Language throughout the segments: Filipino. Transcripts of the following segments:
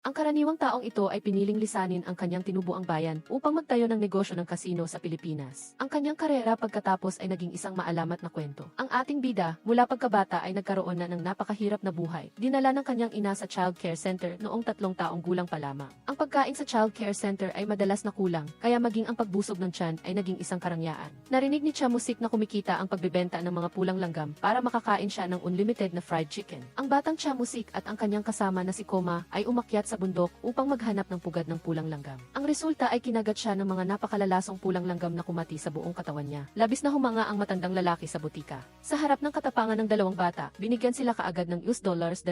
Ang karaniwang taong ito ay piniling lisanin ang kanyang tinubuang bayan upang magtayo ng negosyo ng kasino sa Pilipinas. Ang kanyang karera pagkatapos ay naging isang maalamat na kwento. Ang ating bida, mula pagkabata ay nagkaroon na ng napakahirap na buhay. Dinala ng kanyang ina sa child care center noong 3 taong gulang pa lamang. Ang pagkain sa child care center ay madalas na kulang, kaya maging ang pagbusog ng tiyan ay naging isang karangyaan. Narinig ni Chamusik na kumikita ang pagbebenta ng mga pulang langgam para makakain siya ng unlimited na fried chicken. Ang batang Chamusik at ang kanyang kasama na si Koma ay umakyat sa bundok upang maghanap ng pugad ng pulang langgam. Ang resulta ay kinagat siya ng mga napakalalasong pulang langgam na kumati sa buong katawan niya. Labis na humanga ang matandang lalaki sa butika. Sa harap ng katapangan ng dalawang bata, binigyan sila kaagad ng $200.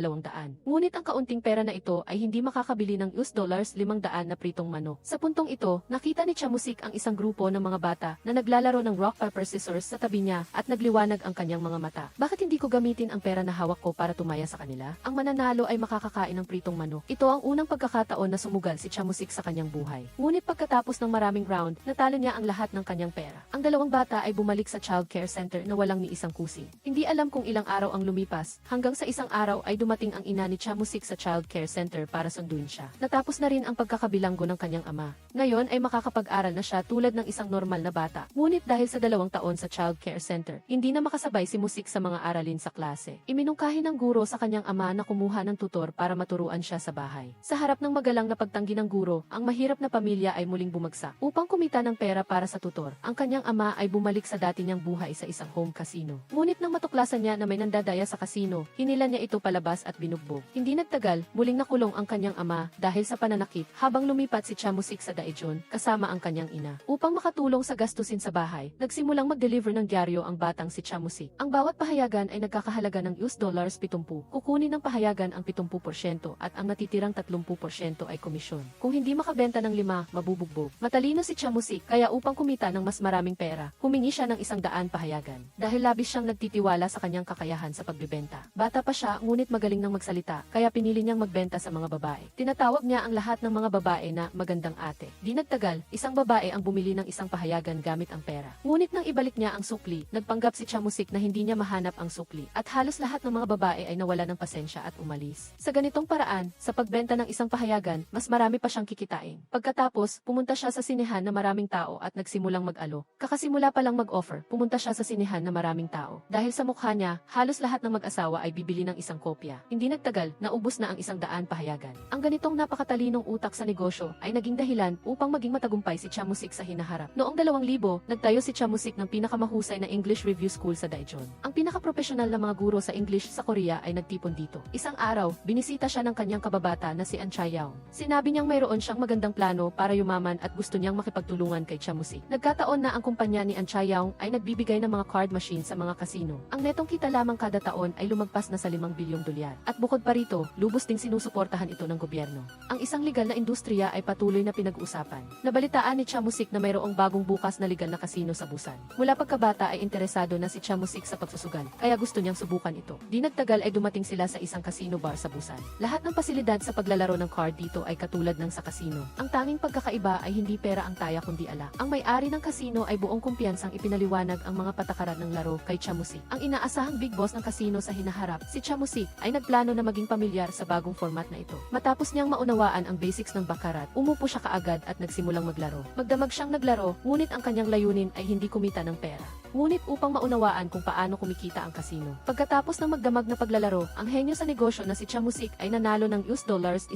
Ngunit ang kaunting pera na ito ay hindi makakabili ng $500 na pritong manok. Sa puntong ito, nakita ni Chamusik ang isang grupo ng mga bata na naglalaro ng rock paper scissors sa tabi niya at nagliwanag ang kanyang mga mata. Bakit hindi ko gamitin ang pera na hawak ko para tumaya sa kanila? Ang mananalo ay makakakain ng pritong manok. Ito ang unang pagkakataon na sumugal si Chamusik sa kanyang buhay. Ngunit pagkatapos ng maraming round, natalo niya ang lahat ng kanyang pera. Ang dalawang bata ay bumalik sa child care center na walang ni isang kusing. Hindi alam kung ilang araw ang lumipas, hanggang sa isang araw ay dumating ang ina ni Chamusik sa child care center para sunduin siya. Natapos na rin ang pagkakabilanggo ng kanyang ama. Ngayon ay makakapag-aral na siya tulad ng isang normal na bata. Ngunit dahil sa 2 taon sa child care center, hindi na makasabay si Musik sa mga aralin sa klase. Iminungkahi ng guro sa kanyang ama na kumuha ng tutor para maturuan siya sa bahay. Sa harap ng magalang na pagtanggi ng guro, ang mahirap na pamilya ay muling bumagsak. Upang kumita ng pera para sa tutor, ang kanyang ama ay bumalik sa dati niyang buhay sa isang home casino. Ngunit nang matuklasan niya na may nandadaya sa casino, hinila niya ito palabas at binugbog. Hindi nagtagal, muling nakulong ang kanyang ama dahil sa pananakit habang lumipat si Chamusik sa Daejeon kasama ang kanyang ina. Upang makatulong sa gastusin sa bahay, nagsimulang mag-deliver ng dyaryo ang batang si Chamusik. Ang bawat pahayagan ay nagkakahalaga ng $70. Kukunin ng pahayagan ang 70% at ang natitirang 30% ay komisyon. Kung hindi makabenta ng 5, mabubugbog. Matalino si Chamusik kaya upang kumita ng mas maraming pera, humingi siya ng 100 pahayagan. Dahil labis siyang nagtitiwala sa kanyang kakayahan sa pagbebenta. Bata pa siya ngunit magaling nang magsalita kaya pinili niyang magbenta sa mga babae. Tinatawag niya ang lahat ng mga babae na magandang ate. Di nagtagal, isang babae ang bumili ng isang pahayagan gamit ang pera. Ngunit nang ibalik niya ang sukli, nagpanggap si Chamusik na hindi niya mahanap ang sukli at halos lahat ng mga babae ay nawala ng pasensya at umalis. Sa ganitong paraan, sa pagbenta ng isang pahayagan, mas marami pa siyang kikitain. Pagkatapos, pumunta siya sa sinehan na maraming tao at nagsimulang mag-alo. Kakasimula pa lang mag-offer, pumunta siya sa sinehan na maraming tao. Dahil sa mukha niya, halos lahat ng mag-asawa ay bibili ng isang kopya. Hindi nagtagal, naubos na ang 100 pahayagan. Ang ganitong napakatalinong utak sa negosyo ay naging dahilan upang maging matagumpay si Chamusik sa hinaharap. Noong 2000, nagtayo si Chamusik ng pinakamahusay na English Review School sa Daejeon. Ang pinakaprofesional na mga guro sa English sa Korea ay nagtipon dito. Isang araw, binisita siya ng kanyang kababata na si An Chaeyoung. Sinabi niyang mayroon siyang magandang plano para yumaman at gusto niyang makipagtulungan kay Chamusik. Nagkataon na ang kumpanya ni An Chaeyoung ay nagbibigay ng mga card machine sa mga kasino. Ang netong kita lamang kada taon ay lumagpas na sa 5 bilyong dolyar. At bukod pa rito, lubos ding sinusuportahan ito ng gobyerno. Ang isang legal na industriya ay patuloy na pinag-uusapan. Nabalitaan ni Chamusik na mayroong bagong bukas na legal na kasino sa Busan. Mula pagkabata ay interesado na si Chamusik sa pagsusugal, kaya gusto niyang subukan ito. Di nagtagal ay dumating sila sa isang casino bar sa Busan. Lahat ng pasilidad sa paglalaro ng card dito ay katulad ng sa kasino. Ang tanging pagkakaiba ay hindi pera ang taya kundi alak. Ang may-ari ng kasino ay buong kumpiyansang ipinaliwanag ang mga patakaran ng laro kay Chamusik. Ang inaasahang big boss ng kasino sa hinaharap, si Chamusik, ay nagplano na maging pamilyar sa bagong format na ito. Matapos niyang maunawaan ang basics ng baccarat, umupo siya kaagad at nagsimulang maglaro. Magdamag siyang naglaro, ngunit ang kanyang layunin ay hindi kumita ng pera. Ngunit upang maunawaan kung paano kumikita ang kasino. Pagkatapos ng magdamag na paglalaro, ang henyo sa negosyo na si Chamusik ay nanalo ng $1.1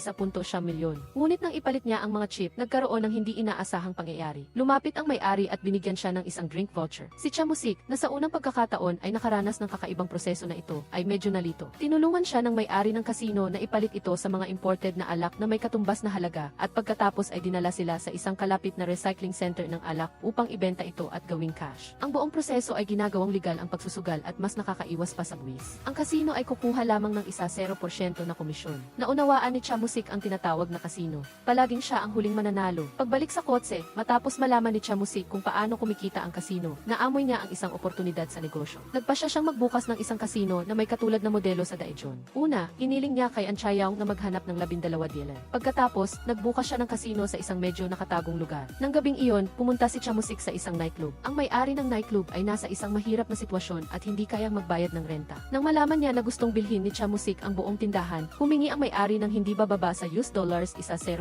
milyon. Ngunit nang ipalit niya ang mga chip, nagkaroon ng hindi inaasahang pangyayari. Lumapit ang may-ari at binigyan siya ng isang drink voucher. Si Chamusik, na sa unang pagkakataon ay nakaranas ng kakaibang proseso na ito, ay medyo nalito. Tinulungan siya ng may-ari ng kasino na ipalit ito sa mga imported na alak na may katumbas na halaga at pagkatapos ay dinala sila sa isang kalapit na recycling center ng alak upang ibenta ito at gawing cash. Ang buong proseso ay ginagawang legal ang pagsusugal at mas nakakaiwas pa sa buwis. Ang kasino ay kukuha lamang ng 0% na komisyon. Naunawaan ni Chamusik ang tinatawag na kasino. Palaging siya ang huling mananalo. Pagbalik sa kotse, matapos malaman ni Chamusik kung paano kumikita ang kasino, naamoy niya ang isang oportunidad sa negosyo. Nagpasya siyang magbukas ng isang kasino na may katulad na modelo sa Daejeon. Una, iniling niya kay An Chaeyoung na maghanap ng 12 dealer. Pagkatapos, nagbukas siya ng kasino sa isang medyo nakatagong lugar. Nang gabing iyon, pumunta si Chamusik sa isang nightclub. Ang may-ari ng nightclub ay nasa isang mahirap na sitwasyon at hindi kayang magbayad ng renta. Nang malaman niya na gustong bilhin ni Chamusik ang buong tindahan, humingi ang may-ari ng hindi bababa sa $10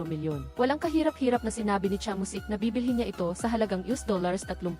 milyon. Walang kahirap-hirap na sinabi ni Chamusik na bibilhin niya ito sa halagang $30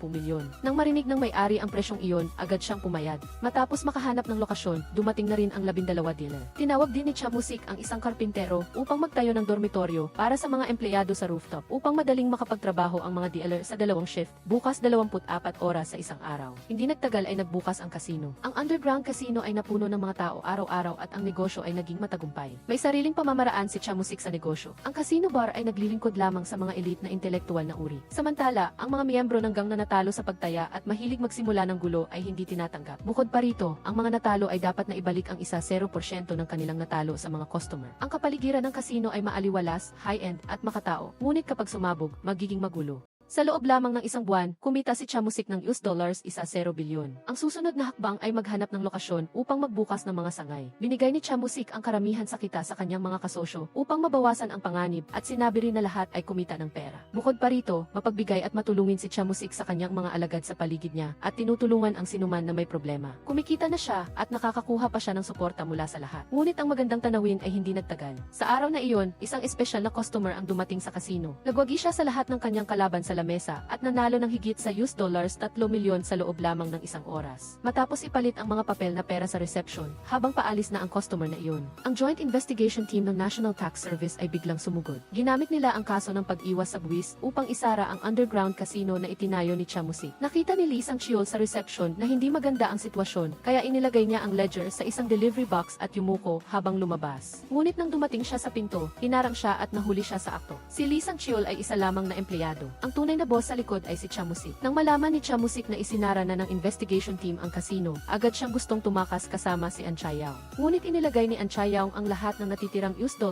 milyon. Nang marinig ng may-ari ang presyong iyon, agad siyang pumayag. Matapos makahanap ng lokasyon, dumating na rin ang 12 dealer. Tinawag din ni Chamusik ang isang karpintero upang magtayo ng dormitoryo para sa mga empleyado sa rooftop upang madaling makapagtrabaho ang mga dealer sa dalawang shift, bukas 24 oras sa isang araw. Hindi nagtagal ay nagbukas ang kasino. Ang underground casino ay napuno ng mga tao araw-araw at ang negosyo ay naging matagumpay. May sariling pamamaraan si Chamusik sa negosyo. Ang casino bar ay naglilingkod lamang sa mga elite na intelektual na uri. Samantala, ang mga miyembro ng gang na natalo sa pagtaya at mahilig magsimula ng gulo ay hindi tinatanggap. Bukod pa rito, ang mga natalo ay dapat na ibalik ang 0% ng kanilang natalo sa mga customer. Ang kapaligiran ng kasino ay maaliwalas, high-end at makatao. Ngunit kapag sumabog, magiging magulo. Sa loob lamang ng isang buwan, kumita si Chamusik ng $10 bilyon. Ang susunod na hakbang ay maghanap ng lokasyon upang magbukas ng mga sangay. Binigay ni Chamusik ang karamihan sa kita sa kanyang mga kasosyo upang mabawasan ang panganib at sinabi rin na lahat ay kumita ng pera. Bukod pa rito, mapagbigay at matulungin si Chamusik sa kanyang mga alagad sa paligid niya at tinutulungan ang sinuman na may problema. Kumikita na siya at nakakakuha pa siya ng suporta mula sa lahat. Ngunit ang magandang tanawin ay hindi nagtagal. Sa araw na iyon, isang espesyal na customer ang dumating sa kasino. Nagwagi siya sa lahat ng kanyang kalaban sa lamesa at nanalo ng higit sa $3 milyon sa loob lamang ng isang oras. Matapos ipalit ang mga papel na pera sa reception, habang paalis na ang customer na iyon. Ang Joint Investigation Team ng National Tax Service ay biglang sumugod. Ginamit nila ang kaso ng pag-iwas sa buwis upang isara ang underground casino na itinayo ni Chamusik. Nakita ni Lee Sang-cheol sa reception na hindi maganda ang sitwasyon, kaya inilagay niya ang ledger sa isang delivery box at yumuko habang lumabas. Ngunit nang dumating siya sa pinto, hinarang siya at nahuli siya sa akto. Si Lee Sang-cheol ay isa lamang na empleyado. Ang tunay na boss sa likod ay si Chamusik. Nang malaman ni Chamusik na isinara na ng investigation team ang kasino, agad siyang gustong tumakas kasama si An Chayaw. Ngunit inilagay ni An Chayaw ang lahat ng natitirang $60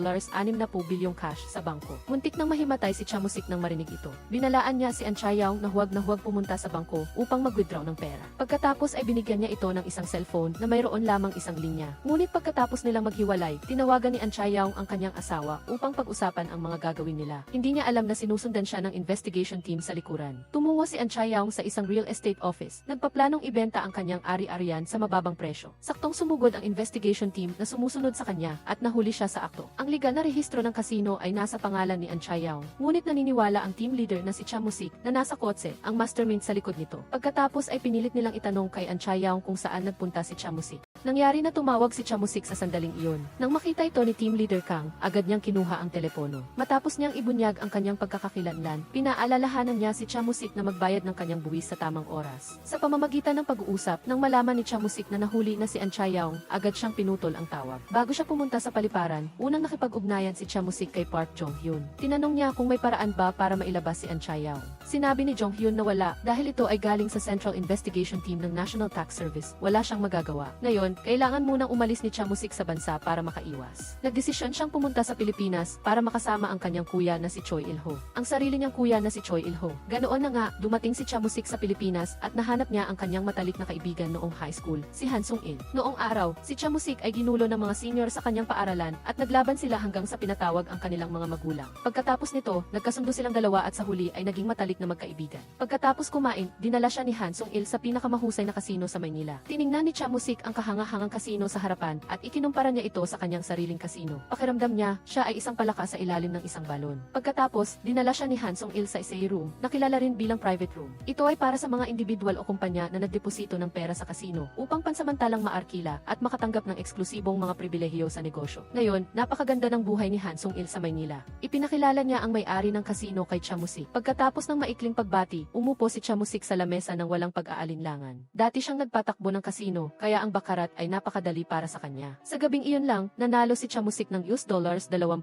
bilyong cash sa bangko. Muntik nang mahimatay si Chamusik nang marinig ito. Binalaan niya si An Chayaw na huwag pumunta sa bangko upang mag-withdraw ng pera. Pagkatapos ay binigyan niya ito ng isang cellphone na mayroon lamang isang linya. Ngunit pagkatapos nilang maghiwalay, tinawagan ni An Chayaw ang kanyang asawa upang pag-usapan ang mga gagawin nila. Hindi niya alam na sinusundan siya ng investigation team sa likuran. Tumungo si An Chayaw sa isang real estate office. Nagpaplanong ibenta ang kanyang ari-arian sa mababang presyo. Saktong sumugod ang investigation team na sumusunod sa kanya at nahuli siya sa akto. Ang legal na rehistro ng kasino ay nasa pangalan ni An Chayaw. Ngunit naniniwala ang team leader na si Chamusik na nasa kotse ang mastermind sa likod nito. Pagkatapos ay pinilit nilang itanong kay An Chayaw kung saan nagpunta si Chamusik. Nangyari na tumawag si Chamusik sa sandaling iyon. Nang makita ito ni team leader Kang, agad niyang kinuha ang telepono. Matapos niyang ibunyag ang kanyang pagkakakilanlan, pinaalalahanan niya si Chamusik na magbayad ng kanyang buwis sa tamang oras. Sa pamamagitan ng pag-uusap, nang malaman ni Chamusik na nahuli na si An Chayaw, agad siyang pinutol ang tawag. Bago siya pumunta sa paliparan, unang nakipag-ugnayan si Chamusik kay Park Jong-hyun. Tinanong niya kung may paraan ba para mailabas si An Chayaw. Sinabi ni Jong-hyun na wala dahil ito ay galing sa Central Investigation Team ng National Tax Service. Wala siyang magagawa. Ngayon, kailangan munang umalis ni Chamusik sa bansa para makaiwas. Nagdesisyon siyang pumunta sa Pilipinas para makasama ang kanyang kuya na si Choi Il-ho. Ang sarili niyang kuya na si Choi Il-ho. Ganoon na nga, dumating si Chamusik sa Pilipinas at nahanap niya ang kanyang matalik na kaibigan noong high school, si Han Sung-il. Noong araw, si Chamusik ay ginulo ng mga senior sa kanyang paaralan at naglaban sila hanggang sa pinatawag ang kanilang mga magulang. Pagkatapos nito, nagkasundo silang dalawa at sa huli ay naging matalik na magkaibigan. Pagkatapos kumain, dinala siya ni Han Sung-il sa pinakamahusay na kasino sa Maynila. Tiningnan ni Chamusik ang kahangahangang kasino sa harapan at ikinumpara niya ito sa kanyang sariling kasino. Pakiramdam niya, siya ay isang palaka sa ilalim ng isang balon. Pagkatapos, dinala siya ni Han Sung-il sa isang room, na kilala rin bilang private room. Ito ay para sa mga individual o kumpanya na nagdeposito ng pera sa kasino upang pansamantalang maarkila at makatanggap ng eksklusibong mga pribilehiyo sa negosyo. Ngayon, napakaganda ng buhay ni Han Sung-il sa Maynila. Ipinakilala niya ang may-ari ng kasino kay Chamusik. Pagkatapos ng maikling pagbati, umupo si Chamusik sa lamesa ng walang pag-aalinlangan. Dati siyang nagpatakbo ng kasino, kaya ang bakarat ay napakadali para sa kanya. Sa gabing iyon lang, nanalo si Chamusik ng $20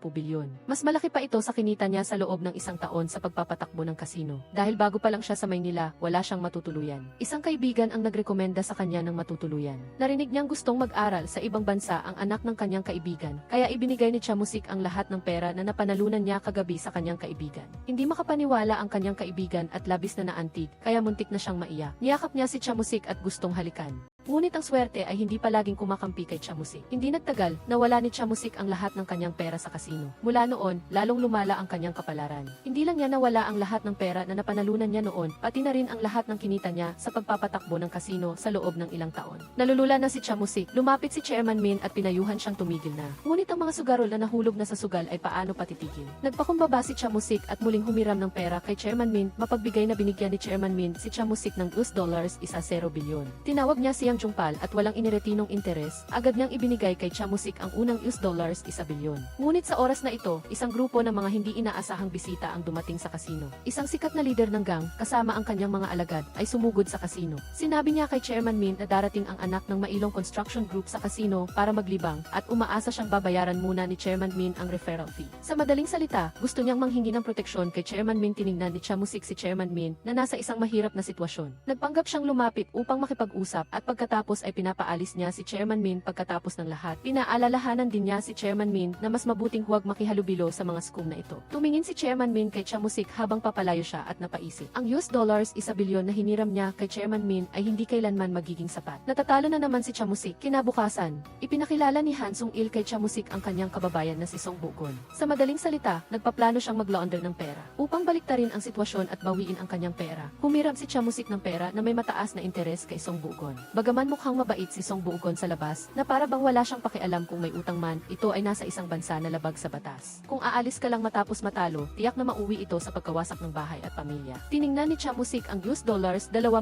bilyon. Mas malaki pa ito sa kinita niya sa loob ng isang taon sa pagpapatakbo ng kasino. Dahil bago pa lang siya sa Maynila, wala siyang matutuluyan. Isang kaibigan ang nagrekomenda sa kanya ng matutuluyan. Narinig niyang gustong mag-aral sa ibang bansa ang anak ng kanyang kaibigan, kaya ibinigay ni Chamusik ang lahat ng pera na napanalunan niya kagabi sa kanyang kaibigan. Hindi makapaniwala ang kanyang kaibigan at labis na naantig, kaya muntik na siyang maiyak. Niyakap niya si Chamusik at gustong halikan. Ngunit ang swerte ay hindi palaging kumakampi kay Chamusik. Hindi nagtagal, nawala ni Chamusik ang lahat ng kanyang pera sa kasino. Mula noon, lalong lumala ang kanyang kapalaran. Hindi lang niya nawala ang lahat ng pera na napanalunan niya noon, pati na rin ang lahat ng kinita niya sa pagpapatakbo ng kasino sa loob ng ilang taon. Nalulula na si Chamusik, lumapit si Chairman Min at pinayuhan siyang tumigil na. Ngunit ang mga sugarol na nahulog na sa sugal ay paano patitigil. Nagpakumbaba si Chamusik at muling humiram ng pera kay Chairman Min, mapagbigay na binigyan ni Chairman Min si Chamusik ng $0 bilyon. Tinawag niya siyang Jungpal at walang iniretinong interes, agad niyang ibinigay kay Chamusik ang unang $1 bilyon. Ngunit sa oras na ito, isang grupo ng mga hindi inaasahang bisita ang dumating sa kasino. Isang sikat na leader ng gang, kasama ang kanyang mga alagad, ay sumugod sa kasino. Sinabi niya kay Chairman Min na darating ang anak ng Mailong Construction Group sa kasino para maglibang at umaasa siyang babayaran muna ni Chairman Min ang referral fee. Sa madaling salita, gusto niyang manghingi ng proteksyon kay Chairman Min. Tiningnan ni Chamusik si Chairman Min na nasa isang mahirap na sitwasyon. Nagpanggap siyang lumapit upang makipag-usap at pagkatapos ay pinapaalis niya si Chairman Min. Pagkatapos ng lahat, pinaalalahanan din niya si Chairman Min na mas mabuting huwag makihalubilo sa mga skum na ito. Tumingin si Chairman Min kay Chamusik habang papalayo siya at napaisip. Ang $1 bilyon na hiniram niya kay Chairman Min ay hindi kailanman magiging sapat. Natatalo na naman si Chamusik. Kinabukasan, ipinakilala ni Han Sung-il kay Chamusik ang kanyang kababayan na si Song Bugon. Sa madaling salita, nagpaplano siyang mag-launder ng pera. Upang baliktarin ang sitwasyon at bawiin ang kanyang pera, humiram si Chamusik ng pera na may mataas na interes kay Song Bugon. Bagaman mukhang mabait si Song Bugon sa labas, na para bang wala siyang pakialam kung may utang man, ito ay nasa isang bansa na labag sa batas. Kung aalis ka lang matapos matalo, tiyak na mauwi ito sa pagkawasak ng bahay at pamilya. Tiningnan ni Chamusik ang $2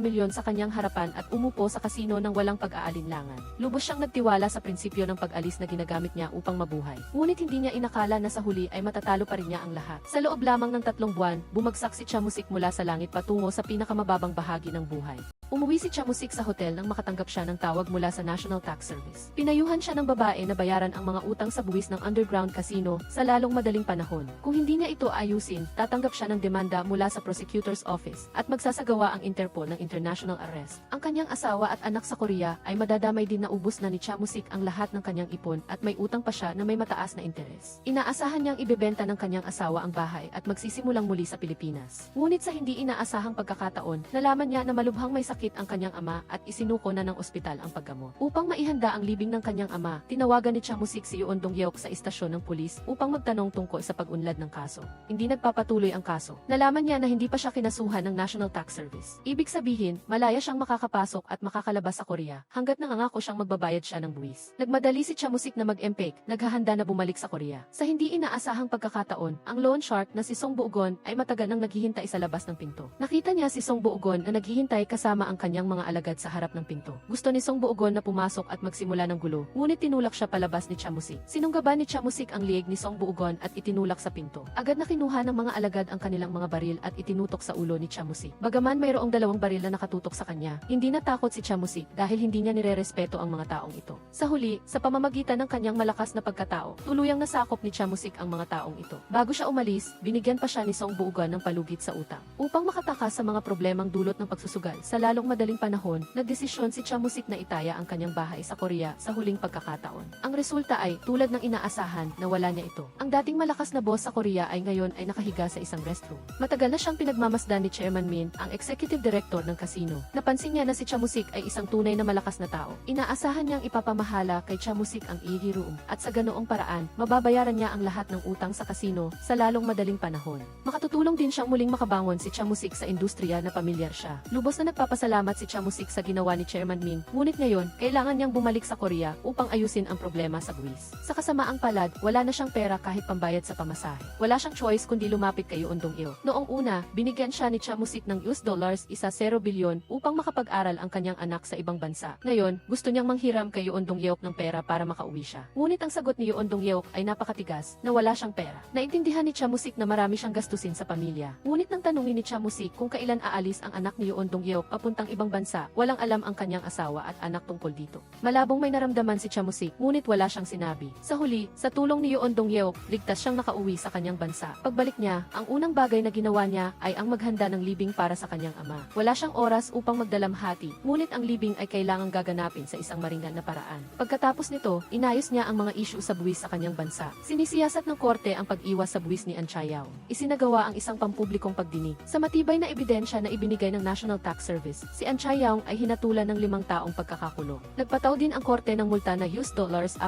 milyon sa kanyang harapan at umupo sa kasino ng walang pag-aalinlangan. Lubos siyang nagtiwala sa prinsipyo ng pag-alis na ginagamit niya upang mabuhay. Ngunit hindi niya inakala na sa huli ay matatalo pa rin niya ang lahat. Sa loob lamang ng 3 buwan, bumagsak si Chamusik mula sa langit patungo sa pinakamababang bahagi ng buhay. Umuwi si Chamusik sa hotel nang makatanggap siya ng tawag mula sa National Tax Service. Pinayuhan siya ng babae na bayaran ang mga utang sa buwis ng underground casino sa lalong madaling panahon. Kung hindi niya ito ayusin, tatanggap siya ng demanda mula sa prosecutor's office at magsasagawa ang Interpol ng international arrest. Ang kanyang asawa at anak sa Korea ay madadamay din na ubos na ni Chamusik ang lahat ng kanyang ipon at may utang pa siya na may mataas na interes. Inaasahan niyang ibebenta ng kanyang asawa ang bahay at magsisimulang muli sa Pilipinas. Ngunit sa hindi inaasahang pagkakataon, nalaman niya na malubhang may sakit ang kanyang ama at isinuko na ng ospital ang paggamot. Upang maihanda ang libing ng kanyang ama, tinawagan ni Chamusik si Yoon Dong-yeok sa istasyon ng pulis upang magtanong tungkol sa pag-unlad ng kaso. Hindi nagpapatuloy ang kaso. Nalaman niya na hindi pa siya kinasuhan ng National Tax Service. Ibig sabihin, malaya siyang makakapasok at makakalabas sa Korea hanggat nangangako siyang magbabayad siya ng buwis. Nagmadali si Chamusik na mag-empake, naghahanda na bumalik sa Korea. Sa hindi inaasahang pagkakataon, ang loan shark na si Song Bugon ay matagal nang naghihintay sa labas ng pinto. Nakita niya si Song Bugon na naghihintay kasama ang kanyang mga alagad sa harap ng pinto. Gusto ni Song Bugon na pumasok at magsimula ng gulo, ngunit tinulak siya palabas ni Chamusik. Sinunggaban ni Chamusik ang liig ni Song Bugon at itinulak sa pinto. Agad na kinuha ng mga alagad ang kanilang mga baril at itinutok sa ulo ni Chamusik. Bagaman mayroong 2 baril na nakatutok sa kanya, hindi natakot si Chamusik dahil hindi niya nirerespeto ang mga taong ito. Sa huli, sa pamamagitan ng kanyang malakas na pagkatao, tuluyang nasakop ni Chamusik ang mga taong ito. Bago siya umalis, binigyan pa siya ni Song Bugon ng palugit sa utang. Upang makatakas sa mga problemang dulot ng pagsusugal, sa lalong madaling panahon, nagdesisyon si Chamusik na itaya ang kanyang bahay sa Korea sa huling pagkakataon. Ang resulta ay, tulad ng inaasahan, nawala niya ito. Ang dating malakas na boss sa Korea ay ngayon ay nakahiga sa isang restroom. Matagal na siyang pinagmamasdan ni Chairman Min, ang executive director ng casino. Napansin niya na si Chamusik ay isang tunay na malakas na tao. Inaasahan niyang ipapamahala kay Chamusik ang EG room, at sa ganoong paraan, mababayaran niya ang lahat ng utang sa casino sa lalong madaling panahon. Makatutulong din siyang muling makabangon si Chamusik sa industriya na pamilyar siya. Lubos na nagpapasalamat si Chamusik sa ginawa ni Chairman Min, ngunit ngayon, kailangan niyang bumalik sa Korea upang ayusin ang problema sa buwis. Sa kasamaang palad, wala na siyang pera kahit pambayad sa pamasahe. Wala siyang choice kundi lumapit kay Yoon Dong-yeok. Noong una, binigyan siya ni Chamusik ng $1 bilyon upang makapag-aral ang kanyang anak sa ibang bansa. Ngayon, gusto niyang manghiram kay Yoon Dong-yeok ng pera para makauwi siya. Ngunit ang sagot ni Yoon Dong-yeok ay napakatigas, na wala siyang pera. Naintindihan ni Chamusik na marami siyang gastusin sa pamilya. Ngunit nang tanungin ni Chamusik kung kailan aalis ang anak ni Yoon Dong-yeok papuntang ibang bansa, walang alam ang kanyang asawa at anak tungkol dito. Malabong may naramdaman si Chamusik, ngunit wala siyang sinabi. Sa huli, sa tulong ni Yoon Dong-yeok, ligtas siyang nakauwi sa kanyang bansa. Pagbalik niya, ang unang bagay na ginawa niya ay ang maghanda ng libing para sa kanyang ama. Wala siyang oras upang magdalamhati, ngunit ang libing ay kailangang gaganapin sa isang maringan na paraan. Pagkatapos nito, inayos niya ang mga issue sa buwis sa kanyang bansa. Sinisiyasat ng korte ang pag-iwas sa buwis ni An Chayaw. Isinagawa ang isang pampublikong pagdinig. Sa matibay na ebidensya na ibinigay ng National Tax Service, si An Chayaw ay hinatulan ng 5 taong pagkakakulong. Nagpataw din ang korte ng multa na $45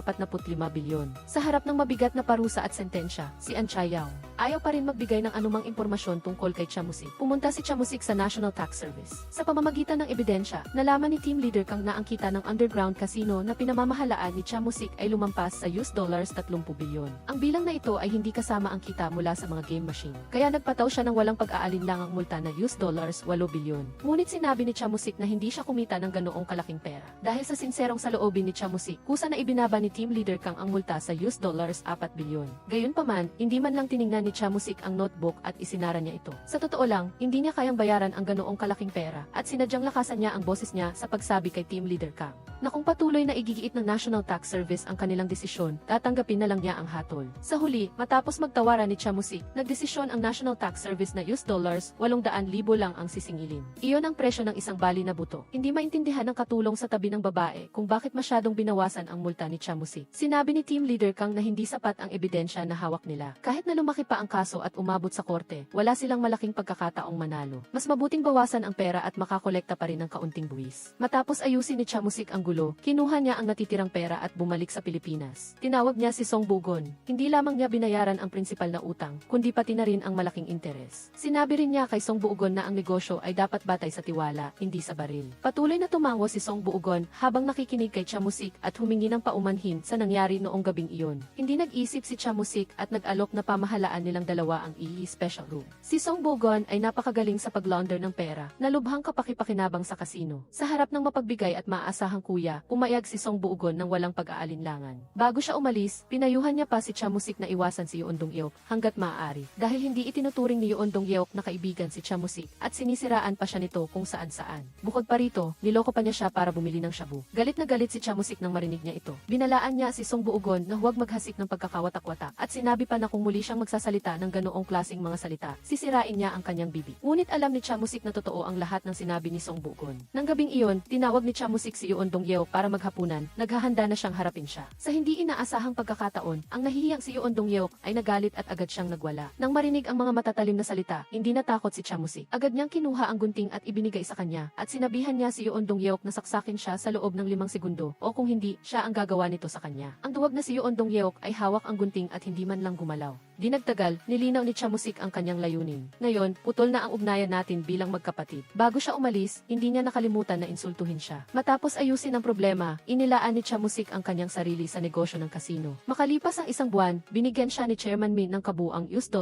bilyon. Sa harap ng mabigat na parusa at sentensya, si An Chayaw ayaw pa rin magbigay ng anumang impormasyon tungkol kay Chamusik. Pumunta si Chamusik sa National Tax Service. Sa pamamagitan ng ebidensya, nalaman ni Team Leader Kang na ang kita ng underground casino na pinamamahalaan ni Chamusik ay lumampas sa $30 bilyon. Ang bilang na ito ay hindi kasama ang kita mula sa mga game machine. Kaya nagpataw siya ng walang pag-aalinlangang multa na $8 bilyon. Ngunit sinabi ni Chamusik na hindi siya kumita ng ganoong kalaking pera. Dahil sa sinserong saloobin ni Chamusik, kusa na ibinaba ni Team Leader Kang ang multa sa $4 bilyon. Gayunpaman, hindi man lang tiningnan ni Chamusik ang notebook at isinara niya ito. Sa totoo lang, hindi niya kayang bayaran ang ganoong kalaking pera at sinadyang lakasan niya ang boses niya sa pagsabi kay Team Leader Kang na kung patuloy na igigiit ng National Tax Service ang kanilang desisyon, tatanggapin na lang niya ang hatol. Sa huli, matapos magtawaran ni Chamusik, nagdesisyon ang National Tax Service na $800,000 lang ang sisingilin. Iyon ang presyo ng isang bali na buto. Hindi maintindihan ng katulong sa tabi ng babae kung bakit masyadong binawasan ang multa ni Chamusik. Sinabi ni Team Leader Kang na hindi sapat ang ebidensya na hawak nila. Kahit na lumaki pa ang kaso at umabot sa korte, wala silang malaking pagkakataong manalo. Mas mabuting bawasan ang pera at makakolekta pa rin ng kaunting buwis. Matapos ayusin ni Chamusik ang gulo, kinuha niya ang natitirang pera at bumalik sa Pilipinas. Tinawag niya si Song Bugon. Hindi lamang niya binayaran ang prinsipal na utang, kundi pati na rin ang malaking interes. Sinabi rin niya kay Song Bugon na ang negosyo ay dapat batay sa tiwala, hindi sa baril. Patuloy na tumango si Song Bugon habang nakikinig kay Chamusik at humingi ng paumanhin sa nangyari noong gabing iyon. Hindi nag-isip si Chamusik at nag-alok na pamahalaan nilang dalawa ang special room. Si Song Bugon ay napakagaling sa paglaunder ng pera, na lubhang kapakipakinabang sa kasino. Sa harap ng mapagbigay at maaasahang kuya, pumayag si Song Bugon ng walang pag-aalinlangan. Bago siya umalis, pinayuhan niya pa si Chamusik na iwasan si Yoon Dong Yeok hanggat maaari. Dahil hindi itinuturing ni Yoon Dong Yeok na kaibigan si Chamusik at sinisiraan pa siya nito kung saan-saan. Bukod pa rito, niloko pa niya siya para bumili ng shabu. Galit na galit si Chamusik nang marinig niya ito. Binalaan niya si Song Bugon na huwag maghasik ng pagkakawatak-watak at sinabi pa na kung muli siyang magsasalita ng ganoong klaseng mga salita, sisirain niya ang kanyang bibig. Ngunit alam ni Chamusik na totoo ang lahat ng sinabi ni Song Bugon. Nang gabing iyon, tinawag ni Chamusik si Yoon Dong Yeok para maghapunan, naghahanda na siyang harapin siya. Sa hindi inaasahang pagkakataon, ang nahihiyang si Yoon Dong Yeok ay nagalit at agad siyang nagwala. Nang marinig ang mga matatalim na salita, hindi natakot si Chamusik. Agad niyang kinuha ang gunting at ibinigay sa kanya, at sinabihan niya si Yoon Dong Yeok na saksakin siya sa loob ng 5 segundo, o kung hindi, siya ang gagawa nito sa kanya. Ang duwag na si Yoon Dong Yeok ay hawak ang gunting at hindi man lang gumalaw. Di nagtagal, nilinaw ni Chamusik ang kanyang layunin. Ngayon, putol na ang ugnayan natin bilang magkapatid. Bago siya umalis, hindi niya nakalimutan na insultuhin siya. Matapos ayusin ang problema, inilaan ni Chamusik ang kanyang sarili sa negosyo ng kasino. Makalipas ang 1 buwan, binigyan siya ni Chairman Min ng kabuang $100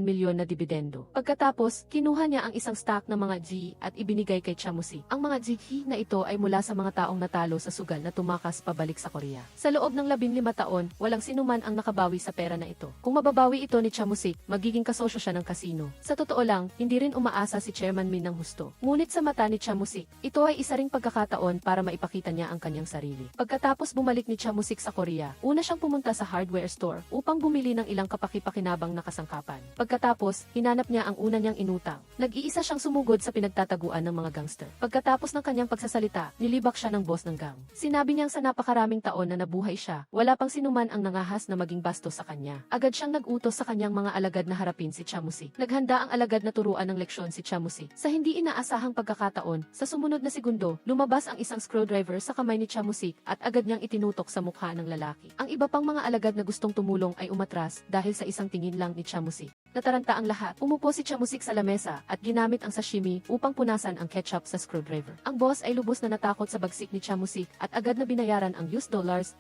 milyon na dibidendo. Pagkatapos, kinuha niya ang isang stock ng mga G at ibinigay kay Chamusik. Ang mga G na ito ay mula sa mga taong natalo sa sugal na tumakas pabalik sa Korea. Sa loob ng 15 taon, walang sinuman ang nakabawi sa pera na ito. Kung mababawi ito ni Chamusik, magiging kasosyo siya ng kasino. Sa totoo lang, hindi rin umaasa si Chairman Min ng husto. Ngunit sa mata ni Chamusik, ito ay isa ring pagkakataon para maipakita niya ang kanyang sarili. Pagkatapos bumalik ni Chamusik sa Korea, una siyang pumunta sa hardware store upang bumili ng ilang kapakipakinabang na kasangkapan. Pagkatapos, hinanap niya ang una niyang inutang. Nag-iisa siyang sumugod sa pinagtataguan ng mga gangster. Pagkatapos ng kanyang pagsasalita, nilibak siya ng boss ng gang. Sinabi niyang sa napakaraming taon na nabuhay siya, wala pang sinuman ang nangahas na maging bastos sa kanya. Agad siyang nag-utos sa kanyang mga alagad na harapin si Chamusik. Naghanda ang alagad na turuan ng leksyon si Chamusik. Sa hindi inaasahang pagkakataon, sa sumunod na segundo, lumabas ang isang screwdriver sa kamay ni Chamusik at agad niyang itinutok sa mukha ng lalaki. Ang iba pang mga alagad na gustong tumulong ay umatras dahil sa isang tingin lang ni Chamusik. Nataranta ang lahat. Umupo si Chamusik sa lamesa at ginamit ang sashimi upang punasan ang ketchup sa screwdriver. Ang boss ay lubos na natakot sa bagsik ni Chamusik at agad na binayaran ang $1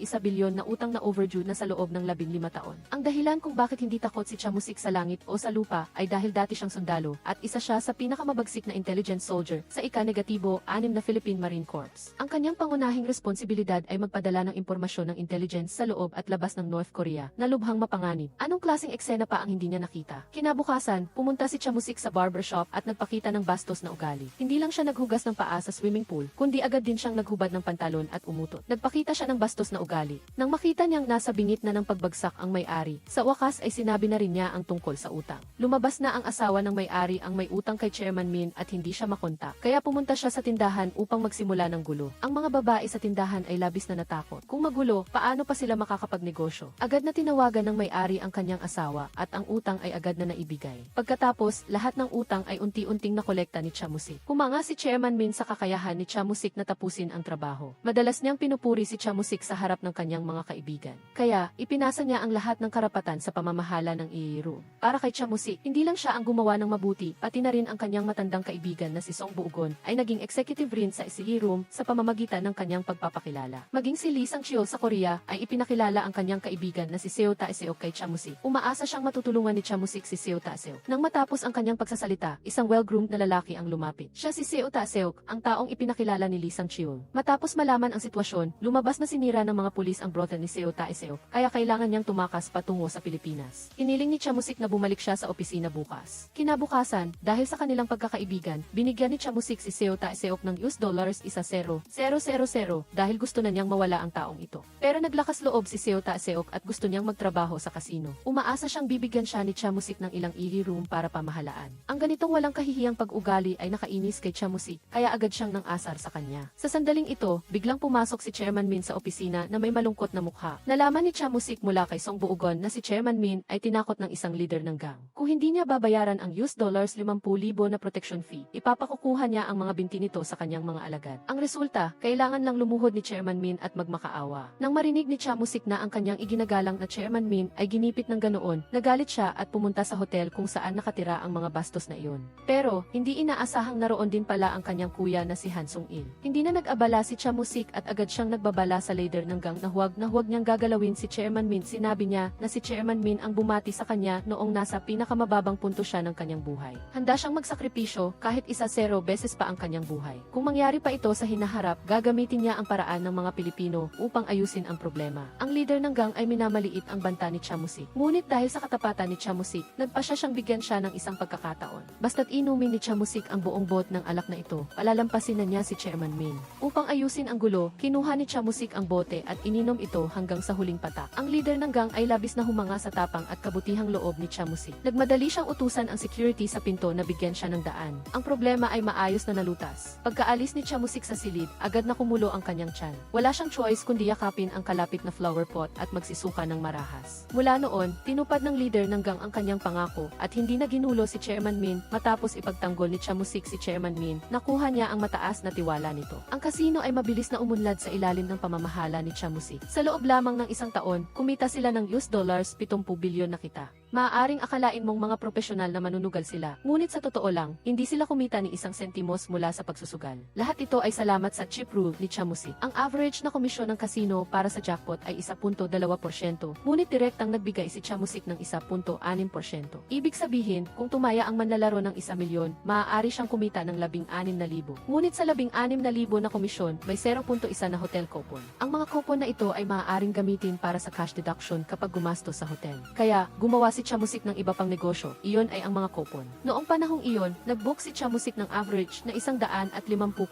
bilyon na utang na overdue na sa loob ng 15 taon. Ang dahilan kung bakit hindi takot si Chamusik sa langit o sa lupa ay dahil dati siyang sundalo at isa siya sa pinakamabagsik na intelligence soldier sa ika-6 na Philippine Marine Corps. Ang kanyang pangunahing responsibilidad ay magpadala ng impormasyon ng intelligence sa loob at labas ng North Korea na lubhang mapanganib. Anong klaseng eksena pa ang hindi niya nakita? Kinabukasan, pumunta si Chamusik sa barbershop at nagpakita ng bastos na ugali. Hindi lang siya naghugas ng paa sa swimming pool, kundi agad din siyang naghubad ng pantalon at umutot. Nagpakita siya ng bastos na ugali. Nang makita niyang nasa bingit na ng pagbagsak ang may-ari, sa wakas ay sinabi na rin niya ang tungkol sa utang. Lumabas na ang asawa ng may-ari ang may utang kay Chairman Min at hindi siya makontak. Kaya pumunta siya sa tindahan upang magsimula ng gulo. Ang mga babae sa tindahan ay labis na natakot. Kung magulo, paano pa sila makakapagnegosyo? Agad na tinawagan ng may-ari ang kanyang asawa at ang utang ay agad agad na naibigay. Pagkatapos, lahat ng utang ay unti-unting nakolekta ni Chamusik. Humanga si Chairman Min sa kakayahan ni Chamusik na tapusin ang trabaho. Madalas niyang pinupuri si Chamusik sa harap ng kanyang mga kaibigan. Kaya, ipinasa niya ang lahat ng karapatan sa pamamahala ng Iiru. Para kay Chamusik, hindi lang siya ang gumawa ng mabuti, pati na rin ang kanyang matandang kaibigan na si Song Buugon ay naging executive rin sa Iiru sa pamamagitan ng kanyang pagpapakilala. Maging si Lee Sang-cheol sa Korea ay ipinakilala ang kanyang kaibigan na si Seo Taeseok kay Chamusik. Umaasa siyang matutulungan ni Chamusik si Seo Taeseok. Nang matapos ang kanyang pagsasalita, isang well-groomed na lalaki ang lumapit. Siya si Seo Taeseok, ang taong ipinakilala ni Lee Sang-cheol. Matapos malaman ang sitwasyon, lumabas na sinira ng mga pulis ang brothel ni Seo Taeseok, kaya kailangan niyang tumakas patungo sa Pilipinas. Hiniling ni Chamusik na bumalik siya sa opisina bukas. Kinabukasan, dahil sa kanilang pagkakaibigan, binigyan ni Chamusik si Seo Taeseok ng $1,000 dahil gusto na niyang mawala ang taong ito. Pero naglakas loob si Seo Taeseok at gusto niyang magtrabaho sa kasino. Umaasa siyang bibigyan siya ni Chamusik ng ilang room para pamahalaan. Ang ganitong walang kahihiyang pag-ugali ay nakainis kay Chamusik, kaya agad siyang nang asar sa kanya. Sa sandaling ito, biglang pumasok si Chairman Min sa opisina na may malungkot na mukha. Nalaman ni Chamusik mula kay Song Buugon na si Chairman Min ay tinakot ng isang leader ng gang. Kung hindi niya babayaran ang $50,000 na protection fee, ipapakukuha niya ang mga binti nito sa kanyang mga alagad. Ang resulta, kailangan lang lumuhod ni Chairman Min at magmakaawa. Nang marinig ni Chamusik na ang kanyang iginagalang na Chairman Min ay ginipit ng ganoon, nagalit siya at pumunta sa hotel kung saan nakatira ang mga bastos na iyon. Pero, hindi inaasahang naroon din pala ang kanyang kuya na si Han Sung-il. Hindi na nag-abala si Chamusik at agad siyang nagbabala sa leader ng gang na huwag niyang gagalawin si Chairman Min. Sinabi niya na si Chairman Min ang bumati sa kanya noong nasa pinakamababang punto siya ng kanyang buhay. Handa siyang magsakripisyo kahit 10 beses pa ang kanyang buhay. Kung mangyari pa ito sa hinaharap, gagamitin niya ang paraan ng mga Pilipino upang ayusin ang problema. Ang leader ng gang ay minamaliit ang banta ni Chamusik. Ngunit dahil sa katapatan ni Chamusik, nagpasya siyang bigyan siya ng isang pagkakataon. Basta't inumin ni Chamusik ang buong bot ng alak na ito, palalampasin na niya si Chairman Min. Upang ayusin ang gulo, kinuha ni Chamusik ang bote at ininom ito hanggang sa huling patak. Ang leader ng gang ay labis na humanga sa tapang at kabutihang loob ni Chamusik. Nagmadali siyang utusan ang security sa pinto na bigyan siya ng daan. Ang problema ay maayos na nalutas. Pagkaalis ni Chamusik sa silid, agad na kumulo ang kanyang tiyan. Wala siyang choice kundi yakapin ang kalapit na flower pot at magsisuka ng marahas. Mula noon, tinupad ng leader ng gang ang kanyang pangako at hindi na ginulo si Chairman Min. Matapos ipagtanggol ni Chamusik si Chairman Min, nakuha niya ang mataas na tiwala nito. Ang kasino ay mabilis na umunlad sa ilalim ng pamamahala ni Chamusik. Sa loob lamang ng isang taon, kumita sila ng $70 bilyon na kita. Maaaring akalain mong mga profesional na manunugal sila, ngunit sa totoo lang, hindi sila kumita ni isang sentimos mula sa pagsusugal. Lahat ito ay salamat sa chip rule ni Chamusik. Ang average na komisyon ng kasino para sa jackpot ay 1.2%, ngunit direktang nagbigay si Chamusik ng 1.6%. Ibig sabihin, kung tumaya ang manlalaro ng 1 milyon, maaari siyang kumita ng 16,000. Ngunit sa 16,000 na komisyon, may 0.1 na hotel coupon. Ang mga coupon na ito ay maaaring gamitin para sa cash deduction kapag gumastos sa hotel. Kaya, gumawa si Chamusik ng iba pang negosyo, iyon ay ang mga coupon. Noong panahong iyon, nag-book si Chamusik ng average na 150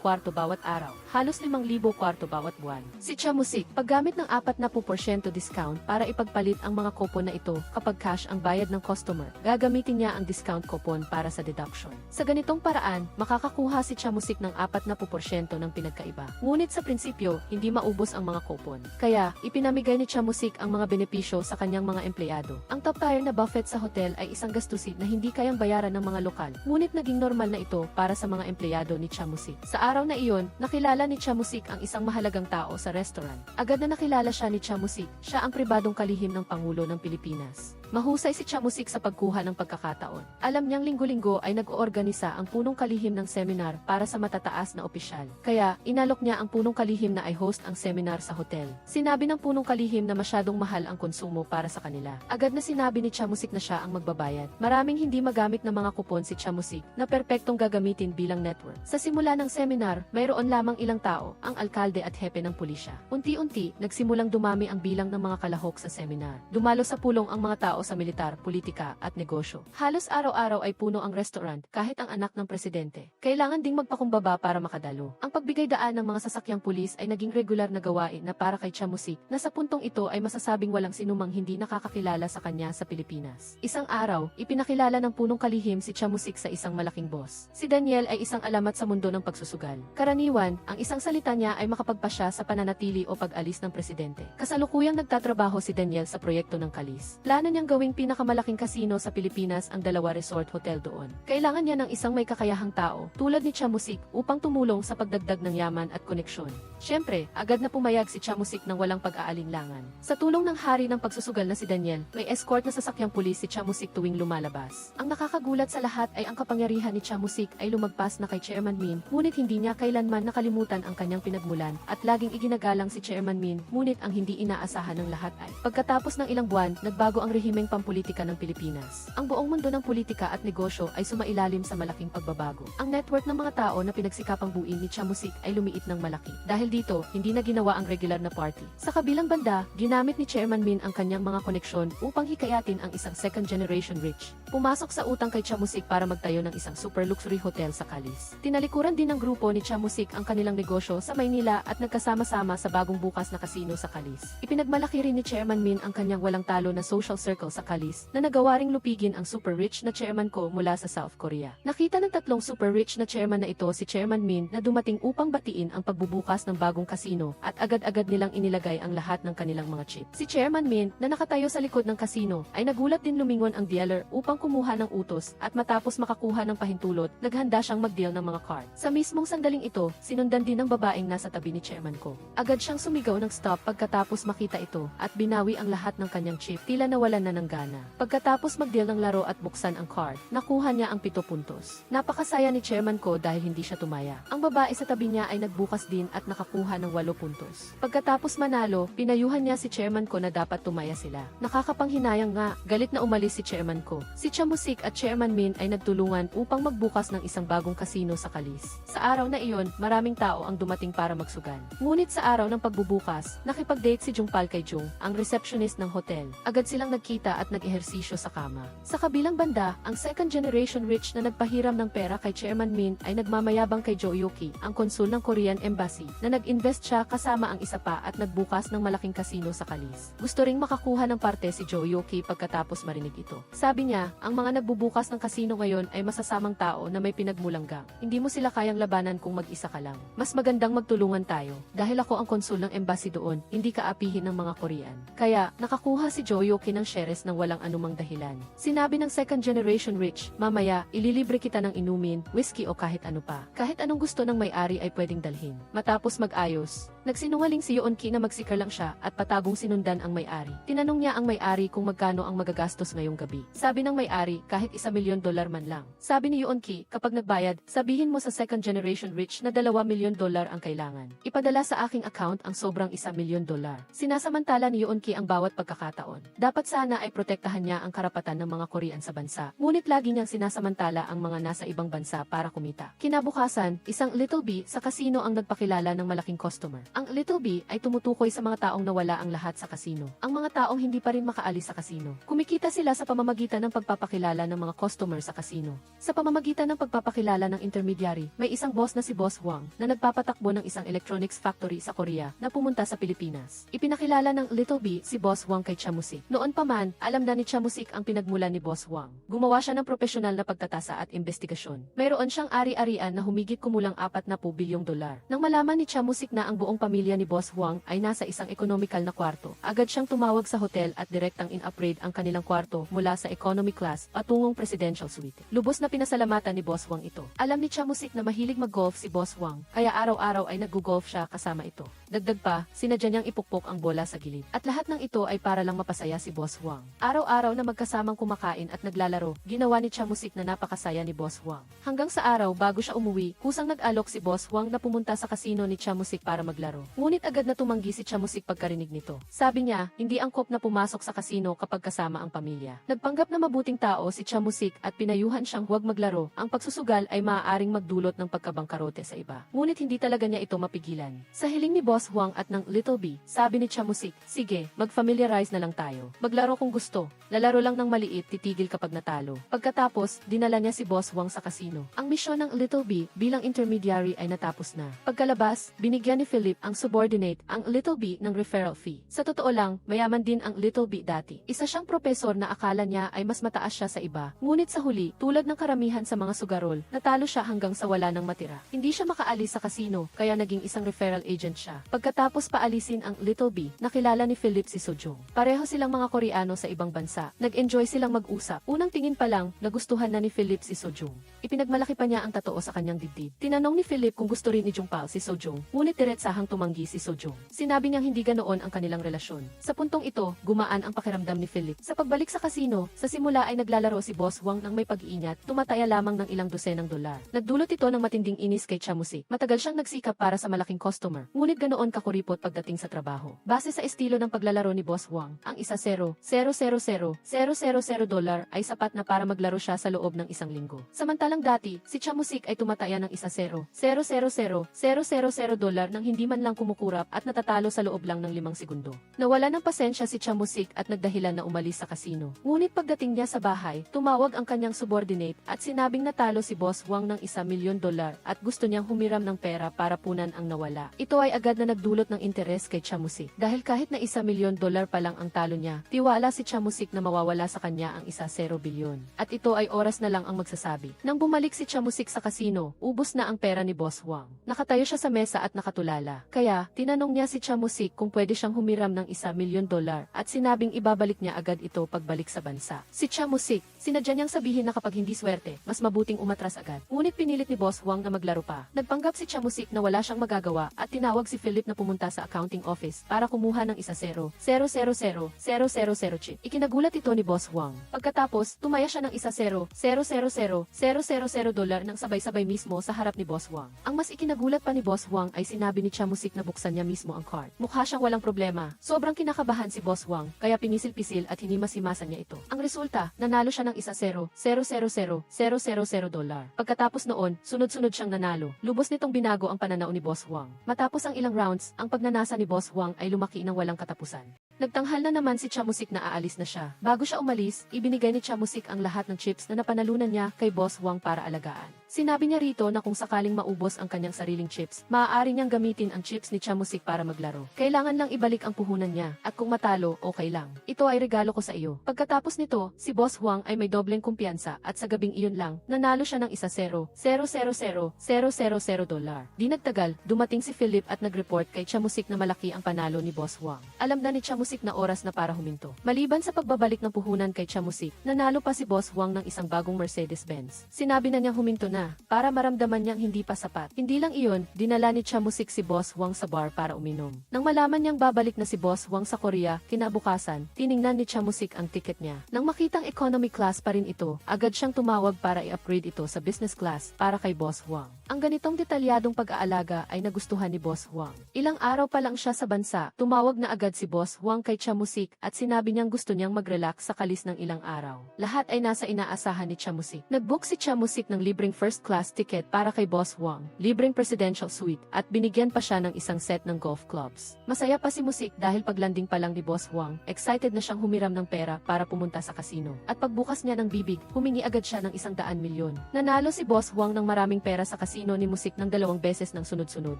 kwarto bawat araw, halos 5,000 kwarto bawat buwan. Si Chamusik, paggamit ng 40% discount para ipagpalit ang mga coupon na ito kapag cash ang bayad ng customer, gagamitin niya ang discount coupon para sa deduction. Sa ganitong paraan, makakakuha si Chamusik ng 40% ng pinagkaiba. Ngunit sa prinsipyo, hindi maubos ang mga coupon. Kaya, ipinamigay ni Chamusik ang mga benepisyo sa kanyang mga empleyado. Ang top tier na buffet sa hotel ay isang gastusin na hindi kayang bayaran ng mga lokal, ngunit naging normal na ito para sa mga empleyado ni Chamusik. Sa araw na iyon, nakilala ni Chamusik ang isang mahalagang tao sa restaurant. Agad na nakilala siya ni Chamusik, siya ang pribadong kalihim ng Pangulo ng Pilipinas. Mahusay si Chamusik sa pagkuha ng pagkakataon. Alam niyang linggo-linggo ay nag-oorganisa ang punong kalihim ng seminar para sa matataas na opisyal. Kaya, inalok niya ang punong kalihim na ay host ang seminar sa hotel. Sinabi ng punong kalihim na masyadong mahal ang konsumo para sa kanila. Agad na sinabi ni Chamusik na siya ang magbabayad. Maraming hindi magamit na mga kupon si Chamusik na perpektong gagamitin bilang network. Sa simula ng seminar, mayroon lamang ilang tao, ang alkalde at hepe ng pulisya. Unti-unti, nagsimulang dumami ang bilang ng mga kalahok sa seminar. Dumalo sa pulong ang mga tao sa militar, politika, at negosyo. Halos araw-araw ay puno ang restaurant, kahit ang anak ng presidente. Kailangan ding magpakumbaba para makadalo. Ang pagbigay daan ng mga sasakyang pulis ay naging regular na gawain na para kay Chamusik, na sa puntong ito ay masasabing walang sinumang hindi nakakakilala sa kanya sa Pilipinas. Isang araw, ipinakilala ng punong kalihim si Chamusik sa isang malaking boss. Si Daniel ay isang alamat sa mundo ng pagsusugal. Karaniwan, ang isang salita niya ay makapagpasya sa pananatili o pag-alis ng presidente. Kasalukuyang nagtatrabaho si Daniel sa proyekto ng Kalis. Plano niyang gawing pinakamalaking kasino sa Pilipinas ang Dalawa Resort Hotel doon. Kailangan niya ng isang may kakayahang tao, tulad ni Chamusik, upang tumulong sa pagdagdag ng yaman at koneksyon. Siyempre, agad na pumayag si Chamusik ng walang pag-aalinlangan. Sa tulong ng hari ng pagsusugal na si Daniel, may escort na sasakyang pulis si Chamusik tuwing lumalabas. Ang nakakagulat sa lahat ay ang kapangyarihan ni Chamusik ay lumagpas na kay Chairman Min, ngunit hindi niya kailanman nakalimutan ang kanyang pinagmulan, at laging iginagalang si Chairman Min, ngunit ang hindi inaasahan ng lahat ay, pagkatapos ng ilang buwan, nagbago ang rehimeng pampulitika ng Pilipinas. Ang buong mundo ng politika at negosyo ay sumailalim sa malaking pagbabago. Ang network ng mga tao na pinagsikapang buuin ni Chamusik ay lumiit ng malaki. Dahil dito, hindi na ginawa ang regular na party. Sa kabilang banda, ginamit ni Chairman Min ang kanyang mga koneksyon upang hikayatin ang isang second generation rich. Pumasok sa utang kay Chamusik para magtayo ng isang super luxury hotel sa Calis. Tinalikuran din ng grupo ni Chamusik ang kanilang negosyo sa Maynila at nagkasama-sama sa bagong bukas na kasino sa Calis. Ipinagmalaki rin ni Chairman Min ang kanyang walang talo na social circle sa Calis na nagawa ring lupigin ang super rich na chairman ko mula sa South Korea. Nakita ng tatlong super rich na chairman na ito si Chairman Min na dumating upang batiin ang pagbubukas ng bagong kasino at agad-agad nilang inilagay ang lahat ng kanilang mga chip. Si Chairman Min na nakatayo sa likod ng kasino ay nagulat din lumingon ang dealer upang kumuha ng utos at matapos makakuha ng pahintulot, naghanda siyang mag-deal ng mga card. Sa mismong sandaling ito, sinundan din ng babaeng nasa tabi ni Chairman ko. Agad siyang sumigaw ng stop pagkatapos makita ito at binawi ang lahat ng kanyang chip, tila nawalan na ng gana. Pagkatapos mag-deal ng laro at buksan ang card, nakuha niya ang 7 puntos. Napakasaya ni Chairman ko dahil hindi siya tumaya. Ang babae sa tabi niya ay nagbukas din at nakakuha ng 8 puntos. Pagkatapos manalo, pinayuhan niya si Chairman ko na dapat tumaya sila. Nakakapanghinayang nga, galit na umalis si Chairman ko. Si Chamusik at Chairman Min ay nagtulungan upang magbukas ng isang bagong kasino sa Calis. Sa araw na iyon, maraming tao ang dumating para magsugal. Ngunit sa araw ng pagbubukas, nakipag-date si Jungpal kay Jung, ang receptionist ng hotel. Agad silang nagkita at nag-ehersisyo sa kama. Sa kabilang banda, ang second generation rich na nagpahiram ng pera kay Chairman Min ay nagmamayabang kay Jo Yoki, ang konsul ng Korean Embassy, na nag-invest siya kasama ang isa pa at nagbukas ng malaking kasino sa Calis. Gusto ring makakuha ng parte si Jo Yoki pagkatapos marinig ito. Sabi niya, ang mga nagbubukas ng kasino ngayon ay masasamang tao na may pinagmulanggang. Hindi mo sila kayang labanan kung mag-isa ka lang. Mas magandang magtulungan tayo. Dahil ako ang konsul ng embassy doon, hindi ka apihin ng mga Korean. Kaya, nakakuha si Jo Yoki ng shares ng walang anumang dahilan. Sinabi ng second generation rich, mamaya, ililibre kita ng inumin, whiskey o kahit ano pa. Kahit anong gusto ng may-ari ay pwedeng dalhin. Matapos mag-ayos, nagsinungaling si Yoonki na magsikar lang siya at patagong sinundan ang may-ari. Tinanong niya ang may-ari kung magkano ang magagastos ngayong gabi. Sabi ng may-ari, kahit $1,000,000 man lang. Sabi ni Yoonki, kapag nagbayad, sabihin mo sa second generation rich na $2,000,000 ang kailangan. Ipadala sa aking account ang sobrang $1,000,000. Sinasamantala ni Yoonki ang bawat pagkakataon. Dapat sana ay protektahan niya ang karapatan ng mga Korean sa bansa. Ngunit lagi niyang sinasamantala ang mga nasa ibang bansa para kumita. Kinabukasan, isang Little B sa kasino ang nagpakilala ng malaking customer. Ang Little B ay tumutukoy sa mga taong nawala ang lahat sa kasino. Ang mga taong hindi pa rin makaalis sa kasino. Kumikita sila sa pamamagitan ng pagpapakilala ng mga customer sa kasino. Sa pamamagitan ng pagpapakilala ng intermediary, may isang boss na si Boss Wang na nagpapatakbo ng isang electronics factory sa Korea na pumunta sa Pilipinas. Ipinakilala ng Little B si Boss Wang kay Chamusik. Noon pa man, alam na ni Chamusik ang pinagmulan ni Boss Wang. Gumawa siya ng profesional na pagtatasa at investigasyon. Mayroon siyang ari-arian na humigit kumulang $40 bilyong. Nang malaman ni Chamusik na ang buong pamilya ni Boss Wang ay nasa isang economical na kwarto, agad siyang tumawag sa hotel at direktang in-upgrade ang kanilang kwarto mula sa economy class patungong presidential suite. Lubos na pinasalamatan ni Boss Wang ito. Alam ni Chamusik na mahilig mag-golf si Boss Wang, kaya araw-araw ay nag-golf siya kasama ito. Dagdag pa, sinadya niyang ipukpok ang bola sa gilid. At lahat ng ito ay para lang mapasaya si Boss Wang. Araw-araw na magkasamang kumakain at naglalaro, ginawa ni Chamusik na napakasaya ni Boss Wang. Hanggang sa araw bago siya umuwi, kusang nag-alok si Boss Wang na pumunta sa kasino ni Chamusik para maglaro. Ngunit agad na tumanggi si Chamusik pagkarinig nito. Sabi niya, hindi angkop na pumasok sa kasino kapag kasama ang pamilya. Nagpanggap na mabuting tao si Chamusik at pinayuhan siyang huwag maglaro. Ang pagsusugal ay maaaring magdulot ng pagkabangkarote sa iba. Ngunit hindi talaga niya ito mapigilan. Sa hiling ni Boss Wang at ng Little B, sabi ni Chamusik, sige, mag-familiarize na lang tayo. Maglaro kung gusto. Lalaro lang ng maliit, titigil kapag natalo. Pagkatapos, dinala niya si Boss Wang sa kasino. Ang misyon ng Little B bilang intermediary ay natapos na. Pagkalabas, binigyan ni Philip ang subordinate, ang Little B ng referral fee. Sa totoo lang, mayaman din ang Little B dati. Isa siyang propesor na akala niya ay mas mataas siya sa iba. Ngunit sa huli, tulad ng karamihan sa mga sugarol, natalo siya hanggang sa wala nang matira. Hindi siya makaalis sa kasino, kaya naging isang referral agent siya. Pagkatapos paalisin ang Little B, nakilala ni Philip si Sojung. Pareho silang mga Koreano sa ibang bansa. Nag-enjoy silang mag-usap. Unang tingin pa lang, nagustuhan na ni Philip si Sojung. Ipinagmalaki pa niya ang tatoo sa kanyang dibdib. Tinanong ni Philip kung gusto rin ni Jungpal si Sojung, ngunit diretsahang tumanggi si Sojung. Sinabi niyang hindi ganoon ang kanilang relasyon. Sa puntong ito, gumaan ang pakiramdam ni Philip. Sa pagbalik sa kasino, sa simula ay naglalaro si Boss Wang ng may pag-iingat, tumataya lamang ng ilang dosenang dolar. Nagdulot ito ng matinding inis kay Chamusik. Matagal siyang nagsikap para sa malaking customer, ngunit ganoon kakuripot pagdating sa trabaho. Base sa estilo ng paglalaro ni Boss Wang, ang isa 0,000,000 dolar ay sapat na para maglaro siya sa loob ng isang linggo. Samantalang dati, si Chamusik ay tumataya ng isa 0,000,000 dolar nang hindi man lang kumukurap at natatalo sa loob lang ng 5 segundo. Nawala ng pasensya si Chamusik at nagdahilan na umalis sa kasino. Ngunit pagdating niya sa bahay, tumawag ang kanyang subordinate at sinabing natalo si Boss Wang ng $1,000,000 at gusto niyang humiram ng pera para punan ang nawala. Ito ay agad na nagdulot ng interes kay Chamusik. Dahil kahit na $1,000,000 pa lang ang talo niya, tiwala si Chamusik na mawawala sa kanya ang $1,000,000,000. At ito ay oras na lang ang magsasabi. Nang bumalik si Chamusik sa kasino, ubos na ang pera ni Boss Wang. Nakatayo siya sa mesa at nakatulala. Kaya, tinanong niya si Chamusik kung pwede siyang humiram ng $1,000,000 at sinabing ibabalik niya agad ito pagbalik sa bansa. Si Chamusik, sinadya niyang sabihin na kapag hindi swerte, mas mabuting umatras agad. Ngunit pinilit ni Boss Wang na maglaro pa. Nagpanggap si Chamusik na wala siyang magagawa at tinawag si Philip na pumunta sa accounting office para kumuha ng $1,000,000 chip. Ikinagulat ito ni Boss Wang. Pagkatapos, tumaya siya ng $1,000,000 nang sabay-sabay mismo sa harap ni Boss Wang. Ang mas ikinagulat pa ni Boss Wang ay sinabi ni Chamusik na buksan niya mismo ang card. Mukha siyang walang problema. Sobrang kinakabahan si Boss Wang, kaya pinisil-pisil at hinimas-himasan niya ito. Ang resulta, nanalo siya ng $1,000,000. Pagkatapos noon, sunod-sunod siyang nanalo. Lubos nitong binago ang pananaw ni Boss Wang. Matapos ang ilang rounds, ang pagnanasa ni Boss Wang ay lumaki ng walang katapusan. Nagtanghal na naman si Chamusik na aalis na siya. Bago siya umalis, ibinigay ni Chamusik ang lahat ng chips na napanalunan niya kay Boss Wang para alagaan. Sinabi niya rito na kung sakaling maubos ang kanyang sariling chips, maaari niyang gamitin ang chips ni Chamusik para maglaro. Kailangan lang ibalik ang puhunan niya, at kung matalo, okay lang. Ito ay regalo ko sa iyo. Pagkatapos nito, si Boss Wang ay may dobleng kumpiyansa at sa gabing iyon lang, nanalo siya ng $1,000,000. Di nagtagal, dumating si Philip at nag-report kay Chamusik na malaki ang panalo ni Boss Wang. Alam na ni Chamusik na oras na para huminto. Maliban sa pagbabalik ng puhunan kay Chamusik, nanalo pa si Boss Wang ng isang bagong Mercedes-Benz. Sinabi na niyang huminto na, para maramdaman niyang hindi pa sapat. Hindi lang iyon, dinala ni Chamusik si Boss Wang sa bar para uminom. Nang malaman niyang babalik na si Boss Wang sa Korea, kinabukasan, tiningnan ni Chamusik ang ticket niya. Nang makitang economy class pa rin ito, agad siyang tumawag para i-upgrade ito sa business class para kay Boss Wang. Ang ganitong detalyadong pag-aalaga ay nagustuhan ni Boss Wang. Ilang araw pa lang siya sa bansa, tumawag na agad si Boss Wang kay Chamusik at sinabi niyang gusto niyang mag-relax sa kalis ng ilang araw. Lahat ay nasa inaasahan ni Chamusik. Nag-book si Chamusik ng libreng first class ticket para kay Boss Wang, libreng presidential suite, at binigyan pa siya ng isang set ng golf clubs. Masaya pa si Musik dahil paglanding pa lang ni Boss Wang, excited na siyang humiram ng pera para pumunta sa kasino. At pagbukas niya ng bibig, humingi agad siya ng $100,000,000. Nanalo si Boss Wang ng maraming pera sa kasino ni Musik ng 2 beses ng sunod-sunod.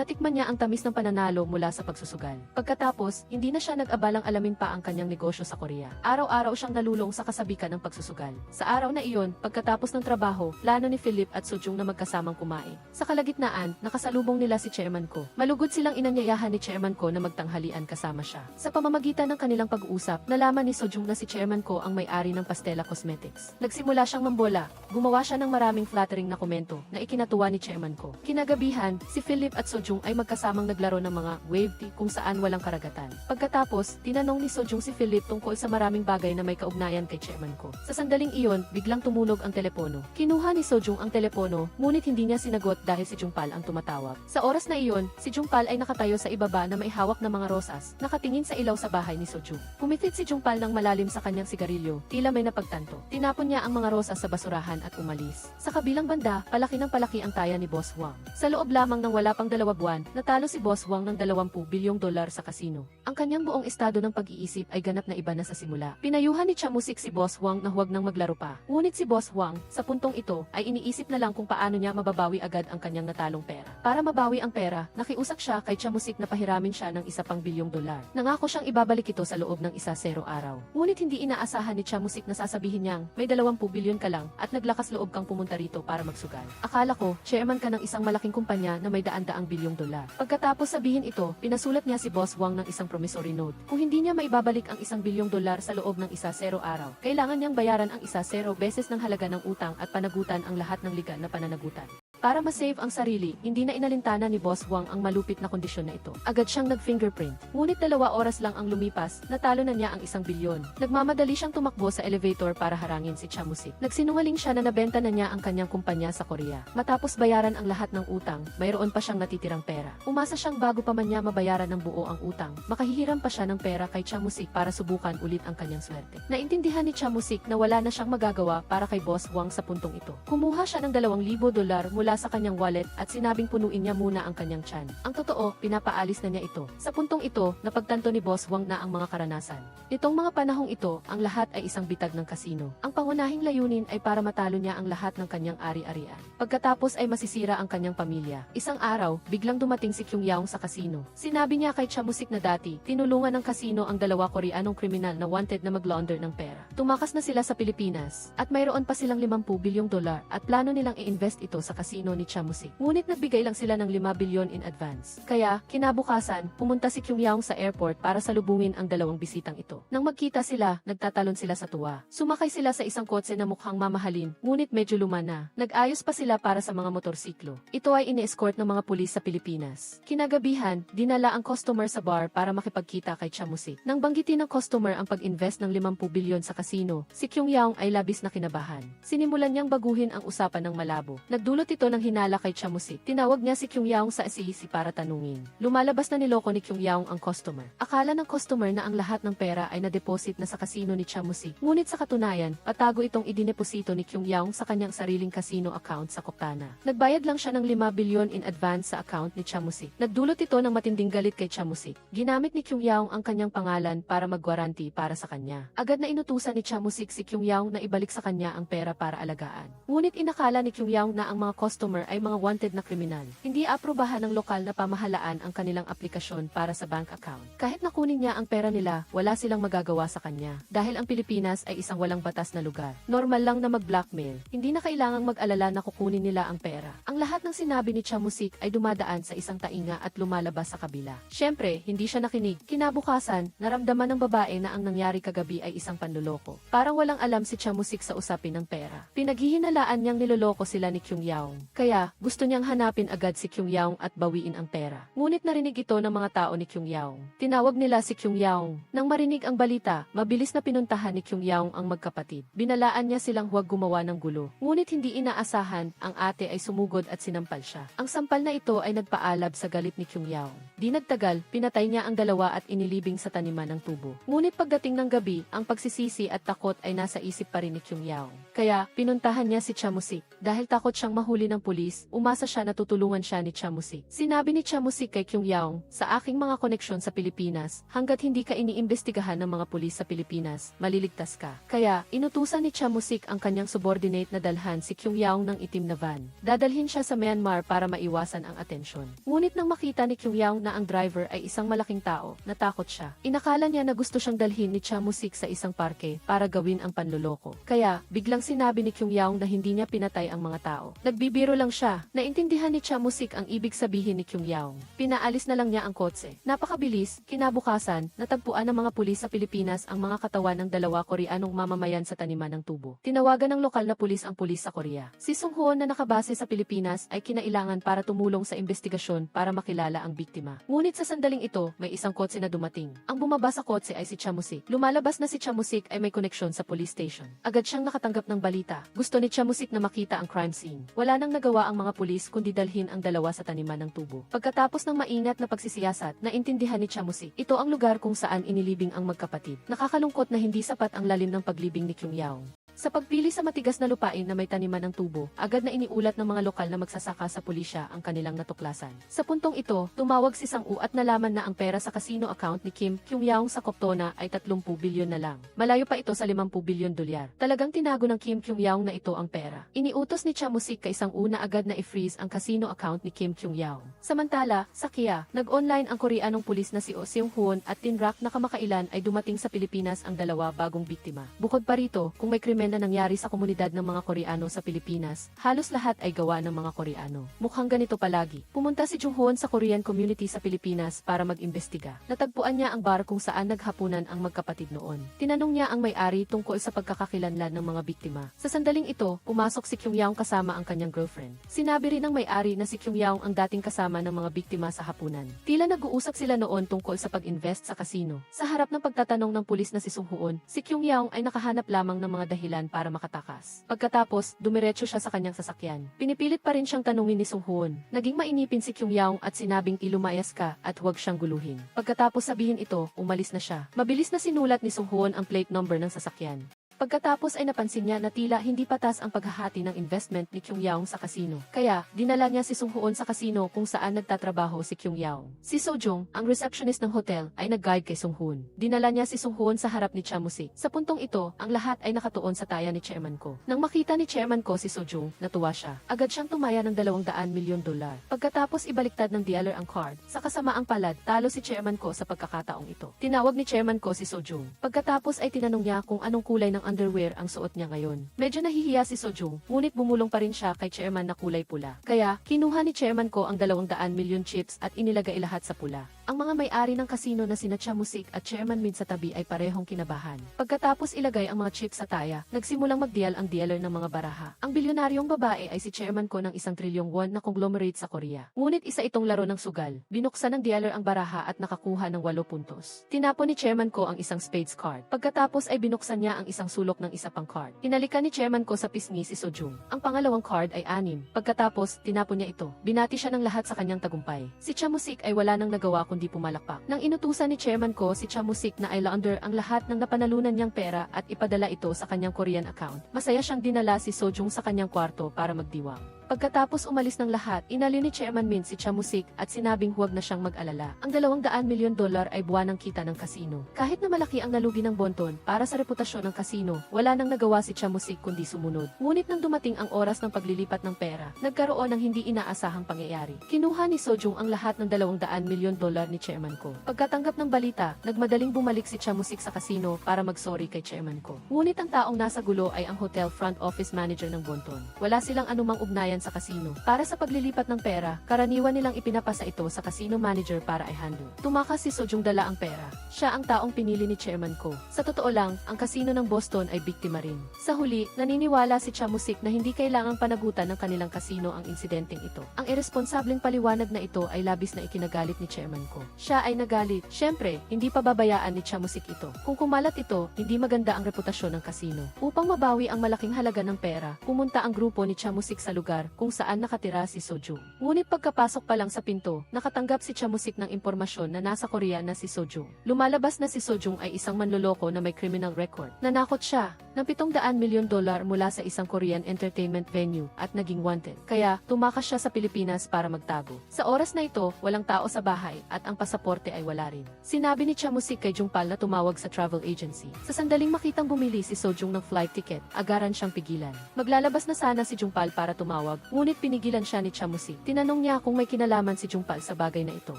Natikman niya ang tamis ng pananalo mula sa pagsusugal. Pagkatapos, hindi na siya nag-abalang alamin pa ang kanyang negosyo sa Korea. Araw-araw siyang nalulong sa kasabikan ng pagsusugal. Sa araw na iyon, pagkatapos ng trabaho, plano ni Philip at Sojung na magkasamang kumain. Sa kalagitnaan, nakasalubong nila si Chairman Ko. Malugod silang inanyayahan ni Chairman Ko na magtanghalian kasama siya. Sa pamamagitan ng kanilang pag-uusap, nalaman ni Sojung na si Chairman Ko ang may-ari ng Pastela Cosmetics. Nagsimula siyang mambola. Gumawa siya ng maraming flattering na komento na ikinatuwa ni Chairman Ko. Kinagabihan, si Philip at Sojung ay magkasamang naglaro ng mga wave tea kung saan walang karagatan. Pagkatapos, tinanong ni Sojung si Philip tungkol sa maraming bagay na may kaugnayan kay Chairman Ko. Sa sandaling iyon, biglang tumunog ang telepono. Kinuha ni Sojung ang telepono, ngunit hindi niya sinagot dahil si Jungpal ang tumatawag. Sa oras na iyon, si Jungpal ay nakatayo sa ibaba na may hawak na mga rosas, nakatingin sa ilaw sa bahay ni Sojung. Pumitit si Jungpal ng malalim sa kanyang sigarilyo, tila may napagtanto. Tinapon niya ang mga rosas sa basurahan at umalis. Sa kabilang banda, palaki ng palaki ang taya ni Boss Wang. Sa loob lamang ng wala pang 2 buwan, natalo si Boss Wang ng $20 bilyong sa kasino. Ang kanyang buong estado ng pag-iisip ay ganap na iba na sa simula. Pinayuhan ni Chamusik si Boss Wang na huwag nang maglaro pa. Ngunit si Boss Wang, sa puntong ito, ay iniisip na lang kung paano niya mababawi agad ang kanyang natalong pera. Para mabawi ang pera, nakiusap siya kay Chamusik na pahiramin siya ng $1 bilyong. Nangako siyang ibabalik ito sa loob ng 10 araw. Ngunit hindi inaasahan ni Chamusik na sasabihin niyang may 20 bilyon ka lang at naglakas loob kang pumunta rito para magsugal. Akala ko, Chairman magyaman ka ng isang malaking kumpanya na may daan-daang bilyong dolar. Pagkatapos sabihin ito, pinasulat niya si Boss Wang ng isang promissory note. Kung hindi niya maibabalik ang 1 bilyong dolar sa loob ng 1-0 araw, kailangan niyang bayaran ang 1-0 beses ng halaga ng utang at panagutan ang lahat ng legal na pananagutan. Para ma-save ang sarili, hindi na inalintana ni Boss Wang ang malupit na kondisyon na ito. Agad siyang nag-fingerprint. Ngunit 2 oras lang ang lumipas, natalo na niya ang 1 bilyon. Nagmamadali siyang tumakbo sa elevator para harangin si Chamusik. Nagsinungaling siya na nabenta na niya ang kanyang kumpanya sa Korea. Matapos bayaran ang lahat ng utang, mayroon pa siyang natitirang pera. Umasa siyang bago pa man niya mabayaran ng buo ang utang, makahihiram pa siya ng pera kay Chamusik para subukan ulit ang kanyang swerte. Naintindihan ni Chamusik na wala na siyang magagawa para kay Boss Wang sa puntong ito. Kumuha siya ng 2,000 dolar mula sa kanyang wallet at sinabing punuin niya muna ang kanyang tiyan. Ang totoo, pinapaalis na niya ito. Sa puntong ito, napagtanto ni Boss Wang na ang mga karanasan. Nitong mga panahong ito, ang lahat ay isang bitag ng kasino. Ang pangunahing layunin ay para matalo niya ang lahat ng kanyang ari-arian. Pagkatapos ay masisira ang kanyang pamilya. Isang araw, biglang dumating si Kyung Yaong sa kasino. Sinabi niya kay Chamusik na dati, tinulungan ng kasino ang 2 Koreanong kriminal na wanted na mag-launder ng pera. Tumakas na sila sa Pilipinas, at mayroon pa silang 50 bilyong dolar at plano nilang i-invest ito sa kasino ni Chamusik. Ngunit nagbigay lang sila ng 5 bilyon in advance. Kaya, kinabukasan, pumunta si Kyung Yaong sa airport para salubungin ang 2 bisitang ito. Nang magkita sila, nagtatalon sila sa tuwa. Sumakay sila sa isang kotse na mukhang mamahalin, ngunit medyo luma na. Nag-ayos pa sila para sa mga motorsiklo. Ito ay ini-escort ng mga pulis sa Pilipinas. Kinagabihan, dinala ang customer sa bar para makipagkita kay Chamusik. Nang banggitin ng customer ang pag-invest ng 50 bilyon sa kasino, si Kyung Yaong ay labis na kinabahan. Sinimulan niyang baguhin ang usapan ng malabo. Nagdulot ito ng hinala kay Chamusik. Tinawag niya si Kyung Yaong sa asisi para tanungin. Lumalabas na niloko ni Kyung Yaong ang customer. Akala ng customer na ang lahat ng pera ay na-deposit na sa kasino ni Chamusik. Ngunit sa katunayan, patago itong idineposito ni Kyung Yaong sa kanyang sariling kasino account sa Koptana. Nagbayad lang siya ng 5 bilyon in advance sa account ni Chamusik. Nagdulot ito ng matinding galit kay Chamusik. Ginamit ni Kyung Yaong ang kanyang pangalan para mag-guarantee para sa kanya. Agad na inutusan ni Chamusik si Kyung Yaong na ibalik sa kanya ang pera para alagaan. Ngunit inakala ni Kyung Yaong na ang mga customer ay mga wanted na kriminal. Hindi aprobahan ng lokal na pamahalaan ang kanilang aplikasyon para sa bank account. Kahit nakunin niya ang pera nila, wala silang magagawa sa kanya. Dahil ang Pilipinas ay isang walang batas na lugar. Normal lang na mag-blackmail. Hindi na kailangang mag-alala na kukunin nila ang pera. Ang lahat ng sinabi ni Chamusik ay dumadaan sa isang tainga at lumalabas sa kabila. Siyempre, hindi siya nakinig. Kinabukasan, naramdaman ng babae na ang nangyari kagabi ay isang panloloko. Parang walang alam si Chamusik sa usapin ng pera. Pinaghihinalaan niyang niloloko sila ni Kyung Yaong. Kaya, gusto niyang hanapin agad si Kyung Yaong at bawiin ang pera. Ngunit narinig ito ng mga tao ni Kyung Yaong. Tinawag nila si Kyung Yaong. Nang marinig ang balita, mabilis na pinuntahan ni Kyung Yaong ang magkapatid. Binalaan niya silang huwag gumawa ng gulo. Ngunit hindi inaasahan, ang ate ay sumugod at sinampal siya. Ang sampal na ito ay nagpaalab sa galit ni Kyung Yaong. Di nagtagal, pinatay niya ang 2 at inilibing sa taniman ng tubo. Ngunit pagdating ng gabi, ang pagsisisi at takot ay nasa isip pa rin ni Kyung Yaong. Kaya, pinuntahan niya si Chamusik. Dahil takot siyang mahuli ng pulis, umasa siya na tutulungan siya ni Chamusik. Sinabi ni Chamusik kay Kyung Yaong, sa aking mga koneksyon sa Pilipinas, hanggat hindi ka iniimbestigahan ng mga pulis sa Pilipinas, maliligtas ka. Kaya, inutusan ni Chamusik ang kanyang subordinate na dalhan si Kyung Yaong ng itim na van. Dadalhin siya sa Myanmar para maiwasan ang atensyon. Ngunit nang makita ni Kyung Yaong na ang driver ay isang malaking tao, natakot siya. Inakala niya na gusto siyang dalhin ni Chamusik sa isang parke para gawin ang panloloko. Kaya, biglang sinabi ni Kyung Yaong na hindi niya pinatay ang mga tao. Nagbibiro lang siya. Naintindihan ni Chamusik ang ibig sabihin ni Kyung Yaong. Pinaalis na lang niya ang kotse. Napakabilis, kinabukasan, natagpuan ng mga pulis sa Pilipinas ang mga katawan ng 2 Koreanong mamamayan sa taniman ng tubo. Tinawagan ng lokal na pulis ang pulis sa Korea. Si Sung Hoon na nakabase sa Pilipinas ay kinailangan para tumulong sa investigasyon para makilala ang biktima. Ngunit sa sandaling ito, may isang kotse na dumating. Ang bumaba sa kotse ay si Chamusik. Lumalabas na si Chamusik ay may koneksyon sa police station. Agad siyang nakatanggap ng balita. Gusto ni Chamusik na makita ang crime scene. Wala nang nagawa ang mga pulis kundi dalhin ang 2 sa taniman ng tubo. Pagkatapos ng maingat na pagsisiyasat, naintindihan ni Chamusik. Ito ang lugar kung saan inilibing ang magkapatid. Nakakalungkot na hindi sapat ang lalim ng paglibing ni Kyung Yaong. Sa pagpili sa matigas na lupain na may taniman ng tubo, agad na iniulat ng mga lokal na magsasaka sa pulisya ang kanilang natuklasan. Sa puntong ito, tumawag si Sang-u at nalaman na ang pera sa casino account ni Kim Kyung Yaong sa Koptona ay 30 bilyon na lang. Malayo pa ito sa 50 bilyon dolyar. Talagang tinago ng Kim Kyung Yaong na ito ang pera. Iniutos ni Chamusik kay Sang-u na agad na i-freeze ang casino account ni Kim Kyung Yaong. Samantala, sa Kia, nag-online ang Koreanong pulis na si Oh Seung-hoon at tinrak na kamakailan ay dumating sa Pilipinas ang 2 bagong biktima. Bukod pa rito, kung may krimen krimen na nangyari sa komunidad ng mga Koreano sa Pilipinas, halos lahat ay gawa ng mga Koreano. Mukhang ganito palagi. Pumunta si Jung-hoon sa Korean community sa Pilipinas para mag-imbestiga. Natagpuan niya ang bar kung saan naghapunan ang magkapatid noon. Tinanong niya ang may-ari tungkol sa pagkakakilanlan ng mga biktima. Sa sandaling ito, pumasok si Kyung-yaong kasama ang kanyang girlfriend. Sinabi rin ng may-ari na si Kyung-yaong ang dating kasama ng mga biktima sa hapunan. Tila nag-uusap sila noon tungkol sa pag-invest sa kasino. Sa harap ng pagtatanong ng pulis na si Sung-hoon, si Kyung-yaong ay nakahanap lamang ng mga dahilan para makatakas. Pagkatapos, dumiretso siya sa kanyang sasakyan. Pinipilit pa rin siyang tanungin ni Sung-hoon. Naging mainipin si Kyung-yaong at sinabing ilumayas ka at huwag siyang guluhin. Pagkatapos sabihin ito, umalis na siya. Mabilis na sinulat ni Sung-hoon ang plate number ng sasakyan. Pagkatapos ay napansin niya na tila hindi patas ang paghahati ng investment ni Kyung-yaong sa kasino. Kaya, dinala niya si Sung-hoon sa kasino kung saan nagtatrabaho si Kyung-yaong. Si Sojung, ang receptionist ng hotel, ay nag-guide kay Sung-hoon. Dinala niya si Sung-hoon sa harap ni Chamusik. Sa puntong ito, ang lahat ay nakatuon sa taya ni Chairman Ko. Nang makita ni Chairman Ko si Sojung, natuwa siya. Agad siyang tumaya ng $200 milyon. Pagkatapos ibaliktad ng dealer ang card, sa kasamaang palad, talo si Chairman Ko sa pagkakataong ito. Tinawag ni Chairman Ko si Sojung. Pagkatapos ay tinanong niya kung anong kulay ng underwear ang suot niya ngayon. Medyo nahihiya si Sojung, ngunit bumulong pa rin siya kay Chairman na kulay pula. Kaya, kinuha ni Chairman Ko ang 200 milyon chips at inilagay lahat sa pula. Ang mga may-ari ng kasino na sina Chamusik at Chairman Min sa tabi ay parehong kinabahan. Pagkatapos ilagay ang mga chips sa taya, nagsimulang mag-deal ang dealer ng mga baraha. Ang bilyonaryong babae ay si Chairman Ko ng 1 trilyong won na conglomerate sa Korea. Ngunit isa itong laro ng sugal. Binuksan ng dealer ang baraha at nakakuha ng 8 puntos. Tinapon ni Chairman Ko ang isang spades card. Pagkatapos ay binuksan niya ang isang sulok ng isa pang card. Hinalikan ni Chairman Ko sa pisngi si Sojung. Ang pangalawang card ay 6. Pagkatapos, tinapon niya ito. Binati siya ng lahat sa kanyang tagumpay. Si Chamusik ay wala nang nagawa kundi pumalakpak. Nang inutusan ni Chairman Ko si Chamusik na i-launder ang lahat ng napanalunan niyang pera at ipadala ito sa kanyang Korean account, masaya siyang dinala si Sojung sa kanyang kwarto para magdiwang. Pagkatapos umalis ng lahat, inalin ni Chairman Min si Chamusik at sinabing huwag na siyang mag-alala. Ang $200 milyon ay buwan ng kita ng kasino. Kahit na malaki ang nalugi ng Bonton para sa reputasyon ng kasino, wala nang nagawa si Chamusik kundi sumunod. Ngunit nang dumating ang oras ng paglilipat ng pera, nagkaroon ng hindi inaasahang pangyayari. Kinuha ni Sojung ang lahat ng $200 milyon ni Chairman Ko. Pagkatanggap ng balita, nagmadaling bumalik si Chamusik sa kasino para mag-sorry kay Chairman Ko. Ngunit ang taong nasa gulo ay ang hotel front office manager ng Bonton. Wala silang anumang ugnayan sa kasino. Para sa paglilipat ng pera, karaniwan nilang ipinapasa ito sa casino manager para i-handle. Tumakas si Sojung dala ang pera. Siya ang taong pinili ni Chairman Ko. Sa totoo lang, ang kasino ng Boston ay biktima rin. Sa huli, naniniwala si Chamusik na hindi kailangang panagutan ng kanilang kasino ang insidenteng ito. Ang irresponsableng paliwanag na ito ay labis na ikinagalit ni Chairman Ko. Siya ay nagalit. Siyempre, hindi pababayaan ni Chamusik ito. Kung kumalat ito, hindi maganda ang reputasyon ng kasino. Upang mabawi ang malaking halaga ng pera, pumunta ang grupo ni Chamusik sa lugar kung saan nakatira si Sojung. Ngunit pagkapasok pa lang sa pinto, nakatanggap si Chamusik ng impormasyon na nasa Korea na si Sojung. Lumalabas na si Sojung ay isang manloloko na may criminal record. Nanakot siya ng $700 milyon mula sa isang Korean entertainment venue at naging wanted. Kaya, tumakas siya sa Pilipinas para magtago. Sa oras na ito, walang tao sa bahay at ang pasaporte ay wala rin. Sinabi ni Chamusik kay Jungpal na tumawag sa travel agency. Sa sandaling makitang bumili si Sojung ng flight ticket, agaran siyang pigilan. Maglalabas na sana si Jungpal para tumawag, ngunit pinigilan siya ni Chamusik. Tinanong niya kung may kinalaman si Jungpal sa bagay na ito.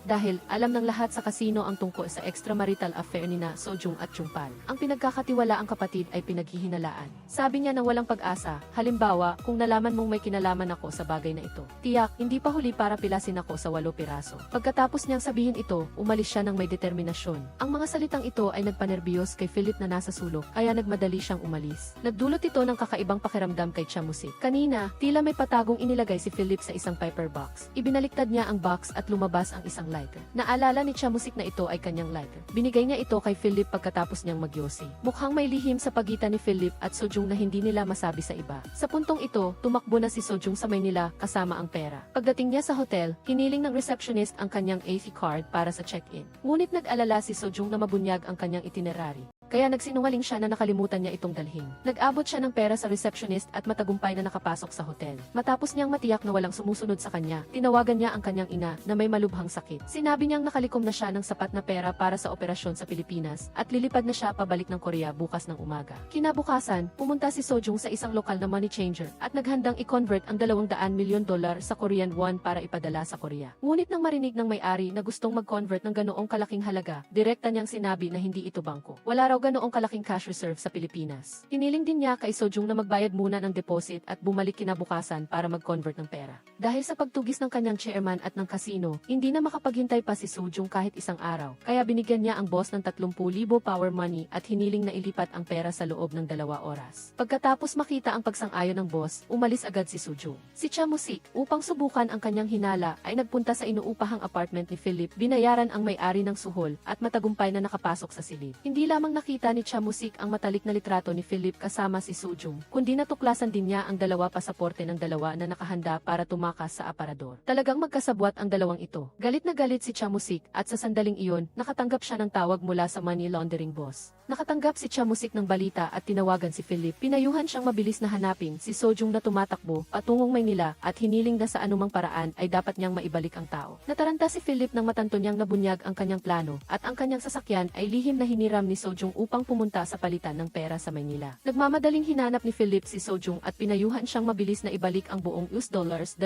Dahil, alam ng lahat sa kasino ang tungkol sa extramarital affair ni na Sojung at Jungpal. Ang pinagkakatiwala ang kapatid ay pinaghihinalaan. Sabi niya na walang pag-asa, halimbawa, kung nalaman mong may kinalaman ako sa bagay na ito. Tiyak, hindi pa huli para pilasin ako sa 8 piraso. Pagkatapos niyang sabihin ito, umalis siya ng may determinasyon. Ang mga salitang ito ay nagpanerbiyos kay Philip na nasa sulok, kaya nagmadali siyang umalis. Nagdulot ito ng kakaibang pakiramdam kay Chamusik. Kanina, tila may patagong inilagay si Philip sa isang paper box. Ibinaliktad niya ang box at lumabas ang isang lighter. Naalala ni Chamusik na ito ay kanyang lighter. Binigay niya ito kay Philip pagkatapos niyang magyosi. Mukhang may lihim sa pagitan ni Philip at Sojung na hindi nila masabi sa iba. Sa puntong ito, tumakbo na si Sojung sa Maynila kasama ang pera. Pagdating niya sa hotel, hiniling ng receptionist ang kanyang AC card para sa check-in. Ngunit nag-alala si Sojung na mabunyag ang kanyang itinerary. Kaya nagsinungaling siya na nakalimutan niya itong dalhin. Nag-abot siya ng pera sa receptionist at matagumpay na nakapasok sa hotel. Matapos niyang matiyak na walang sumusunod sa kanya, tinawagan niya ang kanyang ina na may malubhang sakit. Sinabi niyang nakalikom na siya ng sapat na pera para sa operasyon sa Pilipinas at lilipad na siya pabalik ng Korea bukas ng umaga. Kinabukasan, pumunta si Sojung sa isang lokal na money changer at naghandang i-convert ang $200 milyon sa Korean won para ipadala sa Korea. Ngunit nang marinig ng may-ari na gustong mag-convert ng ganoong kalaking halaga, direkta niyang sinabi na hindi ito bangko. Wala raw ganoong kalaking cash reserve sa Pilipinas. Hiniling din niya kay Sojung na magbayad muna ng deposit at bumalik kinabukasan para mag-convert ng pera. Dahil sa pagtugis ng kanyang chairman at ng casino, hindi na makapaghintay pa si Sojung kahit isang araw. Kaya binigyan niya ang boss ng 30,000 power money at hiniling na ilipat ang pera sa loob ng 2 oras. Pagkatapos makita ang pagsang-ayon ng boss, umalis agad si Sojung. Si Cha Musik, upang subukan ang kanyang hinala, ay nagpunta sa inuupahang apartment ni Philip, binayaran ang may-ari ng suhol at matagumpay na nakapasok sa silid. Hindi lamang nakita ni Cha Musik ang matalik na litrato ni Philip kasama si Sojung, kundi natuklasan din niya ang 2 pasaporte ng 2 na nakahanda para tumakas sa aparador. Talagang magkasabwat ang 2 ito. Galit na galit si Cha Musik at sa sandaling iyon, nakatanggap siya ng tawag mula sa money laundering boss. Nakatanggap si Cha Musik ng balita at tinawagan si Philip. Pinayuhan siyang mabilis na hanapin si Sojung na tumatakbo patungong Maynila at hiniling na sa anumang paraan ay dapat niyang maibalik ang tao. Nataranta si Philip nang matanto niyang nabunyag ang kanyang plano at ang kanyang sasakyan ay lihim na hiniram ni Sojung upang pumunta sa palitan ng pera sa Maynila. Nagmamadaling hinanap ni Philip si Sojung at pinayuhan siyang mabilis na ibalik ang buong $200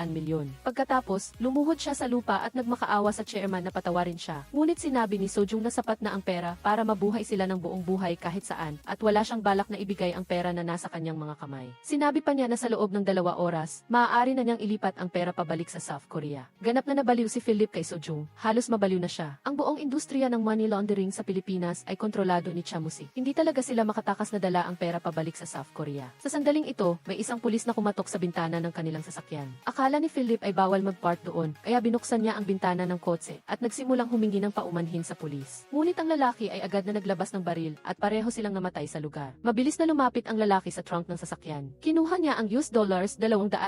milyon. Pagkatapos, lumuhod siya sa lupa at nagmakaawa sa chairman na patawarin siya. Ngunit sinabi ni Sojung na sapat na ang pera para mabuhay sila ng buong buhay kahit saan at wala siyang balak na ibigay ang pera na nasa kanyang mga kamay. Sinabi pa niya na sa loob ng 2 oras, maaari na niyang ilipat ang pera pabalik sa South Korea. Ganap na nabaliw si Philip kay Sojung, halos mabaliw na siya. Ang buong industriya ng money laundering sa Pilipinas ay kontrolado ni Cha Musik. Hindi talaga sila makatakas na dala ang pera pabalik sa South Korea. Sa sandaling ito, may isang pulis na kumatok sa bintana ng kanilang sasakyan. Akala ni Philip ay bawal mag-park doon, kaya binuksan niya ang bintana ng kotse at nagsimulang humingi ng paumanhin sa pulis. Ngunit ang lalaki ay agad na naglabas ng baril at pareho silang namatay sa lugar. Mabilis na lumapit ang lalaki sa trunk ng sasakyan. Kinuha niya ang $200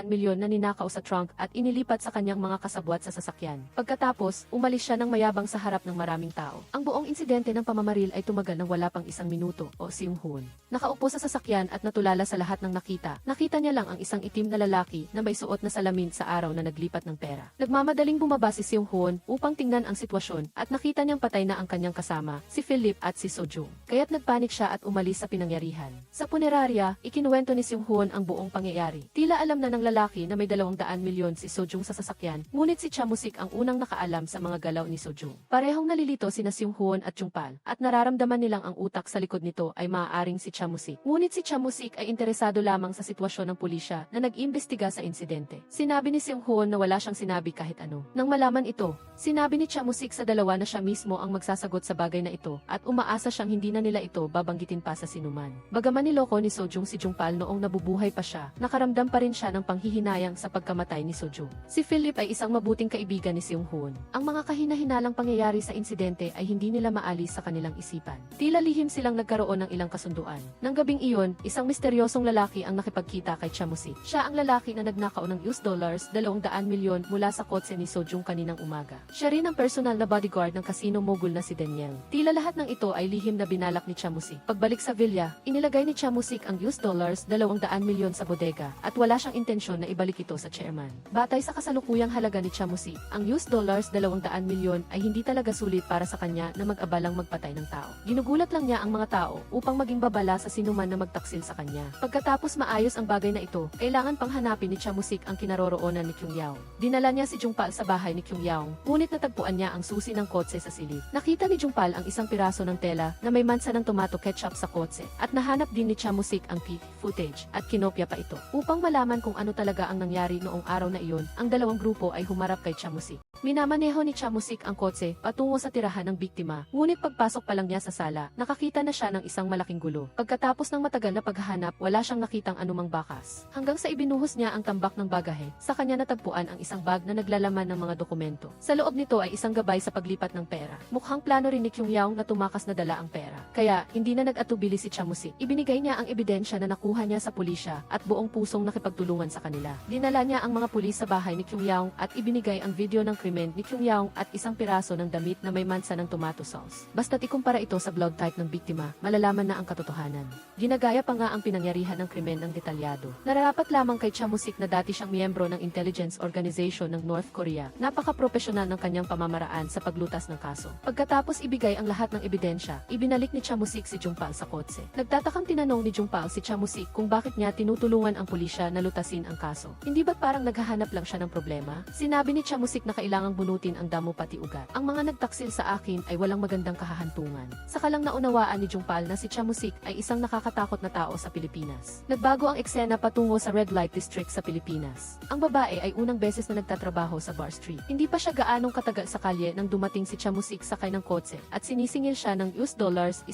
milyon na ninakaw sa trunk at inilipat sa kanyang mga kasabwat sa sasakyan. Pagkatapos, umalis siya ng mayabang sa harap ng maraming tao. Ang buong insidente ng pamamaril ay tumagal ng wala pang 1 minuto o Seung-hoon. Nakaupo sa sasakyan at natulala sa lahat ng nakita. Nakita niya lang ang isang itim na lalaki na may suot na salamin sa araw na naglipat ng pera. Nagmamadaling bumaba si Seung-hoon upang tingnan ang sitwasyon at nakita niyang patay na ang kanyang kasama, si Philip at si Sojung. Kaya't nagpanik siya at umalis sa pinangyarihan. Sa punerarya, ikinuwento ni Seung-hoon ang buong pangyayari. Tila alam na ng lalaki na may 200 milyon si Sojung sa sasakyan, ngunit si Cha Musik ang unang nakaalam sa mga galaw ni Sojung. Parehong nalilito sina Seung-hoon at Jungpal, at nararamdaman nilang ang utak sa likod nito ay maaaring si Cha Musik. Ngunit si Cha Musik ay interesado lamang sa sitwasyon ng pulisya na nag-imbestiga sa insidente. Sinabi ni Seung-hoon na wala siyang sinabi kahit ano. Nang malaman ito, sinabi ni Cha Musik sa 2 na siya mismo ang magsasagot sa bagay na ito at umaasa siyang hindi na nila ito babanggitin pa sa sinuman. Bagaman niloko ni Sojung si Jungpal noong nabubuhay pa siya, nakaramdam pa rin siya ng panghihinayang sa pagkamatay ni Sojung. Si Philip ay isang mabuting kaibigan ni Seung-hoon. Ang mga kahina-hinalang pangyayari sa insidente ay hindi nila maalis sa kanilang isipan. Tila lihim silang nagkaroon ng ilang kasunduan. Nang gabing iyon, isang misteryosong lalaki ang nakipagkita kay Cha Musik. Siya ang lalaki na nagnakaw ng $200 milyon mula sa kotse ni Sojung kaninang umaga. Siya rin ang personal na bodyguard ng casino mogul na si Daniel. Tila lahat ng ito ay lihim na binalak ni Cha Musik. Pagbalik sa villa, inilagay ni Cha Musik ang $200 milyon sa bodega at wala siyang intensyon na ibalik ito sa chairman. Batay sa kasalukuyang halaga ni Cha Musik, ang $200 milyon ay hindi talaga sulit para sa kanya na mag-abalang magpatay ng tao. Ginugulat lang niya ang mga tao upang maging babala sa sinuman na magtaksil sa kanya. Pagkatapos maayos ang bagay na ito, kailangan pang hanapin ni Cha Musik ang kinaroroonan ni Kyung Yao. Dinala niya si Jungpal sa bahay ni Kyung Yao, ngunit natagpuan niya ang susi ng kotse sa silid. Nakita ni Jungpal ang isang piraso ng tela na may mansa ng tomato ketchup sa kotse at nahanap din ni Cha Musik ang footage at kinopya pa ito. Upang malaman kung ano talaga ang nangyari noong araw na iyon, ang 2 grupo ay humarap kay Cha Musik. Minamaneho ni Cha Musik ang kotse patungo sa tirahan ng biktima, ngunit pagpasok pa lang niya sa sala, nakakita na siya ng isang malaking gulo. Pagkatapos ng matagal na paghahanap, wala siyang nakitang anumang bakas. Hanggang sa ibinuhos niya ang tambak ng bagahe, sa kanya natagpuan ang isang bag na naglalaman ng mga dokumento. Sa loob nito ay isang gabay sa paglipat ng pera. Mukhang plano rin ni Kyung Yao na tumakas na dala ang pera. Kaya, hindi na nag-atubili si Cha Musik. Ibinigay niya ang ebidensya na nakuha niya sa pulisya at buong pusong nakipagtulungan sa kanila. Dinala niya ang mga pulis sa bahay ni Kyung Yao at ibinigay ang video ng krimen ni Kyung Yao at isang piraso ng damit na may mansa ng tomato sauce. Basta't ikumpara ito sa blood type ng biktima, malalaman na ang katotohanan. Ginagaya pa nga ang pinangyarihan ng krimen ng detalyado. Nararapat lamang kay Cha Musik na dati siyang miyembro ng intelligence organization ng North Korea. Napaka-profesional ng kanyang pamamaraan sa paglutas ng kaso. Pagkatapos ibigay ang lahat ng ebidensya, ibinalik ni Cha Musik si Jungpal sa kotse. Nagtatakang tinanong ni Jungpal si Cha Musik kung bakit niya tinutulungan ang pulisya na lutasin ang kaso. Hindi ba't parang naghahanap lang siya ng problema? Sinabi ni Cha Musik na kailangang bunutin ang damo pati ugat. Ang mga nagtaksil sa akin ay walang magandang kahahantungan. Sa lang naunawaan ni Jungpal na si Chamusik ay isang nakakatakot na tao sa Pilipinas. Nagbago ang eksena patungo sa Red Light District sa Pilipinas. Ang babae ay unang beses na nagtatrabaho sa Bar Street. Hindi pa siya gaanong katagal sa kalye nang dumating si Chamusik sakay ng kotse at sinisingil siya ng $120,000.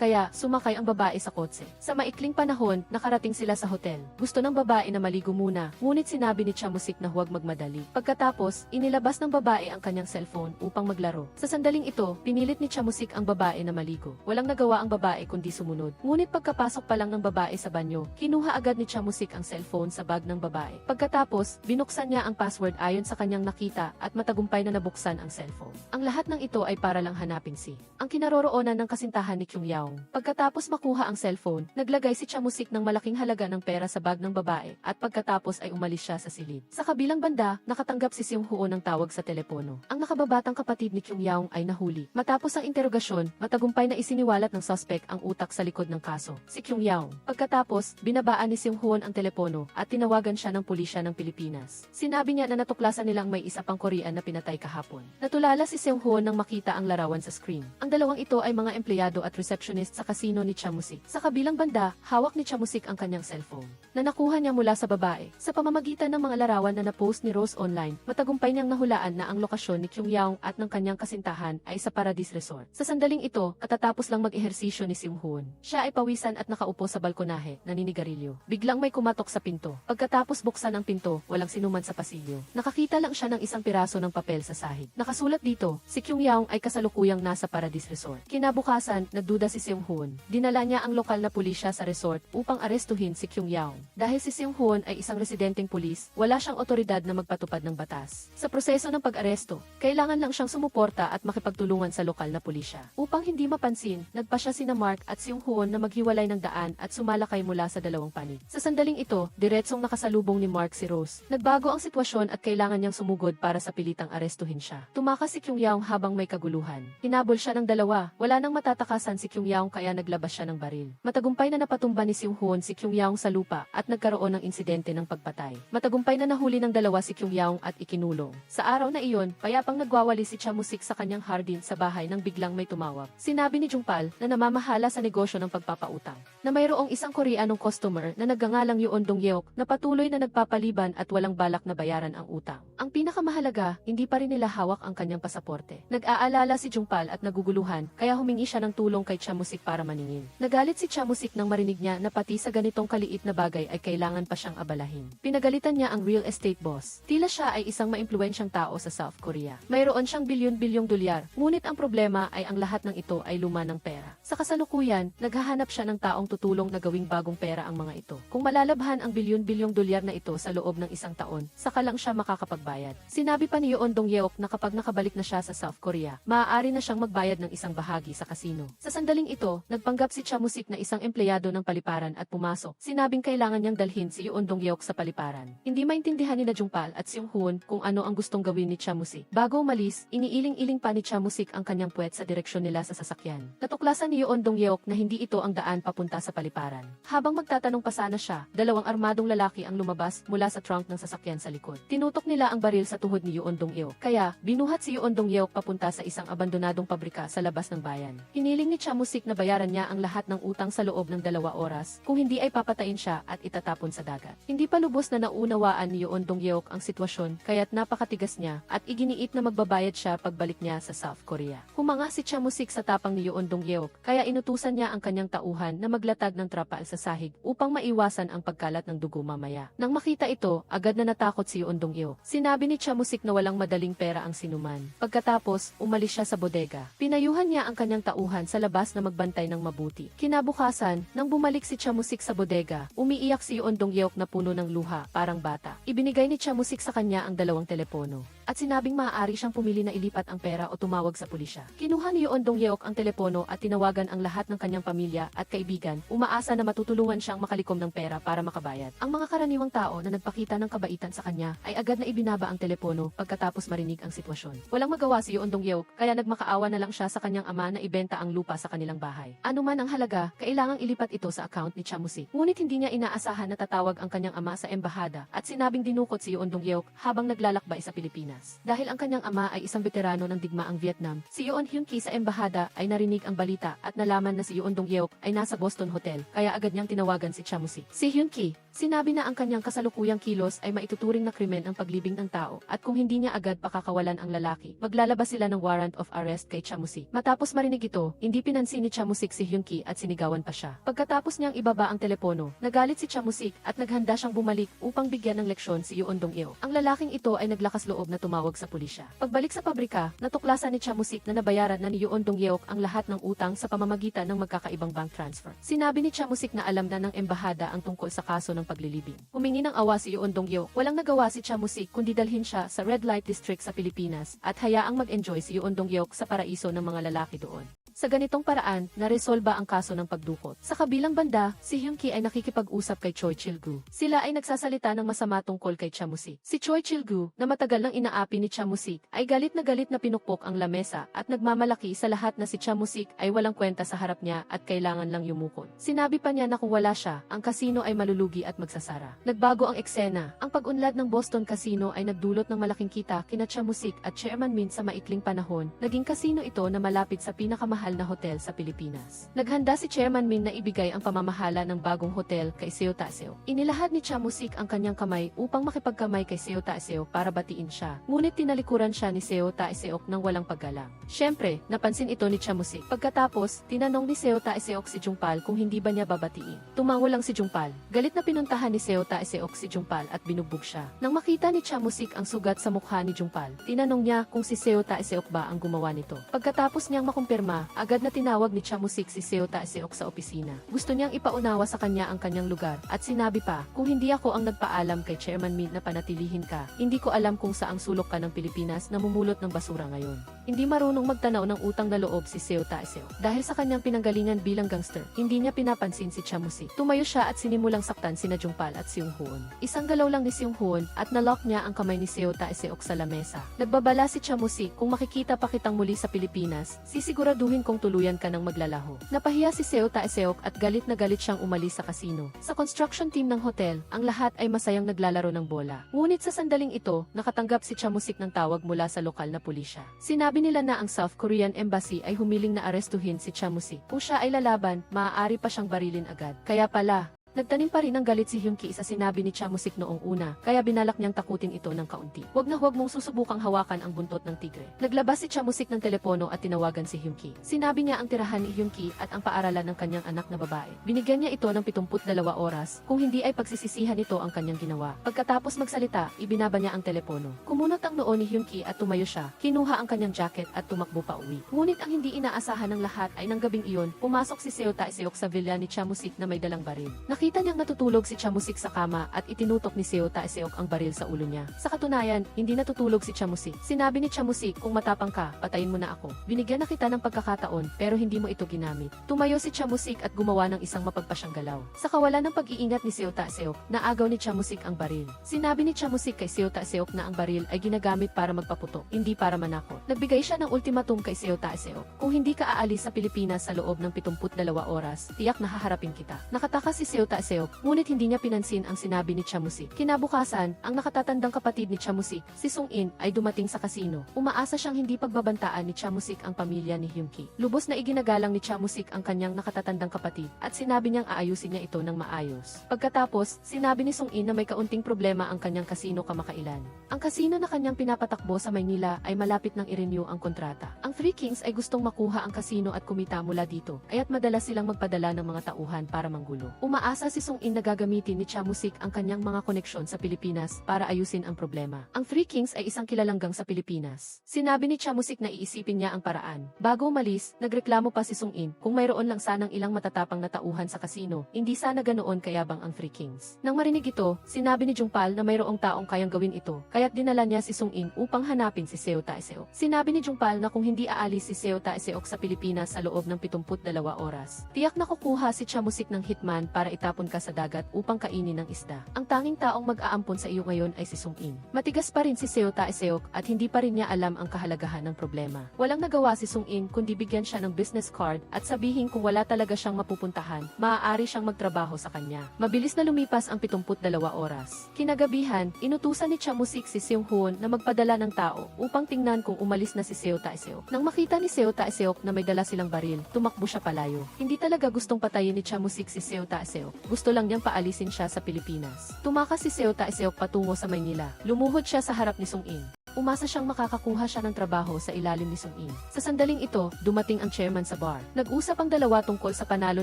Kaya sumakay ang babae sa kotse. Sa maikling panahon, nakarating sila sa hotel. Gusto ng babae na maligo muna, ngunit sinabi ni Chamusik na huwag magmadali. Pagkatapos, inilabas ng babae ang kanyang cellphone upang maglaro. Sa sandaling ito, pinilit ni Chamusik ang babae na maligo. Walang nagawa ang babae kundi sumunod. Ngunit pagkapasok pa lang ng babae sa banyo, kinuha agad ni Chamusik ang cellphone sa bag ng babae. Pagkatapos, binuksan niya ang password ayon sa kanyang nakita at matagumpay na nabuksan ang cellphone. Ang lahat ng ito ay para lang hanapin si ang kinaroroonan ng kasintahan ni Kyung Yaong. Pagkatapos makuha ang cellphone, naglagay si Chamusik ng malaking halaga ng pera sa bag ng babae at pagkatapos ay umalis siya sa silid. Sa kabilang banda, nakatanggap si Seung Hoon ng tawag sa telepono. Ang nakababatang kapatid ni Kyung Yaong ay nahuli. Matapos ang interogasyon, matagumpay na isiniwalat ng suspect ang utak sa likod ng kaso, si Kyung Yaong. Pagkatapos, binabaan ni Seung Hoon ang telepono at tinawagan siya ng pulisya ng Pilipinas. Sinabi niya na natuklasan nilang may isa pang Korean na pinatay kahapon. Natulala si Seung Hoon nang makita ang larawan sa screen. Ang dalawang ito ay mga empleyado at receptionist sa kasino ni Chamusik. Sa kabilang banda, hawak ni Chamusik ang kanyang cellphone na nakuha niya mula sa babae. Sa pamamagitan ng mga larawan na napost ni Rose online, matagumpay niyang nahulaan na ang lokasyon ni Kyung Yaong at ng kanyang kasintahan ay sa Paradise Resort. Sa sandaling ito, katatapos lang mag-ehersisyo ni Seung Hoon, siya ay pawisan at nakaupo sa balkonahe, naninigarilyo. Biglang may kumatok sa pinto. Pagkatapos buksan ang pinto, walang sinuman sa pasilyo. Nakakita lang siya ng isang piraso ng papel sa sahig. Nakasulat dito, si Kyung Yaong ay kasalukuyang nasa Paradise Resort. Kinabukasan, nagduda si Seung Hoon. Dinala niya ang lokal na pulisya sa resort upang arestuhin si Kyung Yaong. Dahil si Seung Hoon ay isang residenteng pulis, wala siyang otoridad na magpatupad ng batas. Sa proseso ng pag-aresto, kailangan lang siyang sumuporta at makipagtulungan sa lokal na pulisya. Upang hindi mapansin, nagpa siya sina Mark at Seung Hoon na maghiwalay ng daan at sumalakay mula sa dalawang panig. Sa sandaling ito, diretsong nakasalubong ni Mark si Rose. Nagbago ang sitwasyon at kailangan niyang sumugod para sa pilitang arestuhin siya. Tumakas si Kyung Yaong habang may kaguluhan. Hinabol siya ng dalawa. Wala nang matatakasan si Kyung Yaong kaya naglabas siya ng baril. Matagumpay na napatumba ni Seung Hoon si Kyung Yaong sa lupa at nagkaroon ng insidente ng pagpatay. Matagumpay na nahuli ng dalawa si Kyung Yaong at ikinulong. Sa araw na iyon, payapang nagwawali si Chamusik sa kanyang hardin sa bahay nang biglang may tumawag. Sinabi ni Jungpal na namamahala sa negosyo ng pagpapautang, na mayroong isang Koreanong customer na nagngangalang Yoon Dong Yeok na patuloy na nagpapaliban at walang balak na bayaran ang utang. Ang pinakamahalaga, hindi pa rin nila hawak ang kanyang pasaporte. Nag-aalala si Jungpal at naguguluhan, kaya humingi siya ng tulong kay Chamusik para maningil. Nagalit si Chamusik nang marinig niya na pati sa ganitong kaliit na bagay ay kailangan pa siyang abalahin. Pinagalitan niya ang real estate boss. Tila siya ay isang maimpluwensyang tao sa South Korea. Mayroon siyang bilyon-bilyong dolyar, ngunit ang problema ay ang lahat ng ito ay luma ng pera. Sa kasalukuyan, naghahanap siya ng taong tutulong na gawing bagong pera ang mga ito. Kung malalabhan ang bilyon-bilyong dolyar na ito sa loob ng isang taon, saka lang siya makakapagbayad. Sinabi pa ni Yoon Dong Yeok na kapag nakabalik na siya sa South Korea, maaari na siyang magbayad ng isang bahagi sa kasino. Sa sandaling ito, nagpanggap si Chamusik na isang empleyado ng paliparan at pumasok. Sinabing kailangan niyang dalhin si Yoon Dong Yeok sa paliparan. Hindi maintindihan ni Jungpal at Seung Hoon kung ano ang gustong gawin ni Chamusik. Bago umalis, iniiling-iling pa ni Chamusik ang kanyang puwet sa direksyon nila sa sasakyan. Natuklasan ni Yoon Dong Yeok na hindi ito ang daan papunta sa paliparan. Habang magtatanong pa sana siya, dalawang armadong lalaki ang lumabas mula sa trunk ng sasakyan sa likod. Tinutok nila ang baril sa tuhod ni Yoon Dong Yeok. Kaya, binuhat si Yoon Dong Yeok papunta sa isang abandonadong pabrika sa labas ng bayan. Hiniling ni Chamusik na bayaran niya ang lahat ng utang sa loob ng 2 oras, kung hindi ay papatayin siya at itatapon sa dagat. Hindi pa lubos na naunawaan ni Yoon Dong Yeok ang sitwasyon, kaya't napakatigas niya at iginiit na magbabayad siya pagbalik niya sa South Korea. Humanga si Chamusik sa tapang ni Yoon Dong Yeok, kaya inutusan niya ang kanyang tauhan na maglatag ng trapal sa sahig upang maiwasan ang pagkalat ng dugo mamaya. Nang makita ito, agad na natakot si Yoon Dong Yeok. Sinabi ni Chamusik na walang madaling pera ang sinuman. Pagkatapos, umalis siya sa bodega. Pinayuhan niya ang kanyang tauhan sa labas na magbantay ng mabuti. Kinabukasan, nang bumalik si Chamusik sa bodega, umiiyak si Yoon Dong Yeok na puno ng luha, parang bata. Ibinigay ni Chamusik sa kanya ang 2 telepono. At sinabing maaari siyang pumili na ilipat ang pera o tumawag sa pulisya. Kinuha ni Yoon Dong Yeok ang telepono at tinawagan ang lahat ng kanyang pamilya at kaibigan, umaasa na matutulungan siyang makalikom ng pera para makabayad. Ang mga karaniwang tao na nagpakita ng kabaitan sa kanya ay agad na ibinaba ang telepono pagkatapos marinig ang sitwasyon. Walang magawa si Yoon Dong Yeok, kaya nagmakaawa na lang siya sa kanyang ama na ibenta ang lupa sa kanilang bahay. Ano man ang halaga, kailangang ilipat ito sa account ni Chamusik. Ngunit hindi niya inaasahan na tatawag ang kanyang ama sa embahada at sinabing dinukot si Yoon Dong Yeok habang naglalakbay sa Pilipinas. Pilipinas. Dahil ang kanyang ama ay isang veterano ng digmaang Vietnam, si Yoon Hyun Ki sa embahada ay narinig ang balita at nalaman na si Yoon Dong Yeok ay nasa Boston Hotel, kaya agad niyang tinawagan si Cha Musik. Si Hyun Ki, sinabi na ang kanyang kasalukuyang kilos ay maituturing na krimen ang paglibing ng tao at kung hindi niya agad pakakawalan ang lalaki, maglalabas sila ng warrant of arrest kay Cha Musik. Matapos marinig ito, hindi pinansin ni Cha Musik si Hyun Ki at sinigawan pa siya. Pagkatapos niyang ibaba ang telepono, nagalit si Cha Musik at naghanda siyang bumalik upang bigyan ng leksyon si Yoon Dong Yeok. Ang lalaking ito ay naglakas loob na tumawag sa pulisya. Pagbalik sa pabrika, natuklasan ni Cha Musik na nabayaran na ni Yoon Dong Yeok ang lahat ng utang sa pamamagitan ng magkakaibang bank transfer. Sinabi ni Cha Musik na alam na ng embahada ang tungkol sa kaso ng paglilibing. Humingi ng awa si Yoon Dong Yeok. Walang nagawa si Cha Musik kundi dalhin siya sa Red Light District sa Pilipinas at hayaang mag-enjoy si Yoon Dong Yeok sa paraiso ng mga lalaki doon. Sa ganitong paraan, naresolba ang kaso ng pagdukot. Sa kabilang banda, si Hyun Ki ay nakikipag-usap kay Choi Chil-gu. Sila ay nagsasalita ng masama tungkol kay Cha Musik. Si Choi Chil-gu, na matagal nang inaapi ni Cha Musik, ay galit na pinukpok ang lamesa at nagmamalaki sa lahat na si Cha Musik ay walang kwenta sa harap niya at kailangan lang yumukod. Sinabi pa niya na kung wala siya, ang kasino ay malulugi at magsasara. Nagbago ang eksena. Ang pag-unlad ng Boston Casino ay nagdulot ng malaking kita kina Cha Musik at Chairman Min sa maikling panahon. Naging kasino ito na malapit sa pinakamahal na hotel sa Pilipinas. Naghanda si Chairman Min na ibigay ang pamamahala ng bagong hotel kay Seo Taeseo. Inilahad ni Cha Musik ang kanyang kamay upang makipagkamay kay Seo Taeseo para batiin siya. Ngunit tinalikuran siya ni Seo Taeseo nang walang paggalang. Siyempre, napansin ito ni Cha Musik. Pagkatapos, tinanong ni Seo Taeseo si Jungpal kung hindi ba niya babatiin. Tumango lang si Jungpal. Galit na pinuntahan ni Seo Taeseo si Jungpal at binugbog siya. Nang makita ni Cha Musik ang sugat sa mukha ni Jungpal, tinanong niya kung si Seo Taeseo ba ang gumawa nito. Pagkatapos niyang makumpirma, agad na tinawag ni Cha Musik si Seo Taeseo sa opisina. Gusto niyang ipaunawa sa kanya ang kanyang lugar at sinabi pa, kung hindi ako ang nagpaalam kay Chairman Min na panatilihin ka, hindi ko alam kung saang sulok ka ng Pilipinas na mumulot ng basura ngayon. Hindi marunong magtanaw ng utang na loob si Seo Taeseo. Dahil sa kanyang pinanggalingan bilang gangster, hindi niya pinapansin si Cha Musik. Tumayo siya at sinimulang saktan sina Jungpal at Seung Hoon. Isang galaw lang ni Seung Hoon at nalock niya ang kamay ni Seo Taeseo sa lamesa. Nagbabala si Cha Musik, kung makikita pa kitang muli sa Pilipinas, sisiguraduhin kong tuluyan ka ng maglalaho. Napahiya si Seo Taeseo at galit na galit siyang umalis sa kasino. Sa construction team ng hotel, ang lahat ay masayang naglalaro ng bola. Ngunit sa sandaling ito, nakatanggap si Cha Musik ng tawag mula sa lokal na pulisya. Sinabi nila na ang South Korean Embassy ay humiling na arestuhin si Cha Musik. Kung siya ay lalaban, maaari pa siyang barilin agad. Kaya pala, nagtanim pa rin ng galit si Hyun Ki sa sinabi ni Cha Musik noong una, kaya binalak niyang takutin ito ng kaunti. Huwag na huwag mong susubukang hawakan ang buntot ng tigre. Naglabas si Cha Musik ng telepono at tinawagan si Hyun Ki. Sinabi niya ang tirahan ni Hyun Ki at ang paaralan ng kanyang anak na babae. Binigyan niya ito ng 72 oras, kung hindi ay pagsisisihan ito ang kanyang ginawa. Pagkatapos magsalita, ibinaba niya ang telepono. Kumunot ang noo ni Hyun Ki at tumayo siya, kinuha ang kanyang jacket at tumakbo pa uwi. Ngunit ang hindi inaasahan ng lahat ay nang gabing iyon, pumasok si Seo Taeseo sa villa ni Cha Musik na may dalang baril. Nakita niyang natutulog si Cha Musik sa kama at itinutok ni Seo Taeseo ang baril sa ulo niya. Sa katunayan, hindi natutulog si Cha Musik. Sinabi ni Cha Musik, kung matapang ka, patayin mo na ako. Binigyan na kita ng pagkakataon pero hindi mo ito ginamit. Tumayo si Cha Musik at gumawa ng isang mapagpasyang galaw. Sa kawalan ng pag-iingat ni Seo Taeseo, naagaw ni Cha Musik ang baril. Sinabi ni Cha Musik kay Seo Taeseo na ang baril ay ginagamit para magpaputok, hindi para manakot. Nagbigay siya ng ultimatum kay Seo Taeseo. Kung hindi ka aalis sa Pilipinas sa loob ng 72 oras, tiyak na haharapin kita. Nakatakas si Seo Taeseo, ngunit hindi niya pinansin ang sinabi ni Cha Musik. Kinabukasan, ang nakatatandang kapatid ni Cha Musik, si Sung In, ay dumating sa kasino. Umaasa siyang hindi pagbabantaan ni Cha Musik ang pamilya ni Hyun Ki. Lubos na iginagalang ni Cha Musik ang kanyang nakatatandang kapatid at sinabi niyang aayusin niya ito ng maayos. Pagkatapos, sinabi ni Sung In na may kaunting problema ang kanyang kasino kamakailan. Ang kasino na kanyang pinapatakbo sa Maynila ay malapit nang i-renew ang kontrata. Ang Three Kings ay gustong makuha ang kasino at kumita mula dito, kaya't madalas silang magpadala ng mga tauhan para manggulo. Umaasa si Sung In na gagamitin ni Cha Musik ang kanyang mga koneksyon sa Pilipinas para ayusin ang problema. Ang Three Kings ay isang kilalang gang sa Pilipinas. Sinabi ni Cha Musik na iisipin niya ang paraan. Bago umalis, nagreklamo pa si Sung In kung mayroon lang sanang ilang matatapang na tauhan sa kasino, hindi sana ganoon kayabang ang Three Kings. Nang marinig ito, sinabi ni Jungpal na mayroong taong kayang gawin ito, kaya't dinala niya si Sung In upang hanapin si Seo Taeseo. Sinabi ni Jungpal na kung hindi aalis si Seo Taeseo sa Pilipinas sa loob ng 72 oras, tiyak na kukuha si Cha Musik ng hitman para itapon magtapon ka sa dagat upang kainin ng isda. Ang tanging taong mag-aampon sa iyo ngayon ay si Sung In. Matigas pa rin si Seo Taeseok at hindi pa rin niya alam ang kahalagahan ng problema. Walang nagawa si Sung In kundi bigyan siya ng business card at sabihin kung wala talaga siyang mapupuntahan, maaari siyang magtrabaho sa kanya. Mabilis na lumipas ang 72 oras. Kinagabihan, inutusan ni Chamusik si Seung Hoon na magpadala ng tao upang tingnan kung umalis na si Seo Taeseok. Nang makita ni Seo Taeseok na may dala silang baril, tumakbo siya palayo. Hindi talaga gustong patayin ni Chamusik si Seo Taeseok. Gusto lang niyang paalisin siya sa Pilipinas. Tumakas si Seo Taeseok patungo sa Maynila. Lumuhod siya sa harap ni Sung In. Umasa siyang makakakuha siya ng trabaho sa ilalim ni Sung In. Sa sandaling ito, dumating ang chairman sa bar. Nag-usap ang dalawa tungkol sa panalo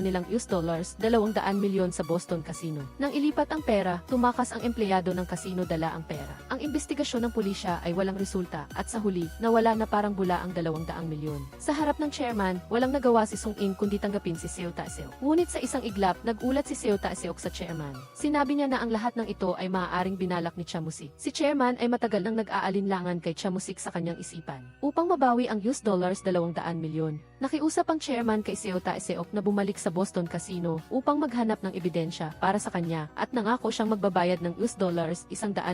nilang $200 milyon sa Boston Casino. Nang ilipat ang pera, tumakas ang empleyado ng casino dala ang pera. Ang investigasyon ng pulisya ay walang resulta at sa huli, nawala na parang bula ang 200 milyon. Sa harap ng chairman, walang nagawa si Sung In kundi tanggapin si Seo Taeseok. Ngunit sa isang iglap, nagulat si Seo Taeseok sa chairman. Sinabi niya na ang lahat ng ito ay maaaring binalak ni Chamusik. Si chairman ay matagal nang nag-aalinlangan kay Chamusik sa kanyang isipan. Upang mabawi ang $200 milyon, nakiusap ang chairman kay Seo Taeseok na bumalik sa Boston Casino upang maghanap ng ebidensya para sa kanya at nangako siyang magbabayad ng $100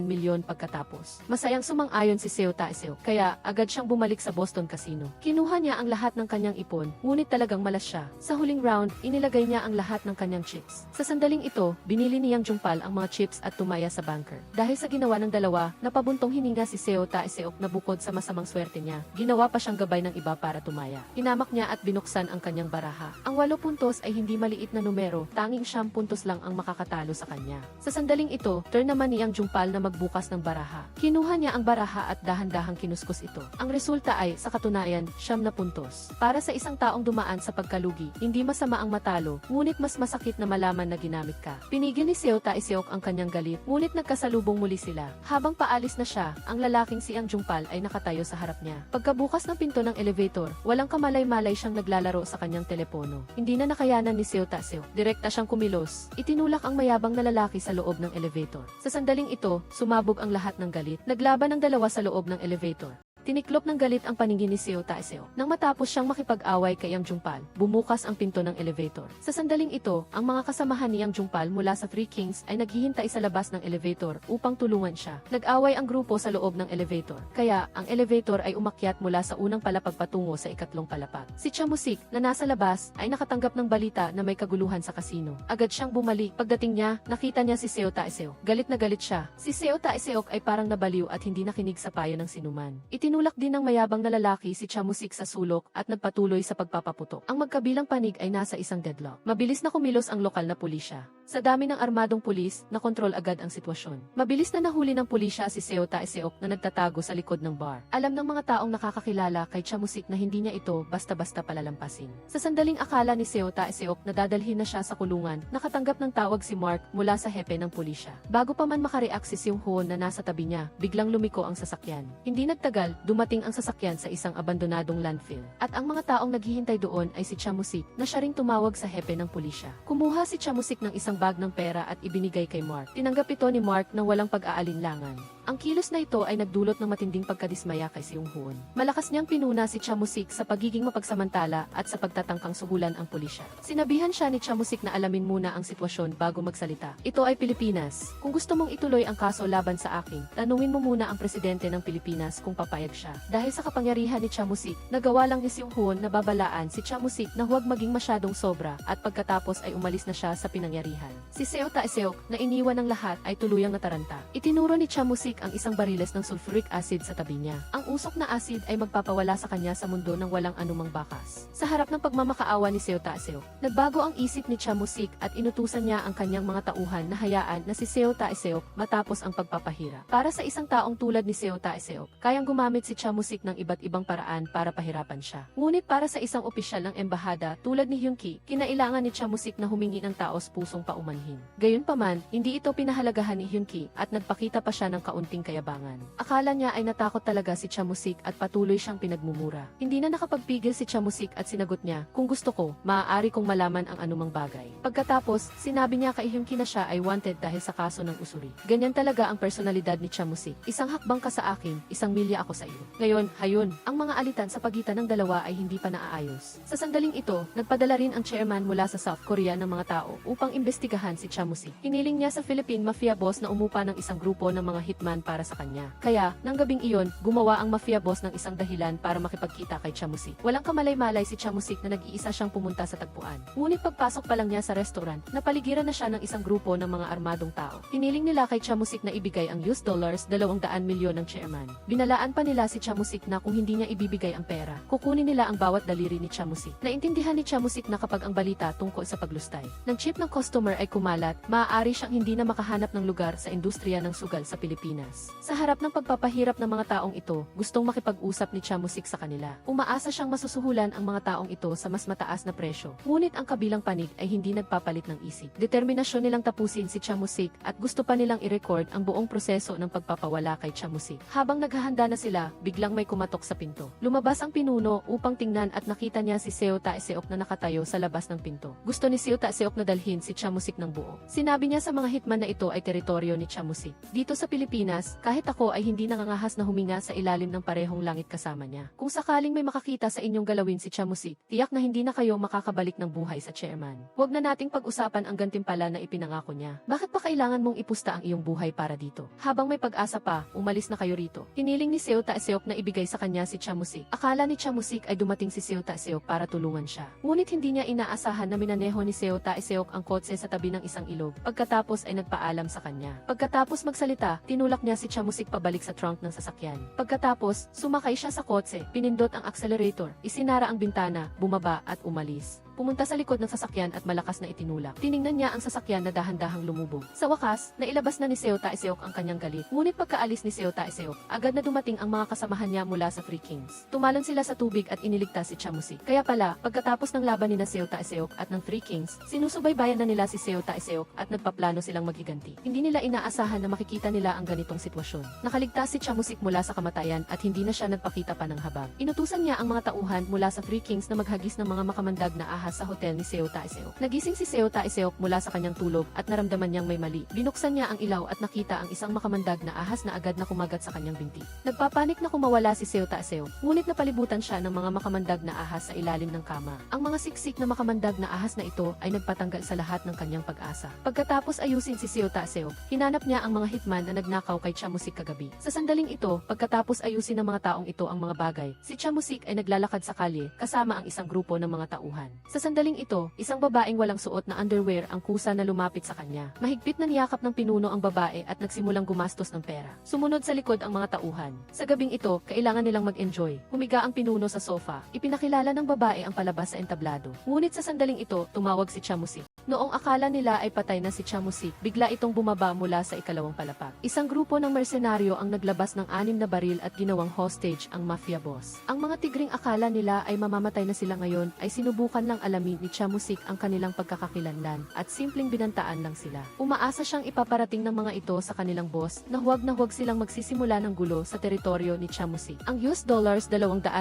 milyon pagkatapos. Masayang sumang-ayon si Seo Taeseok kaya agad siyang bumalik sa Boston Casino. Kinuha niya ang lahat ng kanyang ipon, ngunit talagang malas siya. Sa huling round, inilagay niya ang lahat ng kanyang chips. Sa sandaling ito, binili ni Yang Jungpal ang mga chips at tumaya sa banker. Dahil sa ginawa ng dalawa, napabuntong hininga si Seo Taeseok na bukod sa masamang swerte niya, ginawa pa siyang gabay ng iba para tumaya. Hinamak niya at binuksan ang kanyang baraha. Ang 8 puntos ay hindi maliit na numero, tanging 9 puntos lang ang makakatalo sa kanya. Sa sandaling ito, turn naman ni Yang Jungpal na magbukas ng baraha. Kinuha niya ang baraha at dahan-dahang kinuskus ito. Ang resulta ay, sa katunayan, 9 na puntos. Para sa isang taong dumaan sa pagkalugi, hindi masama ang matalo, ngunit mas masakit na malaman na ginamit ka. Pinigil ni Seo Taeseok ang kanyang galit, ngunit nagkasalubong muli sila. Habang paalis na siya, ang lalaking si Yang Jungpal ay nakatayo sa harap niya. Pagkabukas ng pinto ng elevator, walang kamalay-malay siyang naglalaro sa kanyang telepono. Hindi na nakayanan ni Seo Taeseok. Direkta siyang kumilos. Itinulak ang mayabang na lalaki sa loob ng elevator. Sa sandaling ito, sumabog ang lahat ng galit. Naglaban ang dalawa sa loob ng elevator. Tiniklop ng galit ang paningin ni Seo Taeseok. Nang matapos siyang makipag-away kay Yang Jungpal, bumukas ang pinto ng elevator. Sa sandaling ito, ang mga kasamahan ni Yang Jungpal mula sa Three Kings ay naghihintay sa labas ng elevator upang tulungan siya. Nag-away ang grupo sa loob ng elevator. Kaya, ang elevator ay umakyat mula sa unang palapag patungo sa ikatlong palapag. Si Chamusik, na nasa labas, ay nakatanggap ng balita na may kaguluhan sa kasino. Agad siyang bumalik. Pagdating niya, nakita niya si Seo Taeseok. Galit na galit siya. Si Seo Taeseok ay parang nabaliw at hindi nakinig sa payo ng sinuman. Tinulak din ng mayabang na lalaki si Chamusik sa sulok at nagpatuloy sa pagpapaputok. Ang magkabilang panig ay nasa isang deadlock. Mabilis na kumilos ang lokal na pulisya. Sa dami ng armadong pulis, nakontrol agad ang sitwasyon. Mabilis na nahuli ng pulisya si Seo Taeseok na nagtatago sa likod ng bar. Alam ng mga taong nakakakilala kay Chamusik na hindi niya ito basta-basta palalampasin. Sa sandaling akala ni Seo Taeseok na dadalhin na siya sa kulungan, nakatanggap ng tawag si Mark mula sa hepe ng pulisya. Bago pa man makareact si Seung Hoon na nasa tabi niya, biglang lumiko ang sasakyan. Hindi nagtagal, dumating ang sasakyan sa isang abandonadong landfill. At ang mga taong naghihintay doon ay si Chamusik, na siya ring tumawag sa hepe ng pulisya. Kumuha si Chamusik ng isang bag ng pera at ibinigay kay Mark. Tinanggap ito ni Mark nang walang pag-aalinlangan. Ang kilos na ito ay nagdulot ng matinding pagkadismaya kay Seung Hoon. Malakas niyang pinuna si Chamusik sa pagiging mapagsamantala at sa pagtatangkang suhulan ang pulisya. Sinabihan siya ni Chamusik na alamin muna ang sitwasyon bago magsalita. Ito ay Pilipinas. Kung gusto mong ituloy ang kaso laban sa akin, tanungin mo muna ang presidente ng Pilipinas kung papayag siya. Dahil sa kapangyarihan ni Chamusik, nagawa lang ni Seung Hoon na babalaan si Chamusik na huwag maging masyadong sobra at pagkatapos ay umalis na siya sa pinangyarihan. Si Seo Taeseok, na iniwan ng lahat, ay tuluyang nataranta. Itinuro ni Chamusik ang isang bariles ng sulfuric acid sa tabi niya. Ang usok na acid ay magpapawala sa kanya sa mundo ng walang anumang bakas. Sa harap ng pagmamakaawa ni Seo Taeseok, nagbago ang isip ni Chamusik at inutusan niya ang kanyang mga tauhan na hayaan na si Seo Taeseok matapos ang pagpapahirap. Para sa isang taong tulad ni Seo Taeseok, kayang gumamit si Chamusik ng iba't ibang paraan para pahirapan siya. Ngunit para sa isang opisyal ng embahada tulad ni Hyun Ki, kinailangan ni Chamusik na humingi ng taos pusong paumanhin. Gayunpaman, hindi ito pinahalagahan ni Hyun Ki at nagpakita pa siya ng kaunting kaunting kayabangan. Akala niya ay natakot talaga si Chamusik at patuloy siyang pinagmumura. Hindi na nakapagpigil si Chamusik at sinagot niya, kung gusto ko, maaari kong malaman ang anumang bagay. Pagkatapos, sinabi niya kay Hyunki na siya ay wanted dahil sa kaso ng usuri. Ganyan talaga ang personalidad ni Chamusik. Isang hakbang ka sa akin, isang milya ako sa iyo. Ngayon, hayun, ang mga alitan sa pagitan ng dalawa ay hindi pa naaayos. Sa sandaling ito, nagpadala rin ang chairman mula sa South Korea ng mga tao upang imbestigahan si Chamusik. Hiniling niya sa Philippine mafia boss na umupa ng isang grupo ng mga hitman para sa kanya. Kaya, nang gabing iyon, gumawa ang mafia boss ng isang dahilan para makipagkita kay Chamusik. Walang kamalay-malay si Chamusik na nag-iisa siyang pumunta sa tagpuan. Ngunit pagpasok pa lang niya sa restaurant, napaligiran na siya ng isang grupo ng mga armadong tao. Hiniling nila kay Chamusik na ibigay ang $200 milyon ng chairman. Binalaan pa nila si Chamusik na kung hindi niya ibibigay ang pera, kukunin nila ang bawat daliri ni Chamusik. Naintindihan ni Chamusik na kapag ang balita tungkol sa paglustay ng chip ng customer ay kumalat, maaari siyang hindi na makahanap ng lugar sa industriya ng sugal sa Pilipinas. Sa harap ng pagpapahirap ng mga taong ito, gustong makipag-usap ni Chamusik sa kanila. Umaasa siyang masusuhulan ang mga taong ito sa mas mataas na presyo. Ngunit ang kabilang panig ay hindi nagpapalit ng isip. Determinasyon nilang tapusin si Chamusik at gusto pa nilang i-record ang buong proseso ng pagpapawala kay Chamusik. Habang naghahanda na sila, biglang may kumatok sa pinto. Lumabas ang pinuno upang tingnan at nakita niya si Seo Taeseok na nakatayo sa labas ng pinto. Gusto ni Seo Taeseok na dalhin si Chamusik ng buo. Sinabi niya sa mga hitman na ito ay teritoryo ni Chamusik. Dito sa Pilipinas, kahit ako ay hindi nangangahas na huminga sa ilalim ng parehong langit kasama niya. Kung sakaling may makakita sa inyong galawin si Chamusik, tiyak na hindi na kayo makakabalik ng buhay sa chairman. Huwag na nating pag-usapan ang gantimpala na ipinangako niya. Bakit pa kailangan mong ipusta ang iyong buhay para dito? Habang may pag-asa pa, umalis na kayo rito. Hiniling ni Seo Taeseok na ibigay sa kanya si Chamusik. Akala ni Chamusik ay dumating si Seo Taeseok para tulungan siya. Ngunit hindi niya inaasahan na minaneho ni Seo Taeseok ang kotse sa tabi ng isang ilog. Pagkatapos ay nagpaalam sa kanya. Pagkatapos magsalita, tinulak niya si Chamusik pabalik sa trunk ng sasakyan. Pagkatapos, sumakay siya sa kotse, pinindot ang accelerator, isinara ang bintana, bumaba at umalis. Pumunta sa likod ng sasakyan at malakas na itinulak. Tiningnan niya ang sasakyan na dahan-dahang lumubog. Sa wakas, nailabas na ni Seo Taeseok ang kanyang galit. Ngunit pagkaalis ni Seo Taeseok, agad na dumating ang mga kasamahan niya mula sa Three Kings. Tumalon sila sa tubig at iniligtas si Chamusik. Kaya pala, pagkatapos ng laban ni Seo Taeseok at ng Three Kings, sinusubaybayan na nila si Seo Taeseok at nagpaplano silang maghiganti. Hindi nila inaasahan na makikita nila ang ganitong sitwasyon. Nakaligtas si Chamusik mula sa kamatayan at hindi na siya nagpakita pa ng habag. Inutusan niya ang mga tauhan mula sa Three Kings na maghagis ng mga makamandag na ahas sa hotel ni Seo Taeseok. Nagising si Seo Taeseok mula sa kanyang tulog at naramdaman niyang may mali. Binuksan niya ang ilaw at nakita ang isang makamandag na ahas na agad na kumagat sa kanyang binti. Nagpapanik na kumawala si Seo Taeseok, ngunit napalibutan siya ng mga makamandag na ahas sa ilalim ng kama. Ang mga siksik na makamandag na ahas na ito ay nagpatanggal sa lahat ng kanyang pag-asa. Pagkatapos ayusin si Seo Taeseok, hinanap niya ang mga hitman na nagnakaw kay Chamusik kagabi. Sa sandaling ito, pagkatapos ayusin ng mga taong ito ang mga bagay, si Chamusik ay naglalakad sa kalye kasama ang isang grupo ng mga tauhan. Sa sandaling ito, isang babaeng walang suot na underwear ang kusa na lumapit sa kanya. Mahigpit na niyakap ng pinuno ang babae at nagsimulang gumastos ng pera. Sumunod sa likod ang mga tauhan. Sa gabing ito, kailangan nilang mag-enjoy. Humiga ang pinuno sa sofa. Ipinakilala ng babae ang palabas sa entablado. Ngunit sa sandaling ito, tumawag si Chamusik. Noong akala nila ay patay na si Chamusik, bigla itong bumaba mula sa ikalawang palapag. Isang grupo ng mersenaryo ang naglabas ng 6 na baril at ginawang hostage ang mafia boss. Ang mga tigring akala nila ay mamamatay na sila ngayon ay sinubukan lang alamin ni Chamusik ang kanilang pagkakakilanlan at simpleng binantaan lang sila. Umaasa siyang ipaparating ng mga ito sa kanilang boss na huwag silang magsisimula ng gulo sa teritoryo ni Chamusik. Ang $200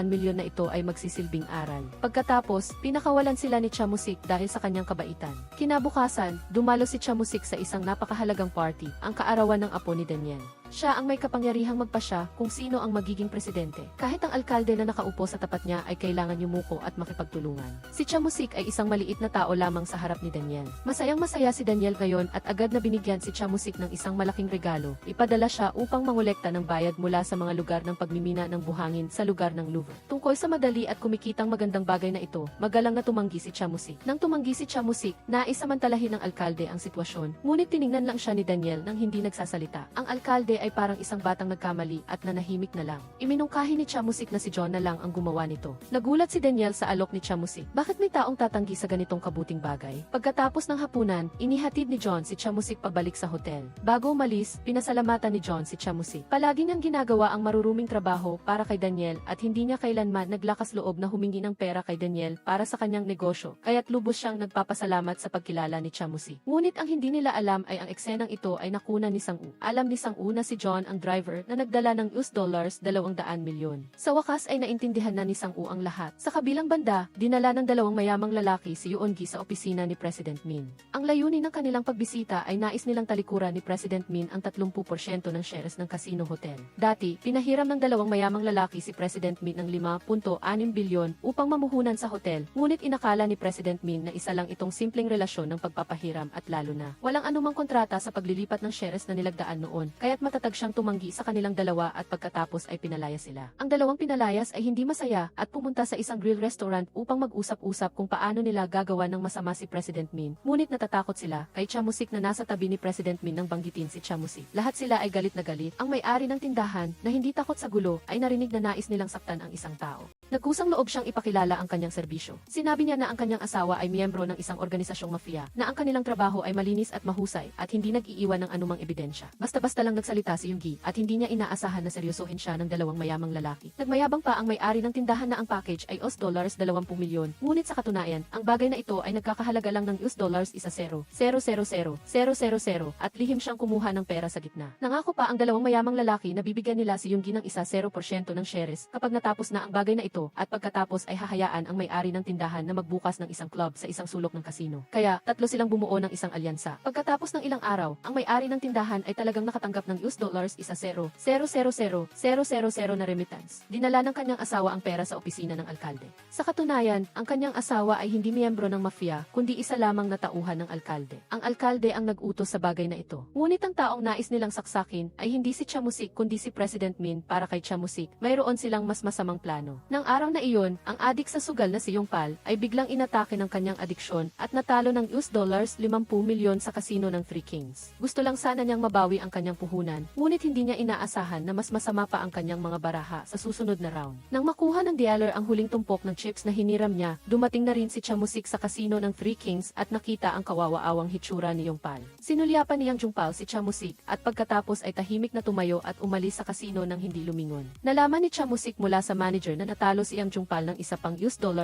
milyon na ito ay magsisilbing aral. Pagkatapos, pinakawalan sila ni Chamusik dahil sa kanyang kabaitan. Kinabukasan, dumalo si Chamusik sa isang napakahalagang party, ang kaarawan ng apo ni Daniel. Siya ang may kapangyarihang magpasya kung sino ang magiging presidente. Kahit ang alkalde na nakaupo sa tapat niya ay kailangan yumuko at makipagtulungan. Si Chamusik ay isang maliit na tao lamang sa harap ni Daniel. Masayang-masaya si Daniel ngayon at agad na binigyan si Chamusik ng isang malaking regalo. Ipadala siya upang mangolekta ng bayad mula sa mga lugar ng pagmimina ng buhangin sa lugar ng Louvre. Tungkol sa madali at kumikitang magandang bagay na ito, magalang na tumanggi si Chamusik. Nang tumanggi si Chamusik, naisamantalahin ng alkalde ang sitwasyon, ngunit tiningnan lang siya ni Daniel nang hindi nagsasalita. Ang alkalde ay parang isang batang nagkamali at nanahimik na lang. Iminungkahi ni Chamusik na si John na lang ang gumawa nito. Nagulat si Daniel sa alok ni Chamusik. Bakit may taong tatanggi sa ganitong kabuting bagay? Pagkatapos ng hapunan, inihatid ni John si Chamusik pabalik sa hotel. Bago umalis, pinasalamatan ni John si Chamusik. Palagi niyang ginagawa ang maruruming trabaho para kay Daniel at hindi niya kailanman naglakas loob na humingi ng pera kay Daniel para sa kanyang negosyo, kaya't lubos siyang nagpapasalamat sa pagkilala ni Chamusik. Ngunit ang hindi nila alam ay ang eksenang ito ay nakuna ni Sang-u. Alam ni Sang-u na si John ang driver na nagdala ng $200 milyon. Sa wakas ay naintindihan na ni Sang-u ang lahat. Sa kabilang banda, dinala ng dalawang mayamang lalaki si Yoon-gi sa opisina ni President Min. Ang layunin ng kanilang pagbisita ay nais nilang talikuran ni President Min ang 30% ng shares ng Casino Hotel. Dati, pinahiram ng dalawang mayamang lalaki si President Min ng 5.6 bilyon upang mamuhunan sa hotel, ngunit inakala ni President Min na isa lang itong simpleng relasyon ng pagpapahiram at lalo na walang anumang kontrata sa paglilipat ng shares na nilagdaan noon, kaya't matatag siyang tumanggi sa kanilang dalawa at pagkatapos ay pinalaya sila. Ang dalawang pinalayas ay hindi masaya at pumunta sa isang grill restaurant upang mag-usap-usap kung paano nila gagawa ng masama si President Min, ngunit natatakot sila kay Chamusik na nasa tabi ni President Min nang banggitin si Chamusik. Lahat sila ay galit na galit. Ang may-ari ng tindahan na hindi takot sa gulo ay narinig na nais nilang saktan ang isang tao. Nagkusang loob siyang ipakilala ang kanyang serbisyo. Sinabi niya na ang kanyang asawa ay miyembro ng isang organisasyong mafia, na ang kanilang trabaho ay malinis at mahusay at hindi nag-iiwan ng anumang ebidensya. Basta-basta lang nagsalita si Yoon-gi at hindi niya inaasahan na seryosohin siya ng dalawang mayamang lalaki. Nagmayabang pa ang may-ari ng tindahan na ang package ay $20 milyon, ngunit sa katunayan, ang bagay na ito ay nagkakahalaga lang ng $10 at lihim siyang kumuha ng pera sa gitna. Nangako pa ang dalawang mayamang lalaki na bibigyan nila si Yoon-gi ng 0% ng shares kapag natapos na ang bagay na ito at pagkatapos ay hahayaan ang may-ari ng tindahan na magbukas ng isang club sa isang sulok ng kasino. Kaya, tatlo silang bumuo ng isang alyansa. Pagkatapos ng ilang araw, ang may-ari ng tindahan ay talagang nakatanggap ng $10 na remittance. Dinala ng kanyang asawa ang pera sa opisina ng alkalde. Sa katunayan, ang kanyang asawa ay hindi miyembro ng mafia, kundi isa lamang na tauhan ng alkalde. Ang alkalde ang nag-utos sa bagay na ito. Ngunit ang taong nais nilang saksakin ay hindi si Chamusik kundi si President Min. Para kay Chamusik, mayroon silang mas masamang plano. Nang araw na iyon, ang adik sa sugal na si Yongpal ay biglang inatake ng kanyang adiksyon at natalo ng $50 milyon sa kasino ng Three Kings. Gusto lang sana niyang mabawi ang kanyang puhunan, ngunit hindi niya inaasahan na mas masama pa ang kanyang mga baraha sa susunod na round. Nang makuha ng dealer ang huling tumpok ng chips na hiniram niya, dumating na rin si Chamusik sa kasino ng Three Kings at nakita ang kawawa-awang hitsura ni Yongpal. Sinulyapan ni Yang Jungpal si Chamusik at pagkatapos ay tahimik na tumayo at umalis sa kasino nang hindi lumingon. Nalaman ni Chamusik mula sa manager na natalo si Yang Jungpal ng isa pang $50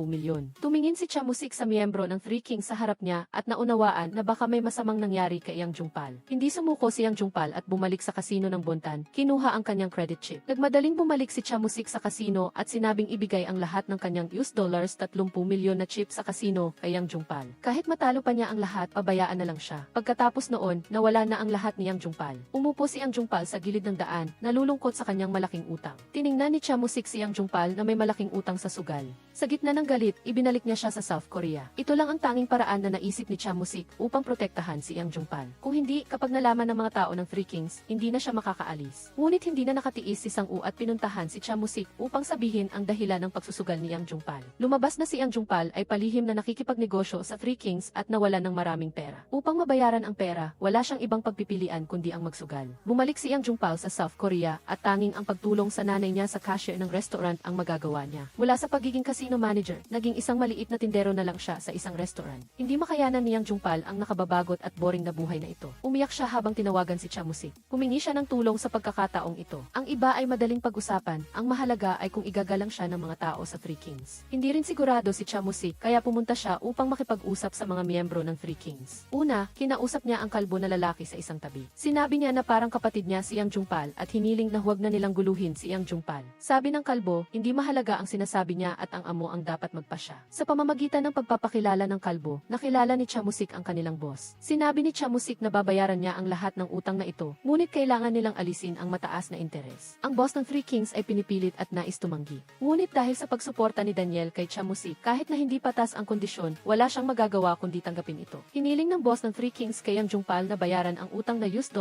milyon. Tumingin si Chamusik sa miyembro ng Three Kings sa harap niya at naunawaan na baka may masamang nangyari kay Yang Jungpal. Hindi sumuko si Yang Jungpal at bumalik sa kasino ng Bontan, kinuha ang kanyang credit chip. Nagmadaling bumalik si Chamusik sa kasino at sinabing ibigay ang lahat ng kanyang $30 milyon na chip sa kasino kay Yang Jungpal. Kahit matalo pa niya ang lahat, pabayaan na lang siya. Pagkatapos noon, nawala na ang lahat ni Yang Jungpal. Umupo si Yang Jungpal sa gilid ng daan, nalulungkot sa kanyang malaking utang. Tiningnan ni Chamusik si Yang Jungpal na may malaking utang sa sugal. Sa gitna ng galit, ibinalik niya siya sa South Korea. Ito lang ang tanging paraan na naisip ni Chamusik upang protektahan si Yang Jungpal. Kung hindi, kapag nalaman ng mga tao ng Three Kings, hindi na siya makakaalis. Ngunit hindi na nakatiis si Sang-u at pinuntahan si Chamusik upang sabihin ang dahilan ng pagsusugal ni Yang Jungpal. Lumabas na si Yang Jungpal ay palihim na nakikipagnegosyo sa Three Kings at nawalan ng maraming pera. Upang mabayaran ang pera, wala siyang ibang pagpipilian kundi ang magsugal. Bumalik si Yang Jungpal sa South Korea at tanging ang pagtulong sa nanay niya sa cashier ng restaurant ang magagawa niya. Mula sa pagiging casino manager, naging isang maliit na tindero na lang siya sa isang restaurant. Hindi makayanan ni Yang Jungpal ang nakababagot at boring na buhay na ito. Umiyak siya habang tinawagan si Chamusik. Humingi siya ng tulong sa pagkakataong ito. Ang iba ay madaling pag-usapan, ang mahalaga ay kung igagalang siya ng mga tao sa Three Kings. Hindi rin sigurado si Chamusik kaya pumunta siya upang makipag-usap sa mga miyembro ng Three Kings. Una, kinausap niya ang kalbo na lalaki sa isang tabi. Sinabi niya na parang kapatid niya si Yang Jungpal at hiniling na huwag na nilang guluhin si Yang Jungpal. Sabi ng kalbo, hindi mahalaga ang sinasabi niya at ang amo ang dapat magpasya. Sa pamamagitan ng pagpapakilala ng kalbo, nakilala ni Chamusik ang kanilang boss. Sinabi ni Chamusik na babayaran niya ang lahat ng utang na ito, ngunit kailangan nilang alisin ang mataas na interes. Ang boss ng Three Kings ay pinipilit at nais tumanggi. Ngunit dahil sa pagsuporta ni Daniel kay Chamusik, kahit na hindi patas ang kondisyon, wala siyang magagawa kundi tanggapin ito. Hiniling ng boss ng Three Kings kay Yang Jungpal na bayaran ang utang na $40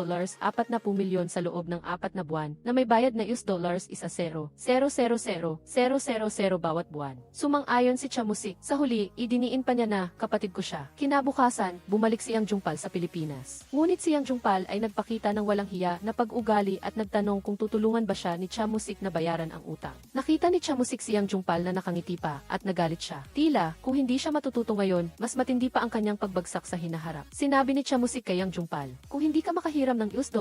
milyon sa loob ng 4 na buwan, na may bayad na $10 bawat buwan. Sumang-ayon si Chamusik. Sa huli, idiniin pa niya na, kapatid ko siya. Kinabukasan, bumalik si Yang Jungpal sa Pilipinas. Ngunit si Yang Jungpal ay nagpakita ng walang hiya na pag-ugali at nagtanong kung tutulungan ba siya ni Chamusik na bayaran ang utang. Nakita ni Chamusik si Yang Jungpal na nakangiti pa at nagalit siya. Tila, kung hindi siya matututo ngayon, mas matindi pa ang kanyang pagbagsak sa hinaharap. Sinabi ni Chamusik kay Yang Jungpal, kung hindi ka makahiram ng $10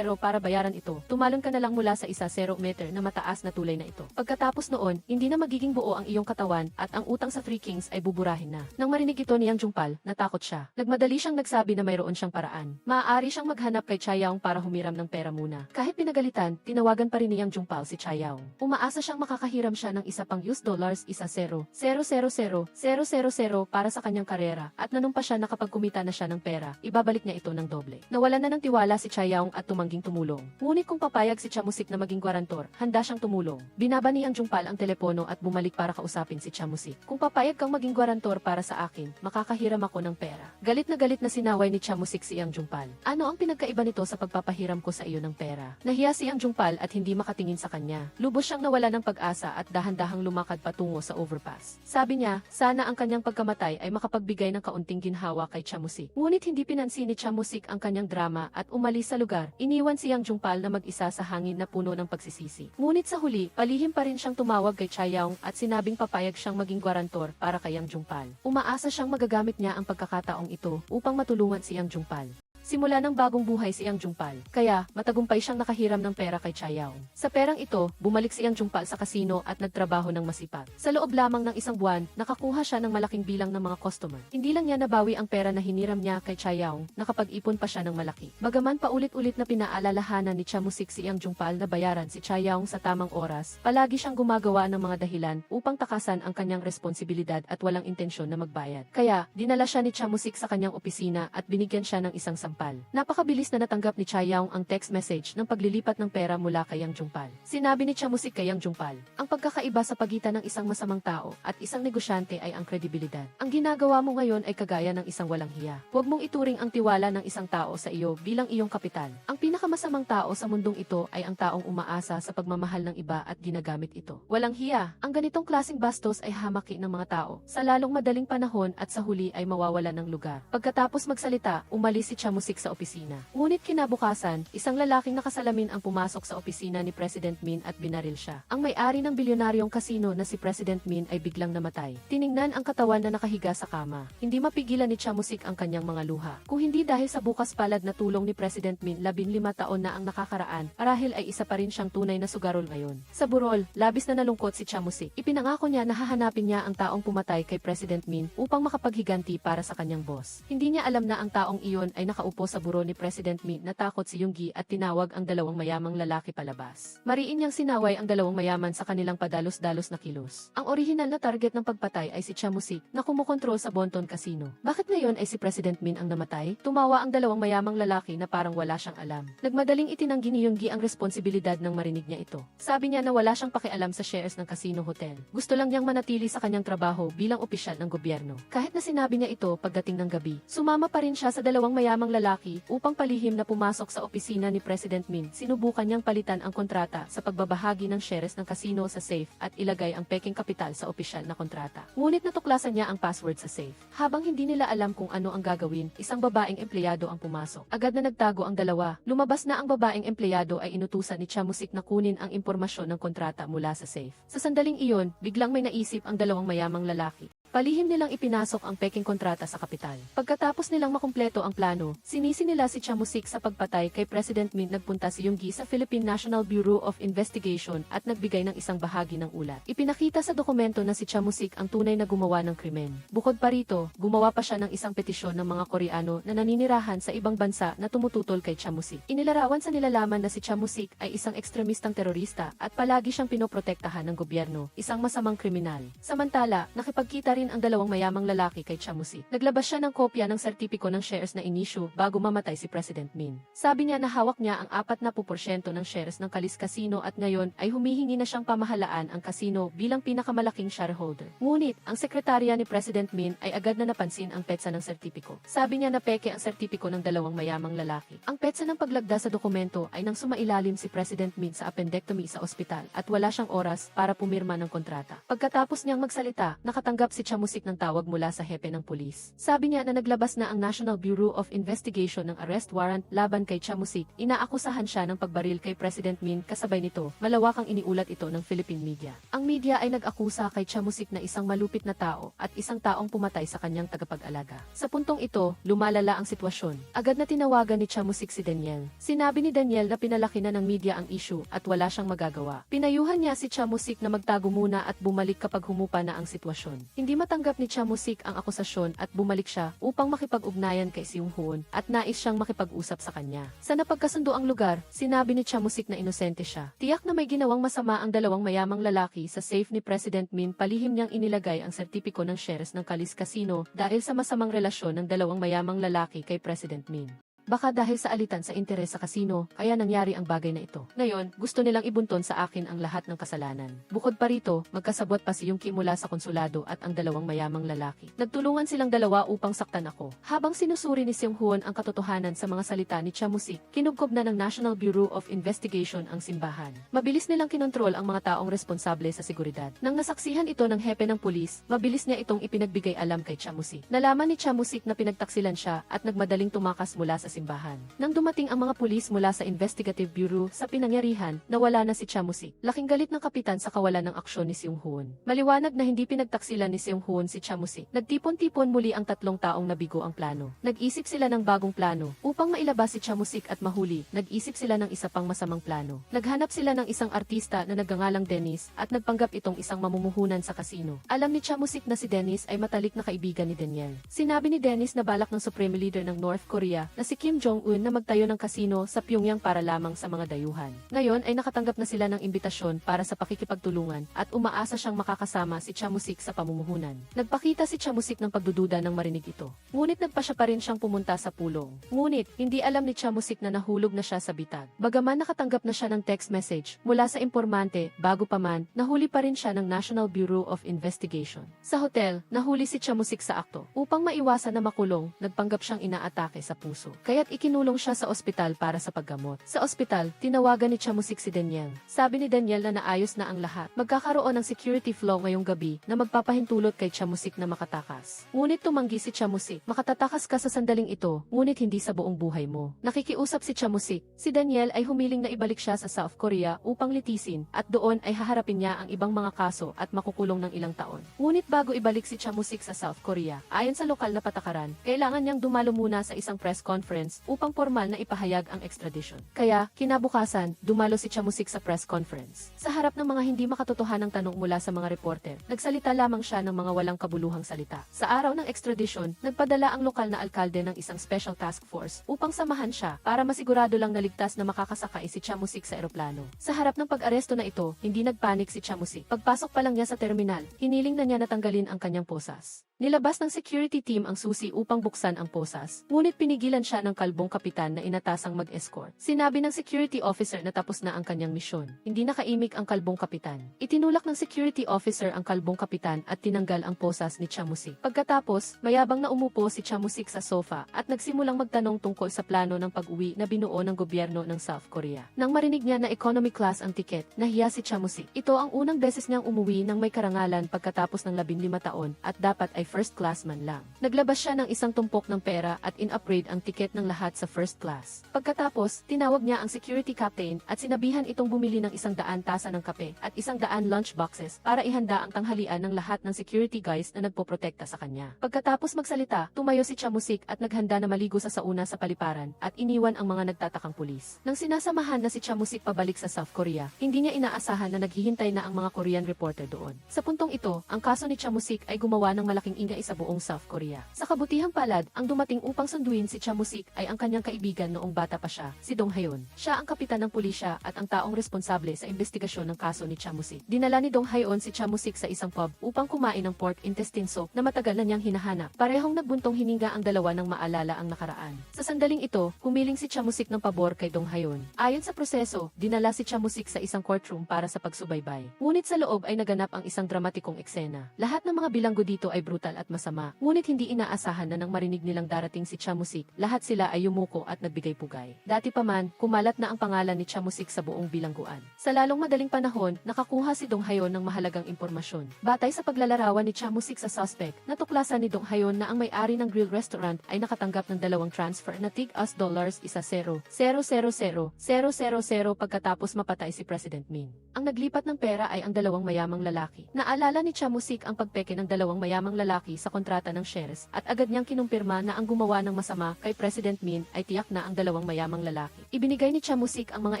para bayaran ito, tumalon ka na lang mula sa meter na mataas na tulay na ito. Pagkatapos noon, hindi na magiging buo ang iyong katawan at ang utang sa Three Kings ay buburahin na. Nang marinig ito ni Yang Jungpal, natakot siya. Nagmadali siyang nagsabi na mayroon siyang paraan. Maaari siyang maghanap kay Chayaong para humiram ng pera muna. Kahit pinagalitan, tinawagan pa rin ni Yang Jungpal si Chayaong. Umaasa siyang makakahiram siya ng isa pang $1,000,000,000 para sa kanyang karera at nanumpa siya na kapag kumita na siya ng pera, ibabalik niya ito ng doble. Nawalan na ng tiwala si Chayaong at tumangging tumulong. Ngunit kung papayag si Chamusik na maging gwarantor, handa siyang tumulong. Binaba ni Yang Jungpal ang telepono at bumalik para kausapin si Chamusik. Kung papayag kang maging gwarantor para sa akin, makakahiram ako ng pera. Galit na sinaway ni Chamusik si Yang Jungpal. Ano ang pinagkaiba nito sa pagpapahiram ko sa iyo ng pera? Nahiya si Yang Jungpal at hindi makatingin sa kanya. Lubos siyang nawala ng pag-asa at dahan-dahang lumakad patungo sa overpass. Sabi niya, sana ang kanyang pagkamatay ay makapagbigay ng kaunting ginhawa kay Chamusik. Ngunit hindi pinansin ni Chamusik ang kanyang drama at umalis sa lugar. Iniwan si Yang Jungpal na mag-isa sa hangin na puno ng pagsisisi. Ngunit sa huli, palihim pa rin siyang tumawag kay Chayaong at sinabing papayag siyang maging gwarantor para kay Yang Jungpal. Umaasa siyang magagamit niya ang pagkakataong ito upang matulungan si Yang Jungpal. Simula ng bagong buhay si Yang Jungpal, kaya matagumpay siyang nakahiram ng pera kay Chayaong. Sa perang ito, bumalik si Yang Jungpal sa kasino at nagtrabaho ng masipag. Sa loob lamang ng isang buwan, nakakuha siya ng malaking bilang ng mga customer. Hindi lang niya nabawi ang pera na hiniram niya kay Chayaong, nakapag-ipon pa siya ng malaki. Bagaman paulit-ulit na pinaalalahanan ni Chamusik si Yang Jungpal na bayaran si Chayaong sa tamang oras, palagi siyang gumagawa ng mga dahilan upang takasan ang kanyang responsibilidad at walang intensyon na magbayad. Kaya, dinala siya ni Chamusik sa kanyang opisina at binigyan siya ng isang napakabilis na natanggap ni Chayaong ang text message ng paglilipat ng pera mula kay Yang Jungpal. Sinabi ni Chamusik kay Yang Jungpal, ang pagkakaiba sa pagitan ng isang masamang tao at isang negosyante ay ang kredibilidad. Ang ginagawa mo ngayon ay kagaya ng isang walang hiya. Huwag mong ituring ang tiwala ng isang tao sa iyo bilang iyong kapital. Ang pinakamasamang tao sa mundong ito ay ang taong umaasa sa pagmamahal ng iba at ginagamit ito. Walang hiya, ang ganitong klaseng bastos ay hamaki ng mga tao. Sa lalong madaling panahon at sa huli ay mawawala ng lugar. Pagkatapos magsalita, umalis si Chamusik sa opisina. Ngunit kinabukasan, isang lalaking nakasalamin ang pumasok sa opisina ni President Min at binaril siya. Ang may-ari ng bilyonaryong kasino na si President Min ay biglang namatay. Tiningnan ang katawan na nakahiga sa kama. Hindi mapigilan ni Chamusik ang kanyang mga luha. Kung hindi dahil sa bukas palad na tulong ni President Min 15 taon na ang nakakaraan, marahil ay isa pa rin siyang tunay na sugarol ngayon. Sa burol, labis na nalungkot si Chamusik. Ipinangako niya na hahanapin niya ang taong pumatay kay President Min upang makapaghiganti para sa kanyang boss. Hindi niya alam na ang taong iyon ay nakaupo sa burol ni President Min. Natakot si Yoongi at tinawag ang dalawang mayamang lalaki palabas. Mariin niyang sinaway ang dalawang mayaman sa kanilang padalos-dalos na kilos. Ang orihinal na target ng pagpatay ay si Chamusik na kumukontrol sa Bonton Casino. Bakit ngayon ay si President Min ang namatay? Tumawa ang dalawang mayamang lalaki na parang wala siyang alam. Nagmadaling itinanggi ni Yoongi ang responsibilidad ng marinig niya ito. Sabi niya na wala siyang pakialam sa shares ng Casino Hotel. Gusto lang niyang manatili sa kanyang trabaho bilang opisyal ng gobyerno. Kahit na sinabi niya ito pagdating ng gabi, sumama pa rin siya sa dalawang mayamang lalaki upang palihim na pumasok sa opisina ni President Min. Sinubukan niyang palitan ang kontrata sa pagbabahagi ng shares ng kasino sa safe at ilagay ang peking kapital sa opisyal na kontrata. Ngunit natuklasan niya ang password sa safe. Habang hindi nila alam kung ano ang gagawin, isang babaeng empleyado ang pumasok. Agad na nagtago ang dalawa. Lumabas na ang babaeng empleyado ay inutusan ni Chamusik na kunin ang impormasyon ng kontrata mula sa safe. Sa sandaling iyon, biglang may naisip ang dalawang mayamang lalaki. Palihim nilang ipinasok ang peking kontrata sa kapital. Pagkatapos nilang makumpleto ang plano, sinisi nila si Chamusik sa pagpatay kay President Min. Nagpunta si Yoongi sa Philippine National Bureau of Investigation at nagbigay ng isang bahagi ng ulat. Ipinakita sa dokumento na si Chamusik ang tunay na gumawa ng krimen. Bukod pa rito, gumawa pa siya ng isang petisyon ng mga Koreano na naninirahan sa ibang bansa na tumututol kay Chamusik. Inilarawan sa nilalaman na si Chamusik ay isang ekstremistang terorista at palagi siyang pinoprotektahan ng gobyerno, isang masamang kriminal. Samantala, nakipagkita rin ang dalawang mayamang lalaki kay Chamusik. Naglabas siya ng kopya ng sertipiko ng shares na inisyu bago mamatay si President Min. Sabi niya na hawak niya ang 40% ng shares ng Kalis Casino at ngayon ay humihingi na siyang pamahalaan ang casino bilang pinakamalaking shareholder. Ngunit, ang sekretarya ni President Min ay agad na napansin ang petsa ng sertipiko. Sabi niya na peke ang sertipiko ng dalawang mayamang lalaki. Ang petsa ng paglagda sa dokumento ay nang sumailalim si President Min sa appendectomy sa ospital at wala siyang oras para pumirma ng kontrata. Pagkatapos niyang magsalita, nakatanggap si Chamusik ng tawag mula sa hepe ng pulis. Sabi niya na naglabas na ang National Bureau of Investigation ng arrest warrant laban kay Chamusik. Inaakusahan siya ng pagbaril kay President Min, kasabay nito, malawakang iniulat ito ng Philippine media. Ang media ay nag-akusa kay Chamusik na isang malupit na tao at isang taong pumatay sa kanyang tagapag-alaga. Sa puntong ito, lumalala ang sitwasyon. Agad na tinawagan ni Chamusik si Daniel. Sinabi ni Daniel na pinalaki na ng media ang issue at wala siyang magagawa. Pinayuhan niya si Chamusik na magtago muna at bumalik kapag humupa na ang sitwasyon. Hindi matanggap ni Chamusik ang akusasyon at bumalik siya upang makipag-ugnayan kay Seung-hoon at nais siyang makipag-usap sa kanya. Sa napagkasundo ang lugar, sinabi ni Chamusik na inosente siya. Tiyak na may ginawang masama ang dalawang mayamang lalaki sa safe ni President Min, palihim niyang inilagay ang sertipiko ng shares ng Kalis Casino dahil sa masamang relasyon ng dalawang mayamang lalaki kay President Min. Baka dahil sa alitan sa interes sa kasino, kaya nangyari ang bagay na ito. Ngayon, gusto nilang ibunton sa akin ang lahat ng kasalanan. Bukod pa rito, magkasabot pa si Yung mula sa konsulado at ang dalawang mayamang lalaki. Nagtulungan silang dalawa upang saktan ako. Habang sinusuri ni Seung-hoon ang katotohanan sa mga salita ni Chamusik, kinugkob na ng National Bureau of Investigation ang simbahan. Mabilis nilang kinontrol ang mga taong responsable sa seguridad. Nang nasaksihan ito ng hepe ng pulis, mabilis niya itong ipinagbigay alam kay Chamusik. Nalaman ni Chamusik na pinagtaksilan siya at nagmadaling tumakas mula sa simbahan. Nang dumating ang mga pulis mula sa Investigative Bureau sa pinangyarihan, nawala na si Chamusik. Laking galit ng kapitan sa kawalan ng aksyon ni Seung-hoon. Maliwanag na hindi pinagtaksilan ni Seung-hoon si Chamusik. Nagtipon-tipon muli ang tatlong taong nabigo ang plano. Nag-isip sila ng bagong plano upang mailabas si Chamusik at mahuli. Nag-isip sila ng isa pang masamang plano. Naghanap sila ng isang artista na nagngangalang Dennis at nagpanggap itong isang mamumuhunan sa kasino. Alam ni Chamusik na si Dennis ay matalik na kaibigan ni Daniel. Sinabi ni Dennis na balak ng Supreme Leader ng North Korea na si Kim Jong-un na magtayo ng kasino sa Pyongyang para lamang sa mga dayuhan. Ngayon ay nakatanggap na sila ng imbitasyon para sa pakikipagtulungan at umaasa siyang makakasama si Chamusik sa pamumuhunan. Nagpakita si Chamusik ng pagdududa nang marinig ito. Ngunit nagpasya pa rin siyang pumunta sa pulong. Ngunit, hindi alam ni Chamusik na nahulog na siya sa bitag. Bagaman nakatanggap na siya ng text message mula sa impormante, bago pa man, nahuli pa rin siya ng National Bureau of Investigation. Sa hotel, nahuli si Chamusik sa akto. Upang maiwasan na makulong, nagpanggap siyang inaatake sa puso. Kaya't ikinulong siya sa ospital para sa paggamot. Sa ospital, tinawagan ni Chamusik si Daniel. Sabi ni Daniel na naayos na ang lahat. Magkakaroon ng security flow ngayong gabi na magpapahintulot kay Chamusik na makatakas. Ngunit tumanggi si Chamusik. Makatatakas ka sa sandaling ito, ngunit hindi sa buong buhay mo. Nakikiusap si Chamusik. Si Daniel ay humiling na ibalik siya sa South Korea upang litisin at doon ay haharapin niya ang ibang mga kaso at makukulong ng ilang taon. Ngunit bago ibalik si Chamusik sa South Korea, ayon sa lokal na patakaran, kailangan niyang dumalo muna sa isang press conference upang formal na ipahayag ang extradition. Kaya, kinabukasan, dumalo si Chamusik sa press conference. Sa harap ng mga hindi makatotohanang tanong mula sa mga reporter, nagsalita lamang siya ng mga walang kabuluhang salita. Sa araw ng extradition, nagpadala ang lokal na alkalde ng isang special task force upang samahan siya para masigurado lang na ligtas na makakasakay si Chamusik sa eroplano. Sa harap ng pag-aresto na ito, hindi nagpanik si Chamusik. Pagpasok pa lang niya sa terminal, hiniling na niya natanggalin ang kanyang posas. Nilabas ng security team ang susi upang buksan ang posas, ngunit pinigilan siya ng kalbong kapitan na inatasang mag-escort. Sinabi ng security officer na tapos na ang kanyang misyon. Hindi nakaimik ang kalbong kapitan. Itinulak ng security officer ang kalbong kapitan at tinanggal ang posas ni Chamusik. Pagkatapos, mayabang na umupo si Chamusik sa sofa at nagsimulang magtanong tungkol sa plano ng pag-uwi na binuo ng gobyerno ng South Korea. Nang marinig niya na economy class ang tiket, nahiya si Chamusik. Ito ang unang beses niyang umuwi ng may karangalan pagkatapos ng 15 taon at dapat ay first class man lang. Naglabas siya ng isang tumpok ng pera at in-upgrade ang tiket ng lahat sa first class. Pagkatapos, tinawag niya ang security captain at sinabihan itong bumili ng 100 tasa ng kape at 100 lunch boxes para ihanda ang tanghalian ng lahat ng security guys na nagpoprotekta sa kanya. Pagkatapos magsalita, tumayo si Chamusik at naghanda na maligo sa sauna sa paliparan at iniwan ang mga nagtatakang pulis. Nang sinasamahan na si Chamusik pabalik sa South Korea, hindi niya inaasahan na naghihintay na ang mga Korean reporter doon. Sa puntong ito, ang kaso ni Chamusik ay gumawa ng malaking ingay sa buong South Korea. Sa kabutihang palad, ang dumating upang sunduin si Chamusik ay ang kanyang kaibigan noong bata pa siya, si Dong Hayon. Siya ang kapitan ng pulisya at ang taong responsable sa investigasyon ng kaso ni Chamusik. Dinala ni Dong Hayon si Chamusik sa isang pub upang kumain ng pork intestine soup na matagal na niyang hinahanap. Parehong nagbuntong hininga ang dalawa nang maalala ang nakaraan. Sa sandaling ito, humiling si Chamusik ng pabor kay Dong Hayon. Ayon sa proseso, dinala si Chamusik sa isang courtroom para sa pagsubaybay. Ngunit sa loob ay naganap ang isang dramatikong eksena. Lahat ng mga bilanggo dito ay brutal at masama, ngunit hindi inaasahan na nang marinig nilang darating si Chamusik, lahat sila sila ay yumuko at nagbigay pugay. Dati pa man, kumalat na ang pangalan ni Chamusik sa buong bilangguan. Sa lalong madaling panahon, nakakuha si Dong Hayon ng mahalagang impormasyon. Batay sa paglalarawan ni Chamusik sa suspect, natuklasan ni Dong Hayon na ang may-ari ng grill restaurant ay nakatanggap ng 2 transfer na tig-US dollars 10,000,000 pagkatapos mapatay si President Min. Ang naglipat ng pera ay ang 2 mayamang lalaki. Naalala ni Chamusik ang pagpeke ng 2 mayamang lalaki sa kontrata ng shares at agad niyang kinumpirma na ang gumawa ng masama kay President Min ay tiyak na ang 2 mayamang lalaki. Ibinigay ni Chamusik ang mga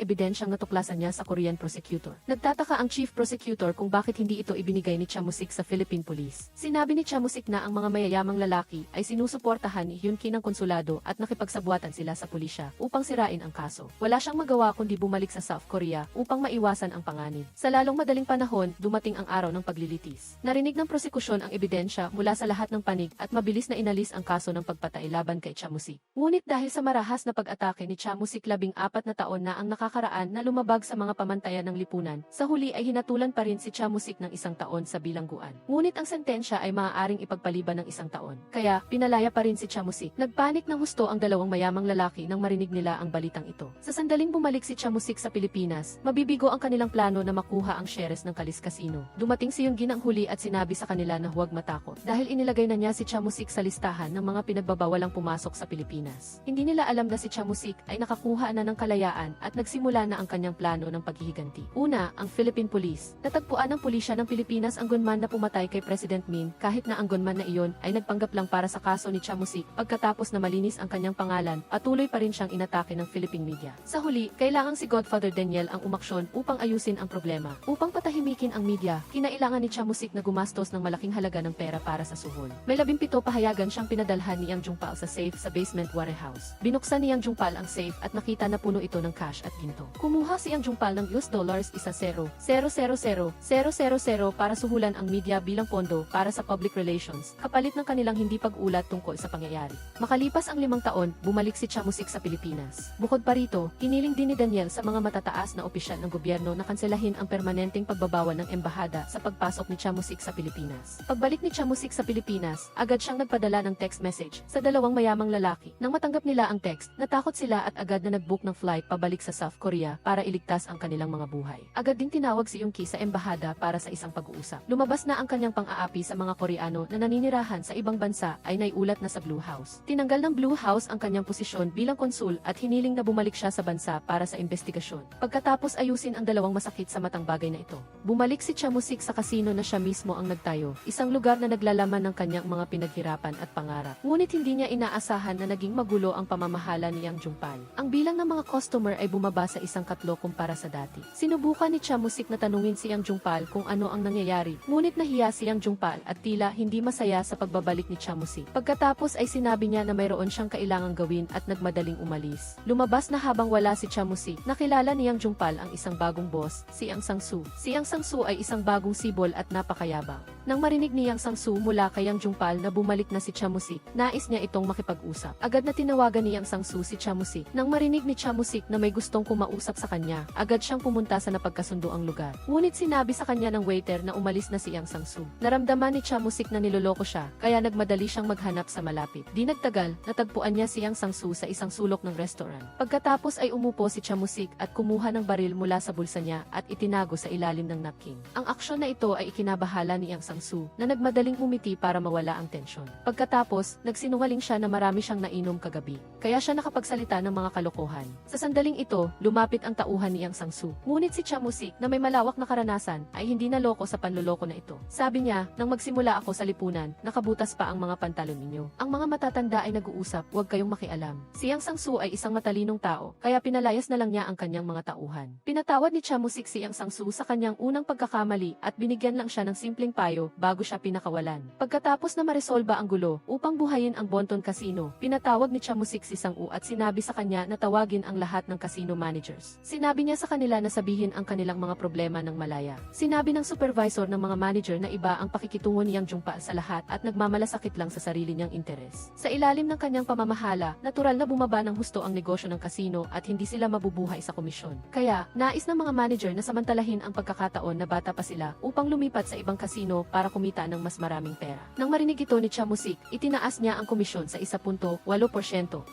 ebidensyang natuklasan niya sa Korean prosecutor. Nagtataka ang chief prosecutor kung bakit hindi ito ibinigay ni Chamusik sa Philippine Police. Sinabi ni Chamusik na ang mga mayayamang lalaki ay sinusuportahan ni Hyun Ki ng konsulado at nakipagsabuatan sila sa pulisya upang sirain ang kaso. Wala siyang magawa kundi bumalik sa South Korea upang maiwasan ang panganib. Sa lalong madaling panahon, dumating ang araw ng paglilitis. Narinig ng prosekusyon ang ebidensya mula sa lahat ng panig at mabilis na inalis ang kaso ng pagpatay laban kay Chamusik. Ngunit dahil sa marahas na pag-atake ni Chamusik 14 na taon na ang nakakaraan na lumabag sa mga pamantayan ng lipunan, sa huli ay hinatulan pa rin si Chamusik ng 1 taon sa bilangguan. Ngunit ang sentensya ay maaaring ipagpaliban ng 1 taon. Kaya, pinalaya pa rin si Chamusik. Nagpanik ng husto ang 2 mayamang lalaki nang marinig nila ang balitang ito. Sa sandaling bumalik si Chamusik sa Pilipinas, mabibigo ang kanilang plano na makuha ang shares ng Kalis Casino. Dumating si Yunggin ang huli at sinabi sa kanila na huwag matakot dahil inilagay na niya si Chamusik sa listahan ng mga pinagbabawalang pumasok sa Pilipinas. Hindi nila alam na si Chamusik ay nakakuha na ng kalayaan at nagsimula na ang kanyang plano ng paghihiganti. Una, ang Philippine Police. Natagpuan ng pulisya ng Pilipinas ang gunman na pumatay kay President Min kahit na ang gunman na iyon ay nagpanggap lang para sa kaso ni Chamusik. Pagkatapos na malinis ang kanyang pangalan, patuloy pa rin siyang inatake ng Philippine media. Sa huli, kailangang si Godfather Daniel ang umaksyon upang ayusin ang problema. Upang patahimikin ang media, kinailangan ni Chamusik na gumastos ng malaking halaga ng pera para sa suhol. May 17 pahayagan siyang pinadalhan ni Yang Jungpal sa safe sa basement warehouse. Binuksan ni Yang Jungpal ang safe at nakita na puno ito ng cash at ginto. Kumuha si Yang Jungpal ng US dollars 10,000,000 para suhulan ang media bilang pondo para sa public relations, kapalit ng kanilang hindi pag-ulat tungkol sa pangyayari. Makalipas ang 5 taon, bumalik si Chamusik sa Pilipinas. Bukod pa rito, hiniling din ni Daniel sa mga matataas na opisyal ng gobyerno na kanselahin ang permanenteng pagbabawal ng embahada sa pagpasok ni Chamusik sa Pilipinas. Pagbalik ni Chamusik sa Pilipinas, agad siyang nagpadala ng text message sa 2 mayamang lalaki. Nang matanggap nila ang text, natakot sila at agad na nag-book ng flight pabalik sa South Korea para iligtas ang kanilang mga buhay. Agad din tinawag si Yunggin sa embahada para sa isang pag-uusap. Lumabas na ang kanyang pang-aapi sa mga Koreano na naninirahan sa ibang bansa ay naiulat na sa Blue House. Tinanggal ng Blue House ang kanyang posisyon bilang konsul at hiniling na bumalik siya sa bansa para sa investigasyon. Pagkatapos ayusin ang 2 masakit sa matang bagay na ito, bumalik si Chamusik sa kasino na siya mismo ang nagtayo, isang lugar na naglalaman ng kanyang mga pinaghirapan at pangarap. Ngunit hindi niya inaasahan na naging magulo ang pamamahala ni Yang Jungpal. Ang bilang ng mga customer ay bumaba sa 1 katlo kumpara sa dati. Sinubukan ni Chamusik na tanungin si Yang Jungpal kung ano ang nangyayari, ngunit nahiya si Yang Jungpal at tila hindi masaya sa pagbabalik ni Chamusik. Pagkatapos ay sinabi niya na mayroon siyang kailangang gawin at nagmadaling umalis. Lumabas na habang wala si Chamusik, nakilala ni Yang Jungpal ang isang bagong boss, si Yang Sang-soo. Si Yang Sang-soo ay isang bagong sibol at napakayabang. Nang marinig ni Yang Sang-soo mula kay Yang Jungpal na bumalik na si Chamusik, nais niya itong makipag-usap. Agad na tinawagan ni Yang Sang-soo si Chamusik. Nang marinig ni Chamusik na may gustong kumausap sa kanya, agad siyang pumunta sa napagkasundoang lugar. Ngunit sinabi sa kanya ng waiter na umalis na si Yang Sang-soo. Naramdaman ni Chamusik na niloloko siya, kaya nagmadali siyang maghanap sa malapit. Di nagtagal, natagpuan niya si Yang Sang-soo sa isang sulok ng restaurant. Pagkatapos ay umupo si Chamusik at kumuha ng baril mula sa bulsa niya at itinago sa ilalim ng napkin. Ang aksyon na ito ay ikinabahala ni Yang Sang-soo na nagmadaling umiti para mawala ang tensyon. Pagkatapos, nagsinungaling siya na marami siyang nainom kagabi, kaya siya nakapagsalita ng mga kalokohan. Sa sandaling ito, lumapit ang tauhan ni Yang Sang-soo. Ngunit si Chamusik na may malawak na karanasan ay hindi naloko sa panloloko na ito. Sabi niya, nang magsimula ako sa lipunan, nakabutas pa ang mga pantalon ninyo. Ang mga matatanda ay nag-uusap, huwag kayong makialam. Si Yang Sang-soo ay isang matalinong tao, kaya pinalayas na lang niya ang kanyang mga tauhan. Pinatawad ni Chamusik si Yang Sang-soo sa kanyang unang pagkakamali at binigyan lang siya ng simpleng payo bago siya pinakawalan. Pagkatapos na maresolba ang gulo upang buhayin ang Bonton Casino, pinatawag ni Chamusik si Sang-woo at sinabi sa kanya na tawagin ang lahat ng casino managers. Sinabi niya sa kanila na sabihin ang kanilang mga problema ng malaya. Sinabi ng supervisor ng mga manager na iba ang pakikitungo ni Yang Jungpal sa lahat at nagmamalasakit lang sa sarili niyang interes. Sa ilalim ng kanyang pamamahala, natural na bumaba ng husto ang negosyo ng kasino at hindi sila mabubuhay sa komisyon. Kaya, nais ng mga manager na samantalahin ang pagkakataon na bata pa sila upang lumipat sa ibang kasino para kumita ng mas maraming pera. Nang marinig ito ni Chamusik, itinaas niya ang komisyon sa 1.8%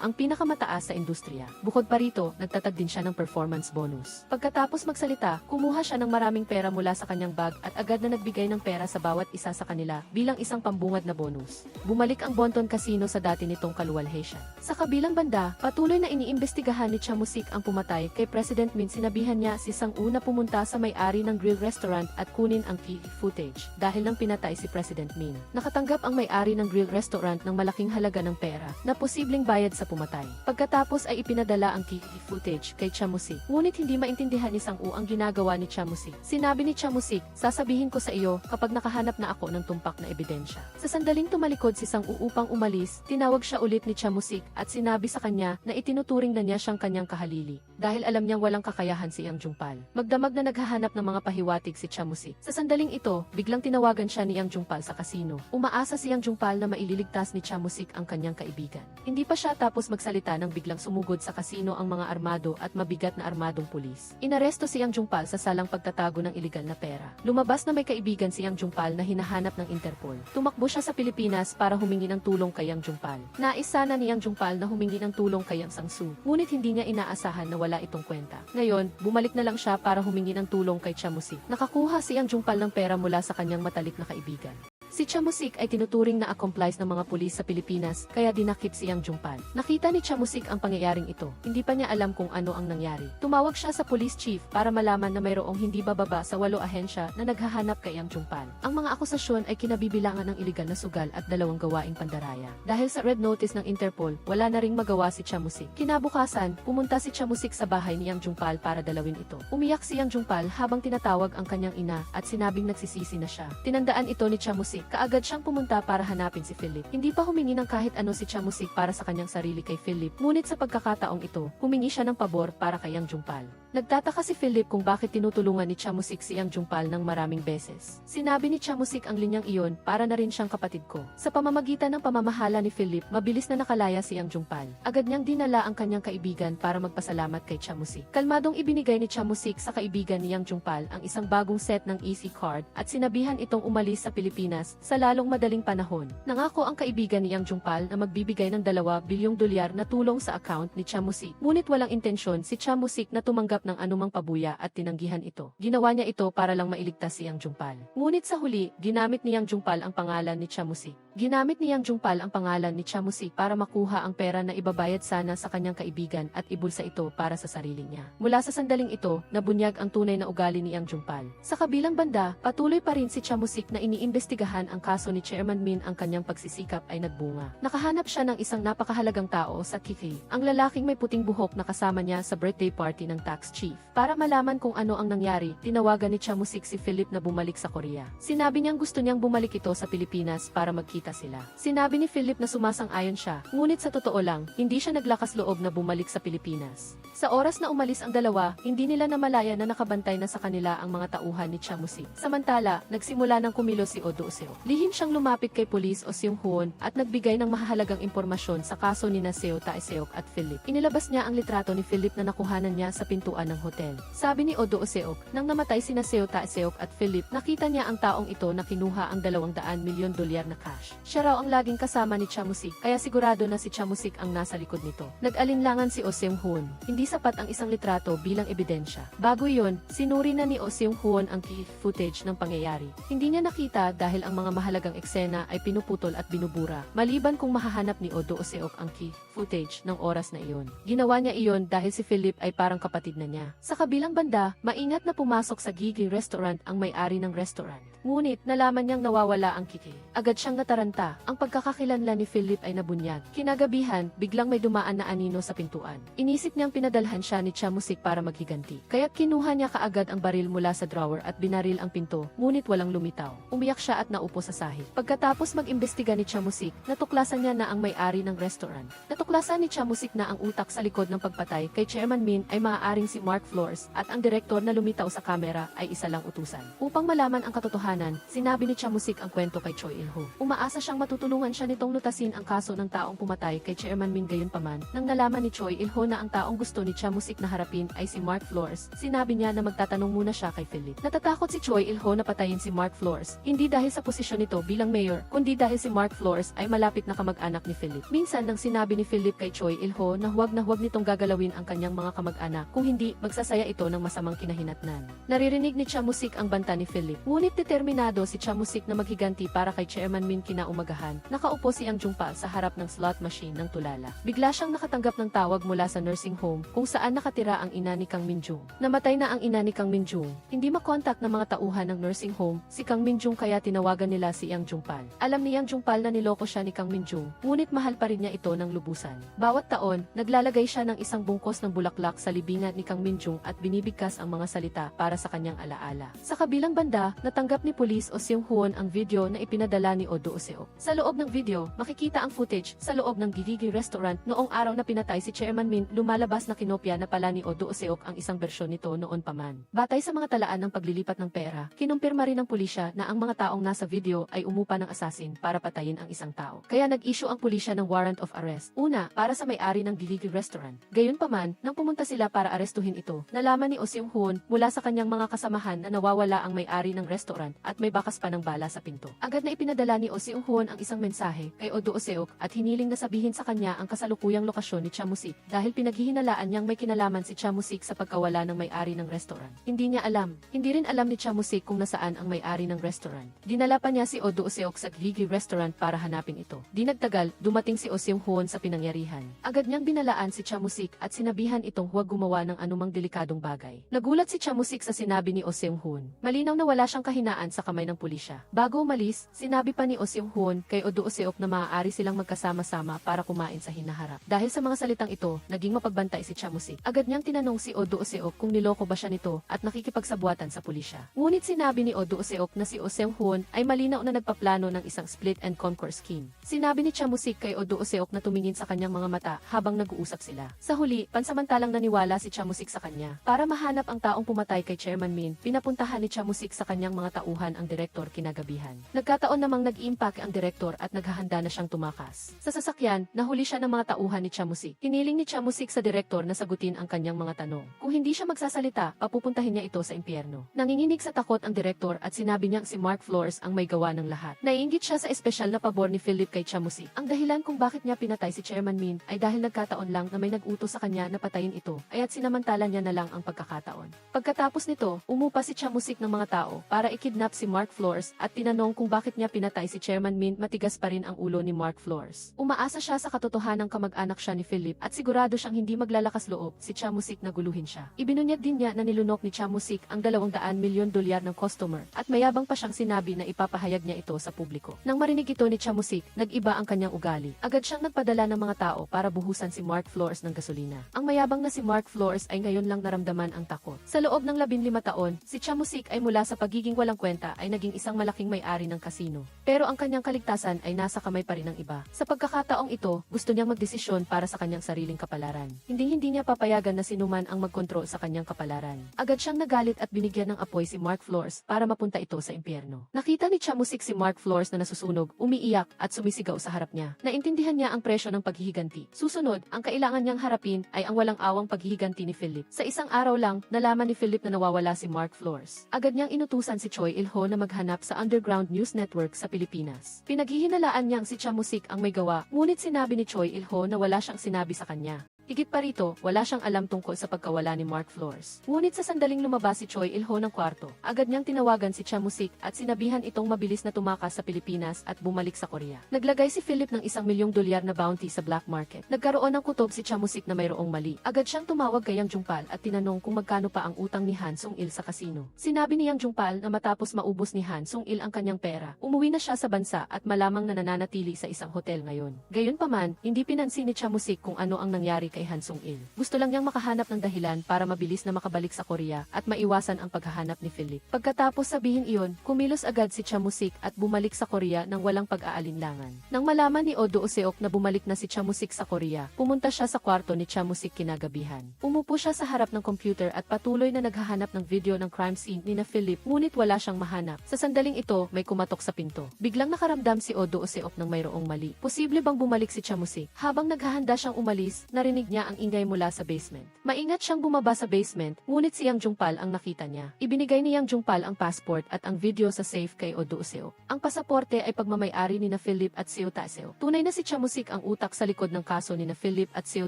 ang pinakamataas sa industriya. Bukod pa rito, nagtatag din siya ng performance bonus. Pagkatapos magsalita, kumuha siya ng maraming pera mula sa kanyang bag at agad na nagbigay ng pera sa bawat isa sa kanila bilang isang pambungad na bonus. Bumalik ang Bonton Casino sa dati nitong kaluwalhatian. Sa kabilang banda, patuloy na iniimbestigahan ni Chamusik ang pumatay kay President Min. Sinabihan niya si Sang-u na pumunta sa may-ari ng grill restaurant at kunin ang key footage dahil nang pinatay si President Min. Nakatanggap ang may-ari ng grill restaurant ng malaking halaga ng pera na posibleng bayad sa pumatay. Pagkatapos ay ipinadala ang key footage kay Chamusik. Ngunit hindi maintindihan ni Sang-u ang ginagawa ni Chamusik. Sinabi ni Chamusik, sasabihin ko sa iyo kapag nakahanap na ako ng tumpak na ebidensya. Sa sandaling tumalikod si Sang-u upang umalis, tinawag siya ulit ni Chamusik at sinabi sa kanya na itinuturing na niya siyang kanyang kahalili dahil alam niyang walang kakayahan si Yang Jungpal. Magdamag na naghahanap ng mga pahiwatig si Chamusik. Sa sandaling ito, biglang tinawagan siya ni Yang Jungpal sa kasino. Umaasa si Yang Jungpal na maililigtas ni Chamusik ang kanyang kaibigan. Hindi pa siya tapos magsalita nang biglang sumugod sa kasino ang mga armado at mabigat na armadong pulis. Inaresto si Yang Jungpal sa salang pagtatago ng iligal na pera. Lumabas na may kaibigan si Yang Jungpal na hinahanap ng Interpol. Tumakbo siya sa Pilipinas para humingi ng tulong kay Yang Jungpal. Nais sana ni Yang Jungpal na humingi ng tulong kay Yang Sang-su, ngunit hindi niya inaasahan na wala itong kwenta. Ngayon, bumalik na lang siya para humingi ng tulong kay Chamusik. Nakakuha si Yang Jungpal ng pera mula sa kanyang matalik na kaibigan. Si Chamusik ay tinuturing na accomplice ng mga pulis sa Pilipinas kaya dinakip si Yang Jungpal. Nakita ni Chamusik ang pangyayaring ito. Hindi pa niya alam kung ano ang nangyari. Tumawag siya sa police chief para malaman na mayroong hindi bababa sa 8 ahensya na naghahanap kay Yang Jungpal. Ang mga akusasyon ay kinabibilangan ng iligal na sugal at 2 gawaing pandaraya. Dahil sa red notice ng Interpol, wala na ring magawa si Chamusik. Kinabukasan, pumunta si Chamusik sa bahay ni Yang Jungpal para dalawin ito. Umiyak si Yang Jungpal habang tinatawag ang kanyang ina at sinabing nagsisisi na siya. Tinandaan ito ni Chamusik. Kaagad siyang pumunta para hanapin si Philip. Hindi pa humingi ng kahit ano si Chamusik para sa kanyang sarili kay Philip, ngunit sa pagkakataong ito, humingi siya ng pabor para kay Yang Jungpal. Nagtataka si Philip kung bakit tinutulungan ni Chamusik si Yang Jungpal ng maraming beses. Sinabi ni Chamusik ang linyang iyon para na rin siyang kapatid ko. Sa pamamagitan ng pamamahala ni Philip, mabilis na nakalaya si Yang Jungpal. Agad niyang dinala ang kanyang kaibigan para magpasalamat kay Chamusik. Kalmadong ibinigay ni Chamusik sa kaibigan ni Yang Jungpal ang isang bagong set ng EC card at sinabihan itong umalis sa Pilipinas sa lalong madaling panahon. Nangako ang kaibigan ni Yang Jungpal na magbibigay ng $2 bilyong na tulong sa account ni Chamusik. Ngunit walang intensyon si Chamusik na tumanggap ng anumang pabuya at tinanggihan ito. Ginawa niya ito para lang mailigtas si Yang Jungpal. Ngunit sa huli, ginamit ni Yang Jungpal ang pangalan ni Chamusik. Ginamit ni Yang Jungpal ang pangalan ni Chamusik para makuha ang pera na ibabayad sana sa kanyang kaibigan at ibulsa ito para sa sarili niya. Mula sa sandaling ito, nabunyag ang tunay na ugali ni Yang Jungpal. Sa kabilang banda, patuloy pa rin si Chamusik na iniimbestigahan ang kaso ni Chairman Min. Ang kanyang pagsisikap ay nagbunga. Nakahanap siya ng isang napakahalagang tao sa Kiki, ang lalaking may puting buhok na kasama niya sa birthday party ng tax chief. Para malaman kung ano ang nangyari, tinawagan ni Chamusik si Philip na bumalik sa Korea. Sinabi niyang gusto niyang bumalik ito sa Pilipinas para magkita sila. Sinabi ni Philip na sumasang-ayon siya, ngunit sa totoo lang, hindi siya naglakas loob na bumalik sa Pilipinas. Sa oras na umalis ang dalawa, hindi nila namalaya na nakabantay na sa kanila ang mga tauhan ni Chamusik. Samantala, nagsimula ng kumilos si Oh Do-seok. Lihim siyang lumapit kay pulis o Seung-hoon at nagbigay ng mahalagang impormasyon sa kaso ni Seo Tae-seok at Philip. Inilabas niya ang litrato ni Philip na nakuhanan niya sa pintuan ng hotel. Sabi ni Oh Do-seok, nang namatay sina Seo Tae-seok at Philip, nakita niya ang taong ito na kinuha ang $200 milyon na cash. Siya raw ang laging kasama ni Chamusik, kaya sigurado na si Chamusik ang nasa likod nito. Nag-alinlangan si Oh Seung-hoon. Hindi sapat ang isang litrato bilang ebidensya. Bago iyon, sinuri na ni Oh Seung-hoon ang key footage ng pangyayari. Hindi niya nakita dahil ang mga mahalagang eksena ay pinuputol at binubura, maliban kung mahahanap ni Oh Do-seok ang key footage ng oras na iyon. Ginawa niya iyon dahil si Philip ay parang kapatid na niya. Sa kabilang banda, maingat na pumasok sa Gigi Restaurant ang may-ari ng restaurant. Ngunit nalaman niyang nawawala ang Kiki. Agad siyang nataranta. Ang pagkakakilanlan ni Philip ay nabunyag. Kinagabihan, biglang may dumaan na anino sa pintuan. Inisip niyang pinadalhan siya ni Chamusik para maghiganti. Kaya't kinuha niya kaagad ang baril mula sa drawer at binaril ang pinto, ngunit walang lumitaw. Umiyak siya at naupo sa sahig. Pagkatapos mag-imbestiga ni Chamusik, natuklasan niya na ang may-ari ng restaurant. Natuklasan ni Chamusik na ang utak sa likod ng pagpatay kay Chairman Min ay maaaring si Mark Flores at ang direktor na lumitaw sa kamera ay isa lang utusan. Upang malaman ang katotohanan, sinabi ni Chamusik ang kwento kay Choi Il-ho. Umaasa siyang matutulungan siya nitong lutasin ang kaso ng taong pumatay kay Chairman Min. Gayunpaman, nang nalaman ni Choi Il-ho na ang taong gusto ni Chamusik na harapin ay si Mark Flores, sinabi niya na magtatanong muna siya kay Philip. Natatakot si Choi Il-ho na patayin si Mark Flores, hindi dahil sa posisyon nito bilang mayor, kundi dahil si Mark Flores ay malapit na kamag-anak ni Philip. Minsan nang sinabi ni Philip kay Choi Il-ho na huwag nitong gagalawin ang kanyang mga kamag-anak, kung hindi, magsasaya ito ng masamang kinahinatnan. Naririnig ni Cha Musik ang banta ni Philip. Ngunit determinado si Cha Musik na maghiganti para kay Chairman Min kinaumagahan. Nakaupo si Yang Jungpa sa harap ng slot machine ng tulala. Bigla siyang nakatanggap ng tawag mula sa nursing home kung saan nakatira ang ina ni Kang Minjung. Namatay na ang ina ni Kang Minjung. Hindi makontak ng mga tauhan ng nursing home si Kang Minjung kaya tinawagan nila si Yang Jungpal. Alam ni Yang Jungpal na niloko siya ni Kang Minjung, ngunit mahal pa rin niya ito ng lubusan. Bawat taon, naglalagay siya ng isang bungkos ng bulaklak sa libingan ni Kang Minjung at binibigkas ang mga salita para sa kanyang alaala. Sa kabilang banda, natanggap ni Police O Seung Hoon ang video na ipinadala ni Oh Do Seok. Sa loob ng video, makikita ang footage sa loob ng Gigigi Restaurant noong araw na pinatay si Chairman Min. Lumalabas na kinopya na pala ni Oh Do Seok ang isang bersyon nito noon pa man. Batay sa mga talaan ng paglilipat ng pera, kinumpirma rin ng pulisya na ang mga taong nasa video ay umupa ng assassin para patayin ang isang tao. Kaya nag-issue ang pulisya ng warrant of arrest. Una, para sa may-ari ng Gigigi Restaurant. Gayunpaman, nang pumunta sila para arestuhin ito, nalaman ni Oh Seung Hoon mula sa kanyang mga kasamahan na nawawala ang may-ari ng restaurant at may bakas pa ng bala sa pinto. Agad na ipinadala ni Oh Seung Hoon ang isang mensahe kay Oh Do Seok at hiniling na sabihin sa kanya ang kasalukuyang lokasyon ni Cha Musik dahil pinaghihinalaan niyang may kinalaman si Cha Musik sa pagkawala ng may-ari ng restaurant. Hindi niya alam. Hindi rin alam ni Cha Musik kung nasaan ang may-ari ng restaurant. Dinala pa niya si Oh Do Seok sa Gigigi Restaurant para hanapin ito. Di nagtagal, dumating si Oh Seung Hoon sa pinangyarihan. Agad niyang binalaan si Cha Musik at sinabihan itong huwag gumawa ng anumang delikadong bagay. Nagulat si Cha Musik sa sinabi ni Oh Seung Hoon. Malinaw na wala siyang kahinaan sa kamay ng pulisya. Bago umalis, sinabi pa ni Oh Seung Hoon kay Oh Do Seok na maaari silang magkasama-sama para kumain sa hinaharap. Dahil sa mga salitang ito, naging mapagbantay si Cha Musik. Agad niyang tinanong si Oh Do Seok kung niloko ba siya nito at nakikipagsabuatan sa pulisya. Ngunit sinabi ni Oh Do Seok na si Oh Seung Hoon ay malinaw na nagpaplano ng isang split and conquer scheme. Sinabi ni Cha Musik kay Oh Do Seok na tumingin sa kanyang mga mata habang nag-uusap sila. Sa huli, pansamantalang naniwala si Cha Musik sa kanya. Para mahanap ang taong pumatay kay Chairman Min, pinapuntahan ni Cha Musik sa kanyang mga tauhan ang direktor kinagabihan. Nagkataon namang nag-iimpake ang direktor at naghahanda na siyang tumakas. Sa sasakyan, nahuli siya ng mga tauhan ni Cha Musik. Hiniling ni Cha Musik sa direktor na sagutin ang kanyang mga tanong. Kung hindi siya magsasalita, papupuntahin niya ito sa impyerno. Nanginginig sa takot ang direktor at sinabi niyang si Mark Flores ang may gawa ng lahat. Naiinggit siya sa espesyal na pabor ni Philip kay Cha Musik. Ang dahilan kung bakit niya pinatay si Chairman Min ay dahil nagkataon lang na may nag-utos sa kanya na patayin ito, aya't sinamantala niya na lang ang pagkakataon. Pagkatapos nito, umupa si Cha Musik ng mga tao para ikidnap si Mark Flores at tinanong kung bakit niya pinatay si Chairman Min. Matigas pa rin ang ulo ni Mark Flores. Umaasa siya sa katotohanan kamag-anak siya ni Philip at sigurado siyang hindi maglalakas loob si Cha Musik na guluhin siya. Ibinunyag din niya na nilunok ni Cha Musik ang $200 milyon ng customer at mayabang pa siyang sinabi na ipapahayag niya ito sa publiko. Nang marinig ito ni Cha Musik, nag-iba ang kanyang ugali. Agad siyang nagpadala ng mga tao para buhusan si Mark Flores ng gasolina. Ang mayabang na si Mark Flores ay ngayon lang naramdaman ang takot. Sa loob ng 15 taon, si Cha Musik ay mula sa pagiging walang kwenta ay naging isang malaking may-ari ng kasino. Pero ang kanyang kaligtasan ay nasa kamay pa rin ng iba. Sa pagkakataong ito, gusto niyang magdesisyon para sa kanyang sariling kapalaran. Hindi niya papayagan na sinuman ang magkontrol sa kanyang kapalaran. Agad siyang nagalit at binigyan ng apoy si Mark Flores para mapunta ito sa impyerno. Nakita ni Cha Musik si Mark Flores na nasusunog, umiiyak at sumisigaw sa harap niya. Naintindihan niya ang presyo ng paghihiganti. Susunod, ang kailangan niyang harapin ay ang walang awang paghihiganti ni Philip. Sa isang araw lang, nalaman ni Philip na nawawala si Mark Flores. Agad niyang inutusan si Choi Il-ho na maghanap sa Underground News Network sa Pilipinas. Pinaghihinalaan niyang si Cha Musik ang may gawa, ngunit sinabi ni Choi Il-ho na wala siyang sinabi sa kanya. Higit pa rito, wala siyang alam tungkol sa pagkawala ni Mark Flores. Ngunit sa sandaling lumabas si Choi Il-ho ng kwarto, agad niyang tinawagan si Cha Musik at sinabihan itong mabilis na tumakas sa Pilipinas at bumalik sa Korea. Naglagay si Philip ng $1 milyong na bounty sa black market. Nagkaroon ng kutob si Cha Musik na mayroong mali. Agad siyang tumawag kay Yang Jungpal at tinanong kung magkano pa ang utang ni Han Sung-il sa kasino. Sinabi ni Yang Jungpal na matapos maubos ni Han Sung-il ang kanyang pera, umuwi na siya sa bansa at malamang na nananatili sa isang hotel ngayon. Gayunpaman, hindi pinansin ni Cha Musik kung ano ang nangyari kay Han Sung-il. Gusto lang niyang makahanap ng dahilan para mabilis na makabalik sa Korea at maiwasan ang paghahanap ni Philip. Pagkatapos sabihin iyon, kumilos agad si Cha Musik at bumalik sa Korea nang walang pag-aalinlangan. Nang malaman ni Oh Do Seok na bumalik na si Cha Musik sa Korea, pumunta siya sa kwarto ni Cha Musik kinagabihan. Umupo siya sa harap ng computer at patuloy na naghahanap ng video ng crime scene ni na Philip, ngunit wala siyang mahanap. Sa sandaling ito, may kumatok sa pinto. Biglang nakaramdam si Oh Do Seok ng mayroong mali. Posible bang bumalik si Cha Musik? Habang naghahanda siyang umalis, narinig narinig niya ang ingay mula sa basement. Maingat siyang bumaba sa basement, ngunit si Yang Jungpal ang nakita niya. Ibinigay ni Yang Jungpal ang passport at ang video sa safe kay Oh Do-seok. Ang pasaporte ay pagmamay-ari ni na Philip at Seo Ta-seok. Tunay na si Chamusik ang utak sa likod ng kaso ni na Philip at Seo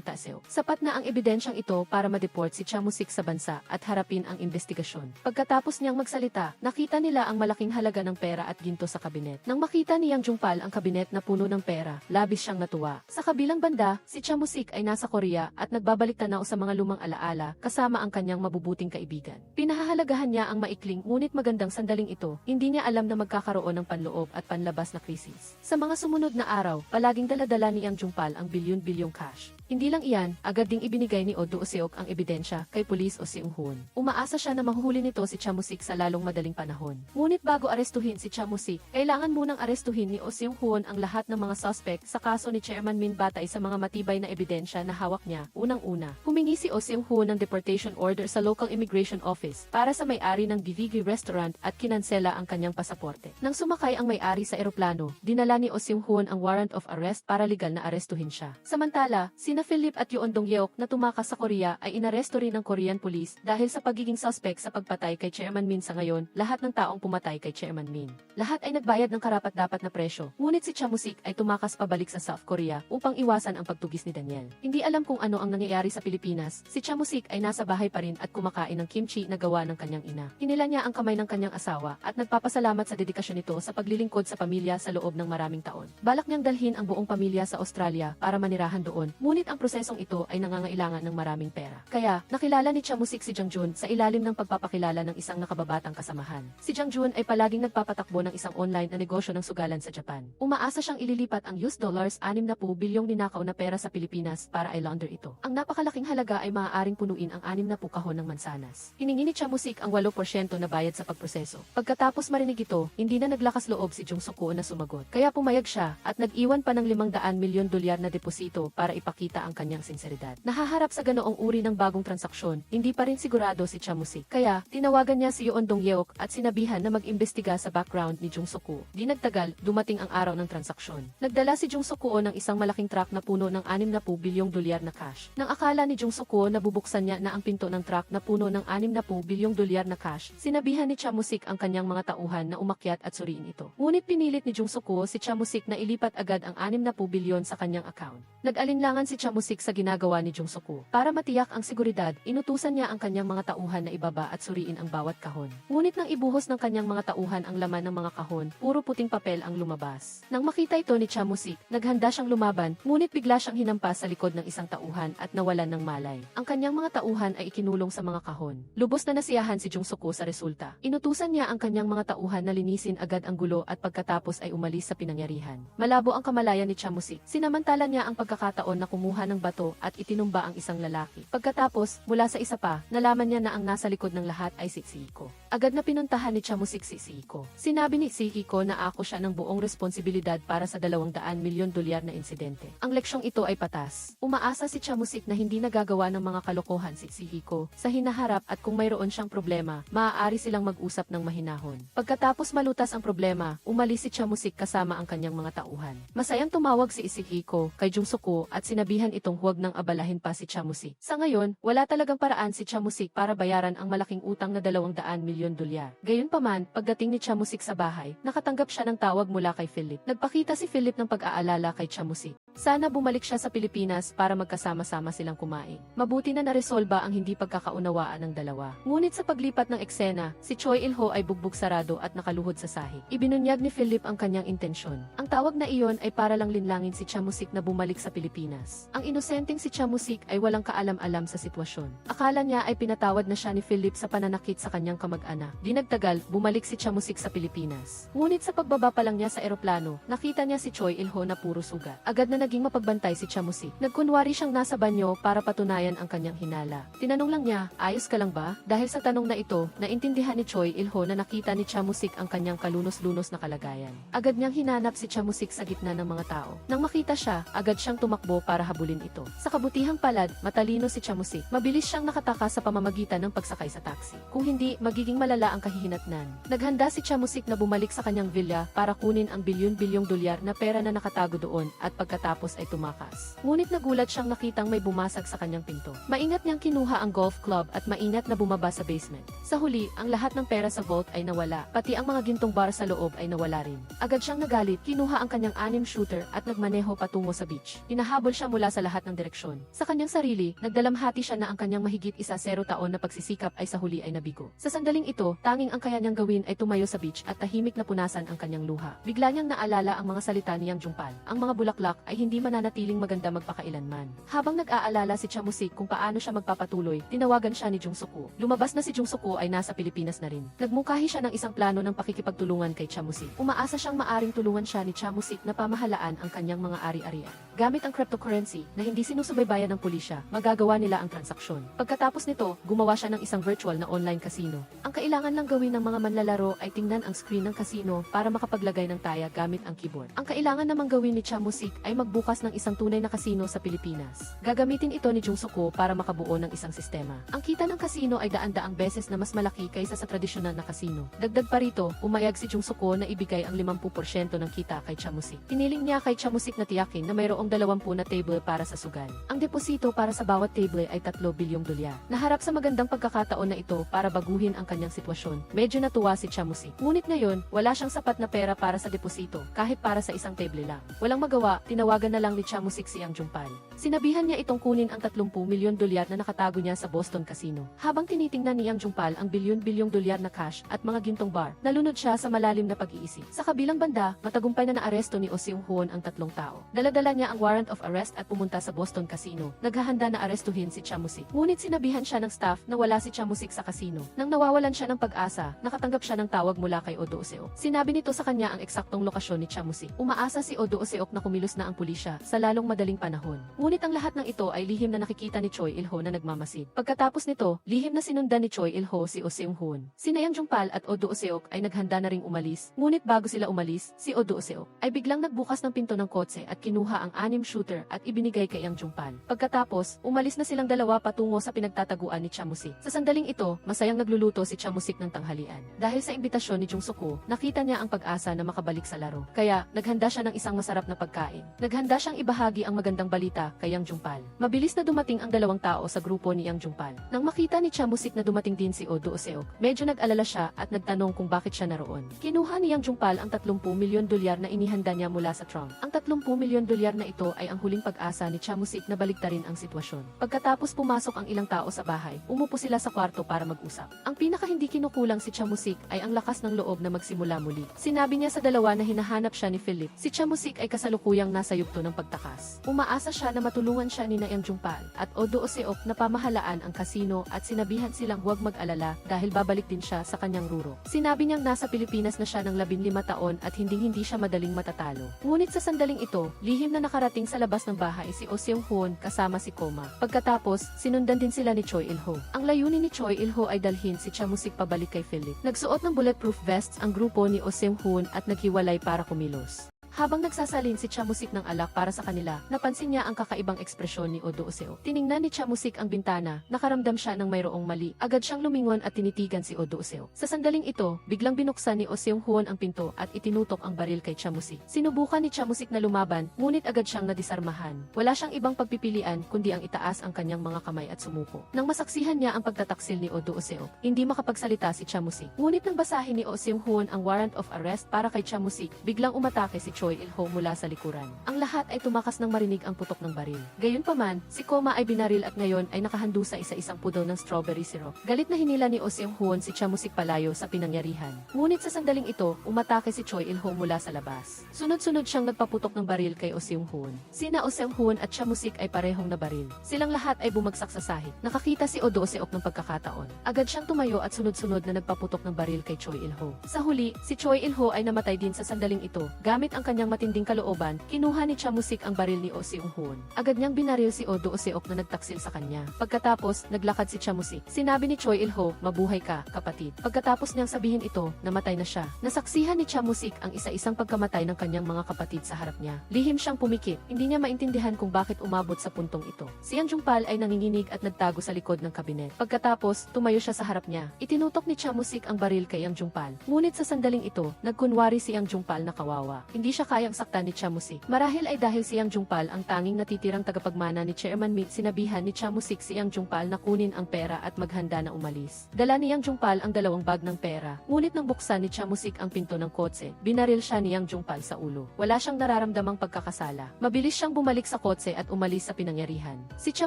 Ta-seok. Sapat na ang ebidensyang ito para ma-deport si Chamusik sa bansa at harapin ang investigasyon. Pagkatapos niyang magsalita, nakita nila ang malaking halaga ng pera at ginto sa kabinet. Nang makita ni Yang Jungpal ang kabinet na puno ng pera, labis siyang natuwa. Sa kabilang banda, si Chamusik ay nasa Korea at nagbabalik tanaw sa mga lumang alaala kasama ang kanyang mabubuting kaibigan. Pinahahalagahan niya ang maikling ngunit magandang sandaling ito. Hindi niya alam na magkakaroon ng panloob at panlabas na krisis. Sa mga sumunod na araw, palaging daladala ni Yang Jungpal ang bilyon-bilyong cash. Hindi lang iyan, agad ding ibinigay ni Oh Do-seok ang ebidensya kay pulis o Seung-hoon. Umaasa siya na mahuhuli nito si Chamusik sa lalong madaling panahon. Ngunit bago arestuhin si Chamusik, kailangan munang arestuhin ni Oh Seung-hoon ang lahat ng mga suspect sa kaso ni Chairman Min batay sa mga matibay na ebidensya na hawak niya. Unang-una, humingi si Oh Seung-hoon ng deportation order sa local immigration office para sa may-ari ng Bivigi restaurant at kinansela ang kanyang pasaporte. Nang sumakay ang may-ari sa eroplano, dinala ni Oh Seung-hoon ang warrant of arrest para legal na arestuhin siya. Samantala, sina Philip at Yoon Dong-yeok na tumakas sa Korea ay inaresto rin ng Korean police dahil sa pagiging suspect sa pagpatay kay Chairman Min. Sa ngayon, lahat ng taong pumatay kay Chairman Min. Lahat ay nagbayad ng karapat-dapat na presyo, ngunit si Chamusik ay tumakas pabalik sa South Korea upang iwasan ang pagtugis ni Daniel. Hindi alam kung ano ang nangyayari sa Pilipinas, si Chamusik ay nasa bahay pa rin at kumakain ng kimchi na gawa ng kanyang ina. Hinila niya ang kamay ng kanyang asawa at nagpapasalamat sa dedikasyon nito sa paglilingkod sa pamilya sa loob ng maraming taon. Balak niyang dalhin ang buong pamilya sa Australia para manirahan doon, ngunit ang prosesong ito ay nangangailangan ng maraming pera. Kaya, nakilala ni Chamusik si Jang Jun sa ilalim ng pagpapakilala ng isang nakababatang kasamahan. Si Jang Jun ay palaging nagpapatakbo ng isang online na negosyo ng sugalan sa Japan. Umaasa siyang ililipat ang US dollars 60 bilyong ninakaw na pera sa Pilipinas para i-launder ito. Ang napakalaking halaga ay maaaring punuin ang 60 kahon ng mansanas. Hiningi ni Chamusik ang 8% na bayad sa pagproseso. Pagkatapos marinig ito, hindi na naglakas loob si Jung Suk-woo na sumagot. Kaya pumayag siya at nag-iwan pa ng 500 milyon dolyar na deposito para ipakita ang kanyang sinseridad. Nahaharap sa ganoong uri ng bagong transaksyon, hindi pa rin sigurado si Chamusik. Kaya, tinawagan niya si Yoon Dong-yeok at sinabihan na mag-imbestiga sa background ni Jung Suk-woo. Di nagtagal, dumating ang araw ng transaksyon. Nagdala si Jung Suk-woo ng isang malaking truck na puno ng 60 bilyong dolyar na cash. Nang akala ni Jung Suk-woo na bubuksan niya na ang pinto ng truck na puno ng 60 bilyong dolyar na cash, sinabihan ni Chamusik ang kanyang mga tauhan na umakyat at suriin ito. Ngunit pinilit ni Jung Suk-woo si Chamusik na ilipat agad ang 60 bilyon sa kanyang account. Nag-alinlangan si Chamusik sa ginagawa ni Jung Suk-woo. Para matiyak ang seguridad, inutusan niya ang kanyang mga tauhan na ibaba at suriin ang bawat kahon. Ngunit nang ibuhos ng kanyang mga tauhan ang laman ng mga kahon, puro puting papel ang lumabas. Nang makita ito ni Chamusik, naghanda siyang lumaban, ngunit bigla siyang hinampas sa likod ng isang tauhan at nawalan ng malay. Ang kanyang mga tauhan ay ikinulong sa mga kahon. Lubos na nasiyahan si Jung Suk-woo sa resulta. Inutusan niya ang kanyang mga tauhan na linisin agad ang gulo at pagkatapos ay umalis sa pinangyarihan. Malabo ang kamalayan ni Chamusik. Sinamantala niya ang pagkakataon na kumuha ng bato at itinumba ang isang lalaki. Pagkatapos, mula sa isa pa, nalaman niya na ang nasa likod ng lahat ay si Sihiko. Agad na pinuntahan ni Chamusik si Sihiko. Sinabi ni Sihiko na ako siya ng buong responsibilidad para sa 200 milyon dolyar na insidente. Ang leksyong ito ay patas. Umaasa si Chamusik na hindi nagagawa ng mga kalokohan si Sihiko sa hinaharap at kung mayroon siyang problema, maaari silang mag-usap ng mahinahon. Pagkatapos malutas ang problema, umalis si Chamusik kasama ang kanyang mga tauhan. Masayang tumawag si Sihiko kay Jung Suk-woo at sinabihan itong huwag nang abalahin pa si Chamusik. Sa ngayon, wala talagang paraan si Chamusik para bayaran ang malaking utang na 200 milyon dolyar. Gayunpaman, pagdating ni Chamusik sa bahay, nakatanggap siya ng tawag mula kay Philip. Nagpakita si Philip ng pag-aalala kay Chamusik. Sana bumalik siya sa Pilipinas para magkasama-sama silang kumain. Mabuti na naresolba ang hindi pagkakaunawaan ng dalawa. Ngunit sa paglipat ng eksena, si Choi Il-ho ay bugbog sarado at nakaluhod sa sahig. Ibinunyag ni Philip ang kanyang intensyon. Ang tawag na iyon ay para lang linlangin si Chamusik na bumalik sa Pilipinas. Ang inosenteng si Chamusik ay walang kaalam-alam sa sitwasyon. Akala niya ay pinatawad na siya ni Philip sa pananakit sa kanyang kamag-anak. Di nagtagal, bumalik si Chamusik sa Pilipinas. Ngunit sa pagbaba pa lang niya sa eroplano, nakita niya si Choi Il-ho na puro sugat. Agad na naging mapagbantay si Chamusik. Nagkunwari siyang nasa banyo para patunayan ang kanyang hinala. Tinanong lang niya, ayos ka lang ba? Dahil sa tanong na ito, naintindihan ni Choi Il-ho na nakita ni Chamusik ang kanyang kalunos-lunos na kalagayan. Agad niyang hinanap si Chamusik sa gitna ng mga tao. Nang makita siya, agad siyang tumakbo para habulin habulin ito. Sa kabutihang palad, matalino si Chamusik. Mabilis siyang nakatakas sa pamamagitan ng pagsakay sa taxi. Kung hindi, magiging malala ang kahihinatnan. Naghanda si Chamusik na bumalik sa kanyang villa para kunin ang bilyon-bilyong dolyar na pera na nakatago doon at pagkatapos ay tumakas. Ngunit nagulat siyang nakitang may bumasag sa kanyang pinto. Maingat niyang kinuha ang golf club at maingat na bumaba sa basement. Sa huli, ang lahat ng pera sa vault ay nawala, pati ang mga gintong bar sa loob ay nawala rin. Agad siyang nagalit, kinuha ang kanyang 6 shooter at nagmaneho patungo sa beach. Hinahabol siya mula sa lahat ng direksyon. Sa kanyang sarili, nagdalamhati siya na ang kanyang mahigit 10 taon na pagsisikap ay sa huli ay nabigo. Sa sandaling ito, tanging ang kaya niyang gawin ay tumayo sa beach at tahimik na punasan ang kanyang luha. Bigla niyang naalala ang mga salita ni Yang Jungpal. Ang mga bulaklak ay hindi mananatiling maganda magpakailanman. Habang nag-aalala si Chamusik kung paano siya magpapatuloy, tinawagan siya ni Jungsuko. Lumabas na si Jungsuko ay nasa Pilipinas na rin. Nagmungkahi siya ng isang plano ng pakikipagtulungan kay Chamusik. Umaasa siyang maaring tulungan siya ni Chamusik na pamahalaan ang kanyang mga ari-arian. Gamit ang cryptocurrency na hindi sinusubaybayan ng pulisya, magagawa nila ang transaksyon. Pagkatapos nito, gumawa siya ng isang virtual na online casino. Ang kailangan lang gawin ng mga manlalaro ay tingnan ang screen ng casino para makapaglagay ng taya gamit ang keyboard. Ang kailangan namang gawin ni Chamusik ay magbukas ng isang tunay na casino sa Pilipinas. Gagamitin ito ni Jungsuko para makabuo ng isang sistema. Ang kita ng casino ay daan-daang beses na mas malaki kaysa sa tradisyonal na casino. Dagdag pa rito, umayag si Jungsuko na ibigay ang 50% ng kita kay Chamusik. Hiniling niya kay Chamusik na tiyakin na mayroong 20 na table para sa sugal. Ang deposito para sa bawat table ay 3 bilyong dolyar. Naharap sa magandang pagkakataon na ito para baguhin ang kanyang sitwasyon, medyo natuwa si Chamusik. Ngunit ngayon, wala siyang sapat na pera para sa deposito, kahit para sa isang table lang. Walang magawa, tinawagan na lang ni Chamusik si Yang Jungpal. Sinabihan niya itong kunin ang 30 milyon dolyar na nakatago niya sa Boston Casino. Habang tinitingnan ni Yang Jungpal ang bilyon-bilyong dolyar na cash at mga gintong bar, nalunod siya sa malalim na pag-iisip. Sa kabilang banda, matagumpay na naaresto ni Oh Seung-hoon ang 3 tao. Daladala niya ang warrant of arrest at pumunta sa Boston Casino. Naghahanda na arestuhin si Chamusik. Ngunit sinabihan siya ng staff na wala si Chamusik sa casino. Nang nawawalan siya ng pag-asa, nakatanggap siya ng tawag mula kay Oh Do-seok. Sinabi nito sa kanya ang eksaktong lokasyon ni Chamusik. Umaasa si Oh Do-seok na kumilos na ang pulisya sa lalong madaling panahon. Ngunit ang lahat ng ito ay lihim na nakikita ni Choi Il-ho na nagmamasid. Pagkatapos nito, lihim na sinundan ni Choi Il-ho si Oh Seung-hoon. Sina Yang Jungpal at Oh Do-seok ay naghanda na ring umalis. Ngunit bago sila umalis, si Oh Do-seok ay biglang nagbukas ng pinto ng kotse at kinuha ang 6 shooter at ibinigay kay Yang Jungpal. Pagkatapos, umalis na silang dalawa patungo sa pinagtataguan ni Chamusik. Sa sandaling ito, masayang nagluluto si Chamusik ng tanghalian. Dahil sa imbitasyon ni Jungsuko, nakita niya ang pag-asa na makabalik sa laro. Kaya, naghanda siya ng isang masarap na pagkain. Naghanda siyang ibahagi ang magandang balita kay Yang Jungpal. Mabilis na dumating ang 2 tao sa grupo ni Yang Jungpal. Nang makita ni Chamusik na dumating din si Oh Do-seok, medyo nag-alala siya at nagtanong kung bakit siya naroon. Kinuha ni Yang Jungpal ang 30 milyon dolyar na inihanda niya mula sa trunk. Ang 30 milyon dolyar na ito ay ang huling pag-asa ni Chamusik na baliktarin ang sitwasyon. Pagkatapos pumasok ang ilang tao sa bahay, umupo sila sa kwarto para mag-usap. Ang pinaka hindi kinukulang si Chamusik ay ang lakas ng loob na magsimula muli. Sinabi niya sa dalawa na hinahanap siya ni Philip. Si Chamusik ay kasalukuyang nasa yugto ng pagtakas. Umaasa siya na matulungan siya ni Yang Jungpal at Oh Do-seok na pamahalaan ang kasino at sinabihan silang huwag mag-alala dahil babalik din siya sa kanyang ruro. Sinabi niyang nasa Pilipinas na siya ng 15 taon at hindi siya madaling matatalo. Ngunit sa sandaling ito, lihim na nakarating sa labas ng bahay si Oh Seung-hoon kasama si Koma. Pagkatapos, sinundan din sila ni Choi Il-ho. Ang layunin ni Choi Il-ho ay dalhin si Chamusik pabalik kay Philip. Nagsuot ng bulletproof vests ang grupo ni Oh Seung-hoon at naghiwalay para kumilos. Habang nagsasalin si Chamusik ng alak para sa kanila, napansin niya ang kakaibang ekspresyon ni Oh Do-seok. Tiningnan ni Chamusik ang bintana, nakaramdam siya ng mayroong mali. Agad siyang lumingon at tinitigan si Oh Do-seok. Sa sandaling ito, biglang binuksan ni Oh Seung-hoon ang pinto at itinutok ang baril kay Chamusik. Sinubukan ni Chamusik na lumaban, ngunit agad siyang nadisarmahan. Wala siyang ibang pagpipilian kundi ang itaas ang kanyang mga kamay at sumuko. Nang masaksihan niya ang pagtataksil ni Oh Do-seok, hindi makapagsalita si Chamusik. Ngunit nang basahin ni Oh Seung-hoon ang warrant of arrest para kay Chamusik, biglang umatake si Choi Il-ho mula sa likuran. Ang lahat ay tumakas nang marinig ang putok ng baril. Gayunpaman, si Koma ay binaril at ngayon ay nakahandu sa isa-isang pudo ng strawberry syrup. Galit na hinila ni Oh Seung-hoon si Chamusik palayo sa pinangyarihan. Ngunit sa sandaling ito, umatake si Choi Il-ho mula sa labas. Sunod-sunod siyang nagpaputok ng baril kay Oh Seung-hoon. Sina Oh Seung-hoon at Chamusik ay parehong nabaril. Silang lahat ay bumagsak sa sahig. Nakakita si Oh Do-seok ng pagkakataon. Agad siyang tumayo at sunod-sunod na nagpaputok ng baril kay Choi Il-ho. Sa huli, si Choi Il-ho ay namatay din sa sandaling ito, gamit ang kanyang kanyang matinding kalooban, kinuha ni Cha Musik ang baril ni Oh Seung-hoon. Agad niyang binaril si Oh Do-seok na nagtaksil sa kanya. Pagkatapos, naglakad si Cha Musik. Sinabi ni Choi Il-ho, mabuhay ka, kapatid. Pagkatapos niyang sabihin ito, namatay na siya. Nasaksihan ni Cha Musik ang isa-isang pagkamatay ng kanyang mga kapatid sa harap niya. Lihim siyang pumikit, hindi niya maintindihan kung bakit umabot sa puntong ito. Si Yang Jungpal ay nanginginig at nagtago sa likod ng kabinet. Pagkatapos, tumayo siya sa harap niya. Itinutok ni Cha Musik ang baril kay Yang Jungpal. Ngunit sa sandaling ito, nagkunwari si Yang Jungpal na kawawa. Hindi siya kayang saktan ni Cha Musik. Marahil ay dahil si Yang Jungpal ang tanging natitirang tagapagmana ni Chairman Meet, sinabihan ni Cha Musik si Yang Jungpal na kunin ang pera at maghanda na umalis. Dala ni Yang Jungpal ang 2 bag ng pera. Ngunit nang buksan ni Cha Musik ang pinto ng kotse, binaril siya ni Yang Jungpal sa ulo. Wala siyang nararamdamang pagkakasala. Mabilis siyang bumalik sa kotse at umalis sa pinangyarihan. Si Cha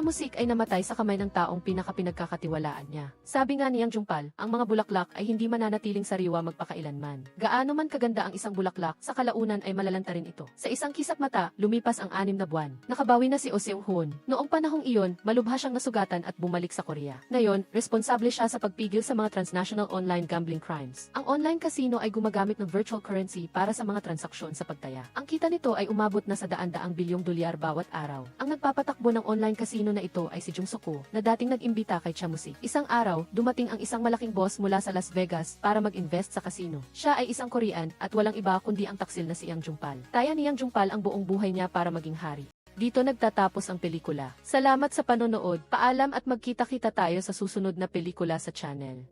Musik ay namatay sa kamay ng taong pinagkakatiwalaan niya. Sabi nga ni Yang Jungpal, ang mga bulaklak ay hindi mananatiling sariwa magpakailanman. Gaano man kaganda ang isang bulaklak, sa kalaunan ay malalanta rin ito. Sa isang kisap mata, lumipas ang 6 na buwan. Nakabawi na si Oh Seung-hoon. Noong panahong iyon, malubha siyang nasugatan at bumalik sa Korea. Ngayon, responsable siya sa pagpigil sa mga transnational online gambling crimes. Ang online casino ay gumagamit ng virtual currency para sa mga transaksyon sa pagtaya. Ang kita nito ay umabot na sa daan-daang bilyong dolyar bawat araw. Ang nagpapatakbo ng online casino na ito ay si Jung Soo-ko, na dating nag-imbita kay Cha Musik. Isang araw, dumating ang isang malaking boss mula sa Las Vegas para mag-invest sa casino. Siya ay isang Korean at walang iba kundi ang taksil na si Yang Jungpal. Taya ni Yang Jungpal ang buong buhay niya para maging hari. Dito nagtatapos ang pelikula. Salamat sa panonood, paalam at magkita-kita tayo sa susunod na pelikula sa channel.